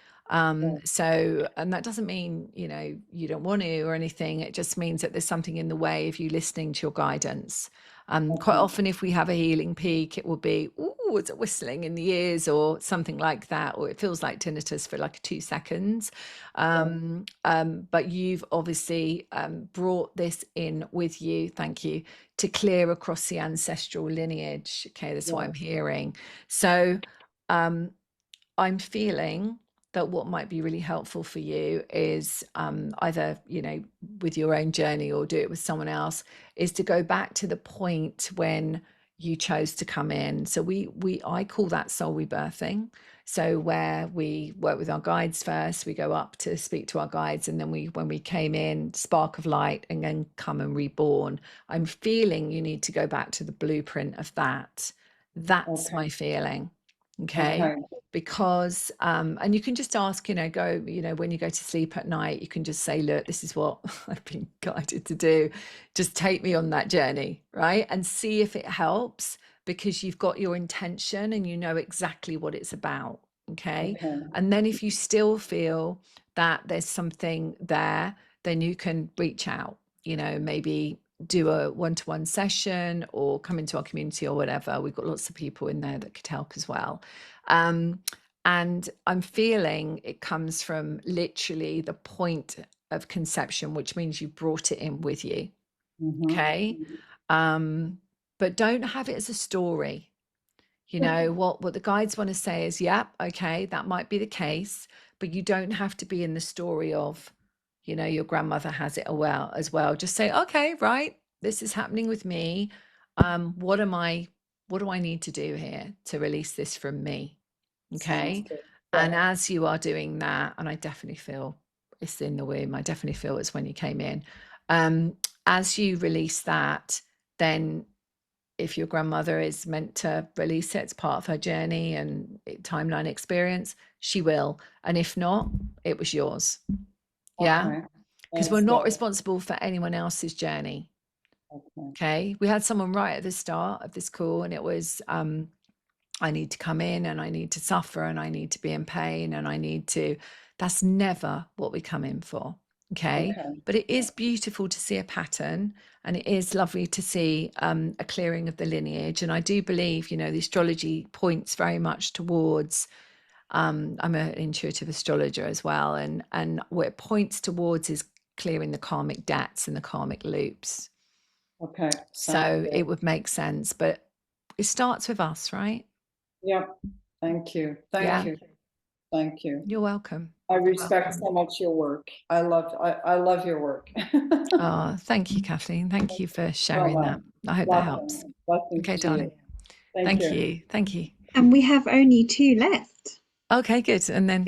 So, and that doesn't mean, you know, you don't want to or anything. It just means that there's something in the way of you listening to your guidance. Quite often, if we have a healing peak, it will be, ooh, it's a whistling in the ears or something like that, or it feels like tinnitus for like 2 seconds. But you've obviously brought this in with you, thank you, to clear across the ancestral lineage. Okay, that's what I'm hearing. So I'm feeling that what might be really helpful for you is either, you know, with your own journey or do it with someone else, is to go back to the point when you chose to come in. So I call that soul rebirthing. So where we work with our guides first, we go up to speak to our guides, and then when we came in, spark of light, and then come and reborn. I'm feeling you need to go back to the blueprint of that. That's my feeling. Okay. Because and you can just ask, you know, when you go to sleep at night, you can just say, look, this is what I've been guided to do. Just take me on that journey, right? And see if it helps, because you've got your intention and you know exactly what it's about. Okay. And then if you still feel that there's something there, then you can reach out, you know, maybe do a one-to-one session or come into our community or whatever. We've got lots of people in there that could help as well. And I'm feeling it comes from literally the point of conception, which means you brought it in with you. Okay. But don't have it as a story. You know, what the guides want to say is, yeah, okay, that might be the case, but you don't have to be in the story of, you know, your grandmother has it as well. Just say, okay, right, this is happening with me. What do I need to do here to release this from me? Okay. And as you are doing that, and I definitely feel it's in the womb, I definitely feel it's when you came in. As you release that, then if your grandmother is meant to release it, it's part of her journey and timeline experience, she will. And if not, it was yours. Yeah. Because we're not responsible for anyone else's journey. Okay. We had someone right at the start of this call, and it was, I need to come in and I need to suffer and I need to be in pain and I need to, that's never what we come in for. Okay. But it is beautiful to see a pattern, and it is lovely to see a clearing of the lineage. And I do believe, you know, the astrology points very much towards, I'm an intuitive astrologer as well. And what it points towards is clearing the karmic debts and the karmic loops. So it would make sense, but it starts with us, right? Yeah. Thank you. Thank you. Thank you. You're welcome. I respect so much your work. I love your work. Oh, thank you, Kathleen. Thank you for sharing that. I hope that helps. Okay, darling. Thank you. Thank you. And we have only 2 left. Okay, good. And then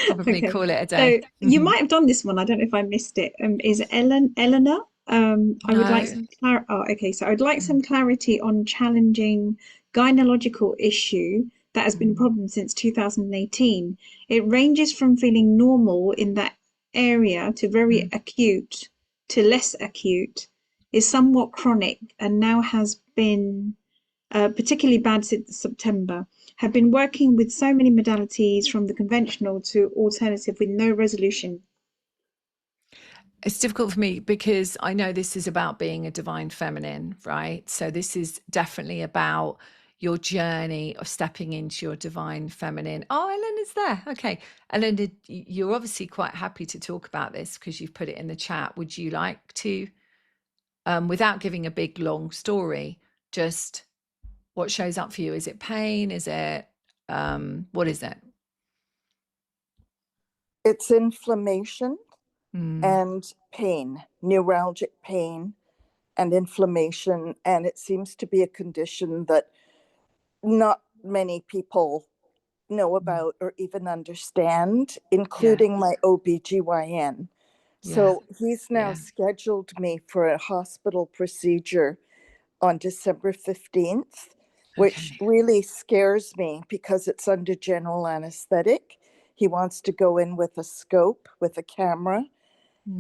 probably Okay. call it a day. So you might have done this one. I don't know if I missed it. Is Eleanor? I would like No. some okay, so I'd like some clarity on challenging gynecological issue that has been a problem since 2018. It ranges from feeling normal in that area to very acute to less acute, is somewhat chronic, and now has been particularly bad since September. Have been working with so many modalities from the conventional to alternative with no resolution. It's difficult for me because I know this is about being a divine feminine, right? So this is definitely about your journey of stepping into your divine feminine. Oh, Eleanor's there. Okay. Eleanor, you're obviously quite happy to talk about this because you've put it in the chat. Would you like to, without giving a big long story, just what shows up for you? Is it pain? Is it, what is it? It's inflammation and pain, neuralgic pain and inflammation. And it seems to be a condition that not many people know about or even understand, including my OBGYN. So he's now scheduled me for a hospital procedure on December 15th, which really scares me because it's under general anesthetic. He wants to go in with a scope, with a camera,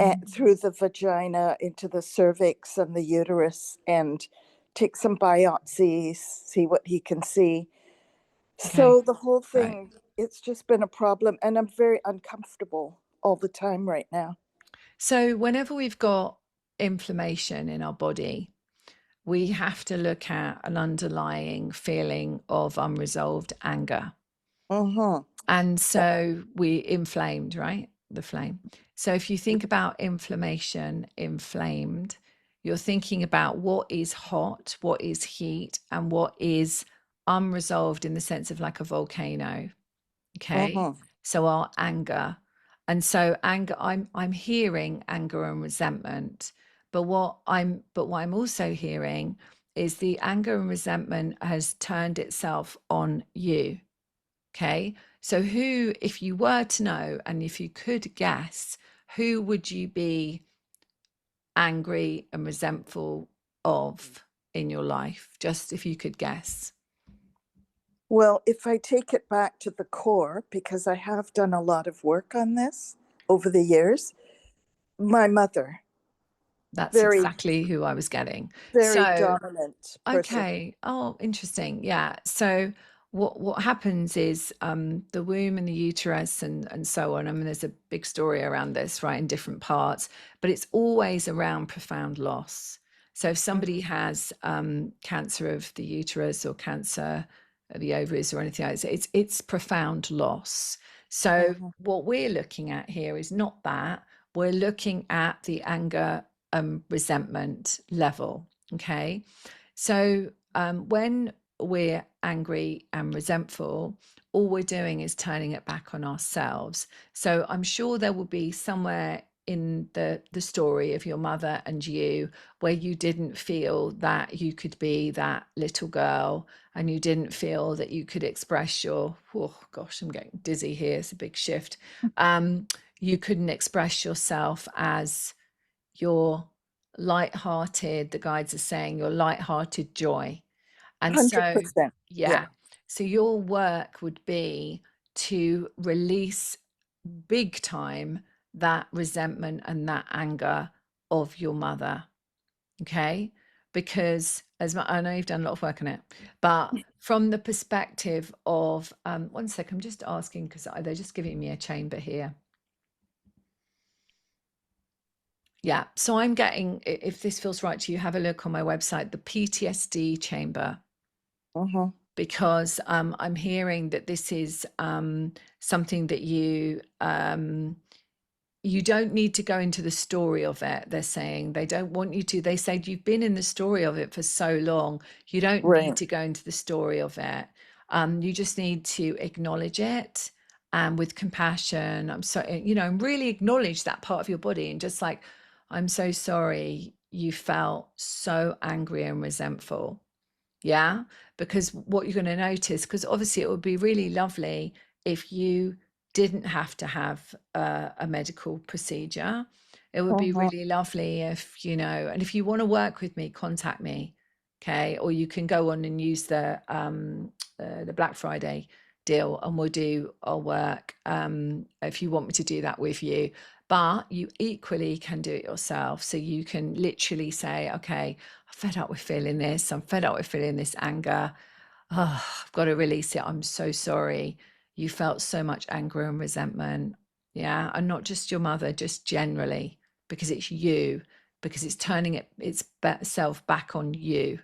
and through the vagina into the cervix and the uterus, and take some biopsies, see what he can see. So the whole thing, it's just been a problem, and I'm very uncomfortable all the time right now. So whenever we've got inflammation in our body, we have to look at an underlying feeling of unresolved anger. And so we inflamed, right? The flame. So if you think about inflammation, inflamed, you're thinking about what is hot, what is heat, and what is unresolved in the sense of like a volcano. Okay. So our anger. And so anger, I'm hearing anger and resentment. But what I'm also hearing is the anger and resentment has turned itself on you. Okay. So who, if you were to know, and if you could guess, who would you be angry and resentful of in your life? Just if you could guess. Well, if I take it back to the core, because I have done a lot of work on this over the years, my mother. That's exactly who I was getting. Very dominant person. Okay. Oh, interesting. Yeah. So what happens is the womb and the uterus and so on. I mean, there's a big story around this, right, in different parts, but it's always around profound loss. So if somebody has cancer of the uterus or cancer of the ovaries or anything like that, it's profound loss. So what we're looking at here is not that. We're looking at the anger resentment level. Okay. So when we're angry and resentful, all we're doing is turning it back on ourselves. So I'm sure there will be somewhere in the story of your mother and you where you didn't feel that you could be that little girl, and you didn't feel that you could express your, oh gosh, I'm getting dizzy here, it's a big shift. You couldn't express yourself as your light-hearted, the guides are saying your light-hearted joy. And 100%. so so your work would be to release big time that resentment and that anger of your mother. Okay. Because I know you've done a lot of work on it, but from the perspective of one sec, I'm just asking because they're just giving me a chamber here. Yeah. So I'm getting, if this feels right to you, have a look on my website, the PTSD chamber. Because I'm hearing that this is something that you don't need to go into the story of it. They're saying they don't want you to. They said you've been in the story of it for so long. You don't need to go into the story of it. You just need to acknowledge it and with compassion. I'm sorry, really acknowledge that part of your body and just like, I'm so sorry you felt so angry and resentful. Yeah, because what you're going to notice, because obviously it would be really lovely if you didn't have to have a medical procedure. It would be really lovely if, you know, and if you want to work with me, contact me. Okay. Or you can go on and use the Black Friday deal, and we'll do our work if you want me to do that with you. But you equally can do it yourself. So you can literally say, okay, I'm fed up with feeling this. I'm fed up with feeling this anger. Oh, I've got to release it. I'm so sorry. You felt so much anger and resentment. Yeah. And not just your mother, just generally, because it's you, because it's turning itself back on you.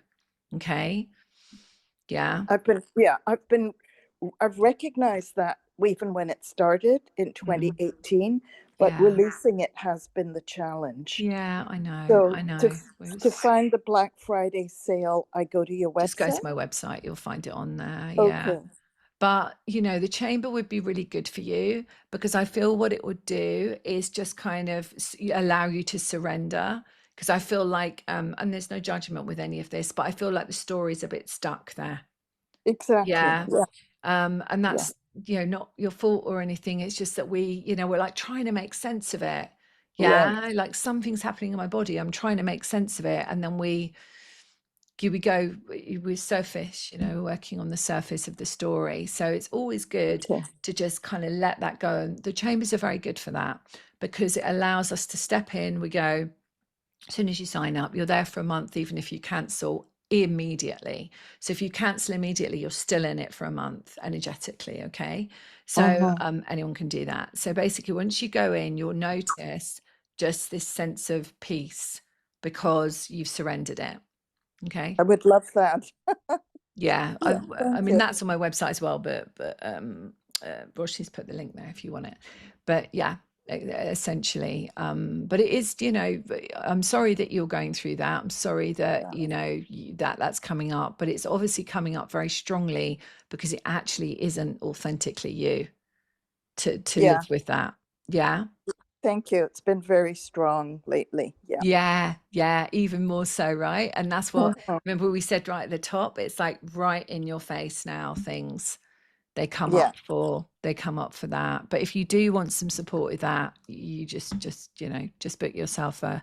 Okay. Yeah. I've recognized that even when it started in 2018, but Yeah. releasing it has been the challenge. Yeah, I know. So I know. to find the Black Friday sale, I go to your website. Just go to my website. You'll find it on there. Yeah. Okay. But, you know, the chamber would be really good for you, because I feel what it would do is just kind of allow you to surrender. Because I feel like, and there's no judgment with any of this, but I feel like the story's a bit stuck there. Exactly. Yeah. Yeah. And that's, you know, not your fault or anything. It's just that we're like trying to make sense of it. Yeah. Right. Like something's happening in my body. I'm trying to make sense of it. And then we surface, you know, working on the surface of the story. So it's always good to just kind of let that go. And the chambers are very good for that, because it allows us to step in. We go, as soon as you sign up, you're there for a month, even if you cancel immediately. So if you cancel immediately, you're still in it for a month energetically. Okay. So anyone can do that. So basically, once you go in, you'll notice just this sense of peace because you've surrendered it. Okay. I would love that. Yeah. Yeah, I mean, you. that's on my website as well, but Roshni's put the link there if you want it. But yeah, essentially. But it is, you know, I'm sorry that you're going through that. I'm sorry that, you know, that's coming up, but it's obviously coming up very strongly because it actually isn't authentically you to live with that. Yeah. Thank you. It's been very strong lately. Yeah. Yeah, even more so, right? And that's what, remember we said right at the top, it's like right in your face now, things they come up for that. But if you do want some support with that, you just you know, just book yourself a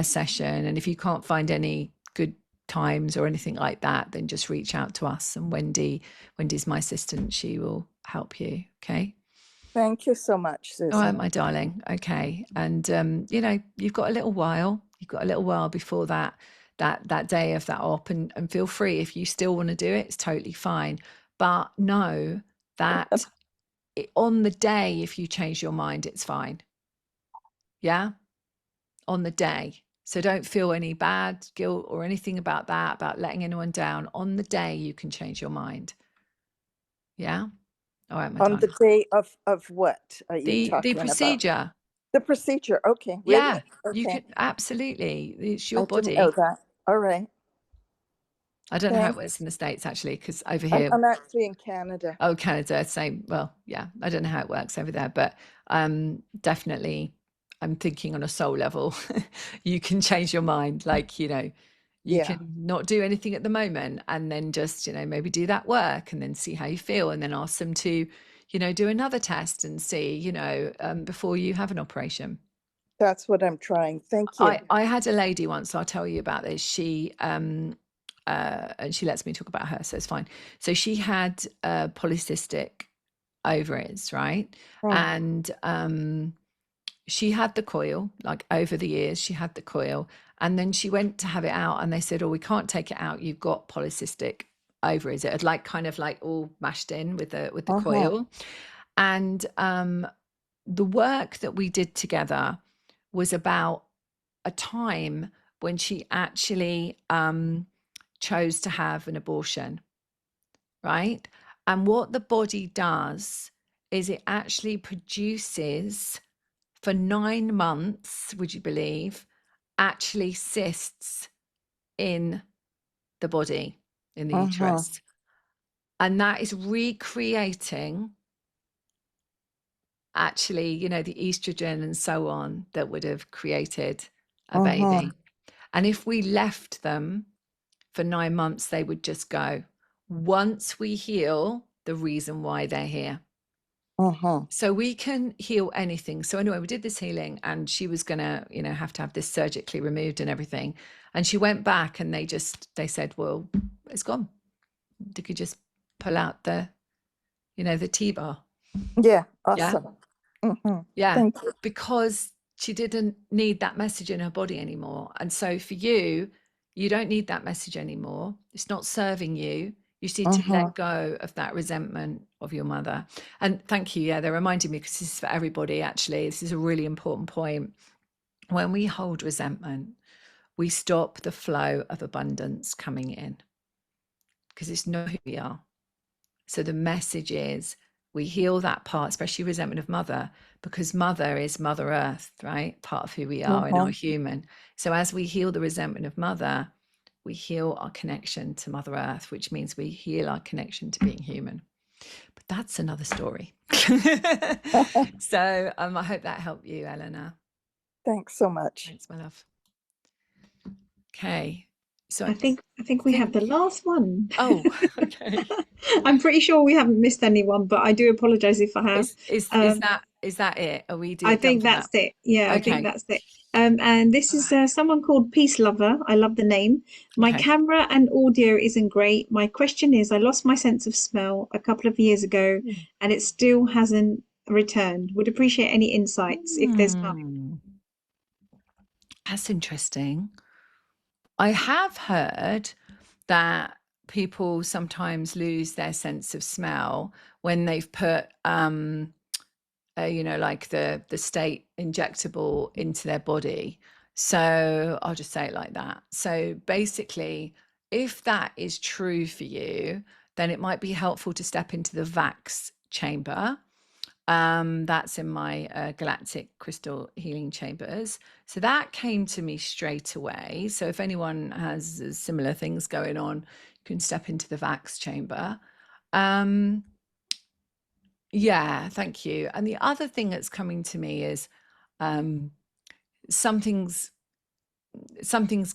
session. And if you can't find any good times or anything like that, then just reach out to us, and Wendy's my assistant. She will help you. Okay. Thank you so much, Susan. All right, my darling. Okay. And, you know, you've got a little while. You've got a little while before that day of that op, and feel free if you still want to do it. It's totally fine. But know that on the day, if you change your mind, it's fine. Yeah. On the day. So don't feel any bad guilt or anything about that, about letting anyone down. On the day, you can change your mind. Yeah. All right, my On the day of what are you talking the procedure. about? The procedure. Okay. Really? Yeah, okay. you can absolutely. It's your body. I didn't know that. All right. I don't know how it works in the States actually, because over here, I'm actually in Canada. Oh, Canada, same. Well, yeah, I don't know how it works over there, but definitely, I'm thinking on a soul level, you can change your mind. Like, you know, you can not do anything at the moment, and then just, you know, maybe do that work and then see how you feel, and then ask them to, you know, do another test and see, you know, before you have an operation. That's what I'm trying. Thank you. I had a lady once, I'll tell you about this. She and she lets me talk about her, so it's fine. So she had polycystic ovaries, right? And she had the coil, like over the years, she had the coil, and then she went to have it out, and they said, "Oh, we can't take it out. You've got polycystic ovaries." It had like kind of like all mashed in with the coil, and the work that we did together was about a time when she actually chose to have an abortion, right? And what the body does is it actually produces for 9 months, would you believe, actually cysts in the body, in the uterus. And that is recreating actually, you know, the estrogen and so on that would have created a baby. And if we left them for 9 months, they would just go. Once we heal the reason why they're here. So we can heal anything. So anyway, we did this healing, and she was gonna, have to have this surgically removed and everything. And she went back, and they said, well, it's gone. They could just pull out the T-bar. Yeah, awesome. Yeah, Thank you. because she didn't need that message in her body anymore. And so for you, you don't need that message anymore. It's not serving you. You just need to let go of that resentment of your mother. And thank you. Yeah, they're reminding me, because this is for everybody, actually. This is a really important point. When we hold resentment, we stop the flow of abundance coming in, because it's not who we are. So the message is, we heal that part, especially resentment of mother, because mother is Mother Earth, right? Part of who we are in our human. So as we heal the resentment of mother, we heal our connection to Mother Earth, which means we heal our connection to being human. But that's another story. So I hope that helped you, Eleanor. Thanks so much. Thanks, my love. Okay. So I think we have the last one. Oh, okay. I'm pretty sure we haven't missed anyone, but I do apologize if I have. Is that it? Are we I think that's it. Yeah, I think that's it. And this is someone called Peace Lover. I love the name. My camera and audio isn't great. My question is, I lost my sense of smell a couple of years ago, and it still hasn't returned. Would appreciate any insights if there's time. That's interesting. I have heard that people sometimes lose their sense of smell when they've put like the state injectable into their body. So I'll just say it like that. So basically, if that is true for you, then it might be helpful to step into the Vax chamber. That's in my galactic crystal healing chambers. So that came to me straight away. So if anyone has similar things going on, you can step into the Vax chamber. Yeah, thank you. And the other thing that's coming to me is something's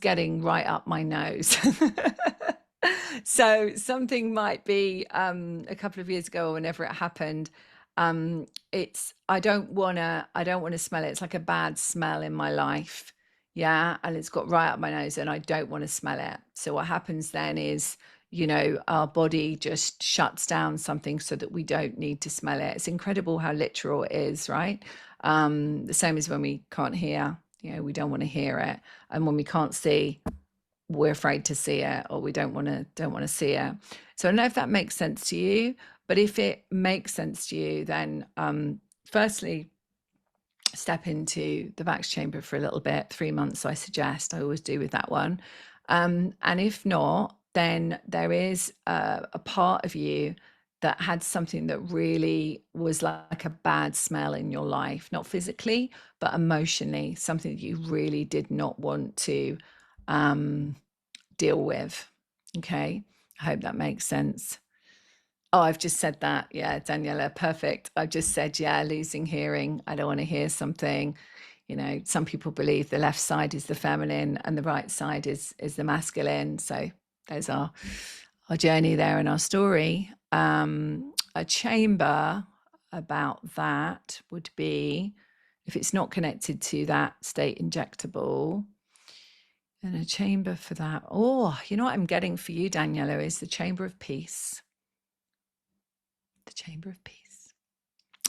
getting right up my nose. So something might be a couple of years ago, or whenever it happened, I don't want to smell it. It's like a bad smell in my life. Yeah, and it's got right up my nose, and I don't want to smell it. So what happens then is, our body just shuts down something so that we don't need to smell it. It's incredible how literal it is, right? The same as when we can't hear, we don't want to hear it. And when we can't see, we're afraid to see it, or we don't want to see it. So I don't know if that makes sense to you, but if it makes sense to you, then firstly, step into the Vax chamber for a little bit. 3 months, I suggest. I always do with that one. And if not, then there is a part of you that had something that really was like a bad smell in your life, not physically, but emotionally, something that you really did not want to deal with. Okay, I hope that makes sense. Oh, I've just said that. Yeah, Daniela, perfect. I've just said, yeah, losing hearing. I don't want to hear something. Some people believe the left side is the feminine and the right side is the masculine. So there's our journey there in our story. A chamber about that would be, if it's not connected to that state injectable, and a chamber for that. Oh, you know what I'm getting for you, Daniela, is the chamber of peace. The chamber of peace.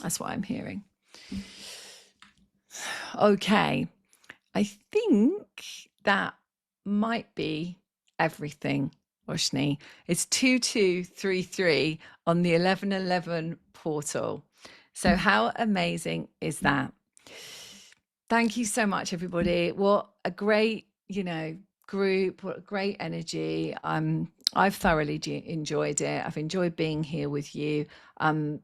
That's what I'm hearing. Okay. I think that might be everything, Roshni. It's 2233 on the 1111 portal. So how amazing is that? Thank you so much, everybody. What a great, group, what a great energy. I've thoroughly enjoyed it. I've enjoyed being here with you.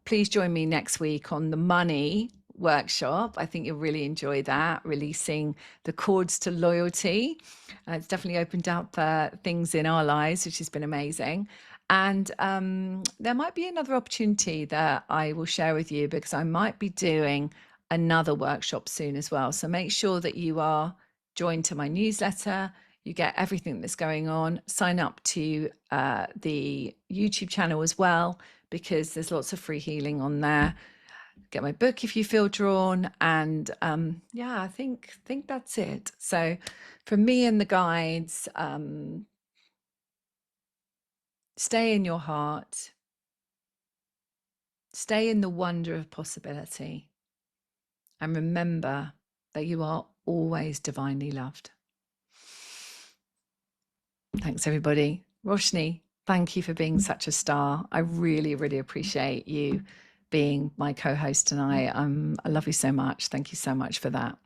Please join me next week on the money workshop. I think you'll really enjoy that, releasing the cords to loyalty. It's definitely opened up things in our lives, which has been amazing. And there might be another opportunity that I will share with you, because I might be doing another workshop soon as well. So make sure that you are joined to my newsletter. You get everything that's going on. Sign up to the YouTube channel as well, because there's lots of free healing on there. get my book if you feel drawn. And yeah, I think that's it. So from me and the guides, stay in your heart, stay in the wonder of possibility, and remember that you are always divinely loved. Thanks, everybody. Roshni, thank you for being such a star. I really, really appreciate you being my co-host tonight. I love you so much. Thank you so much for that.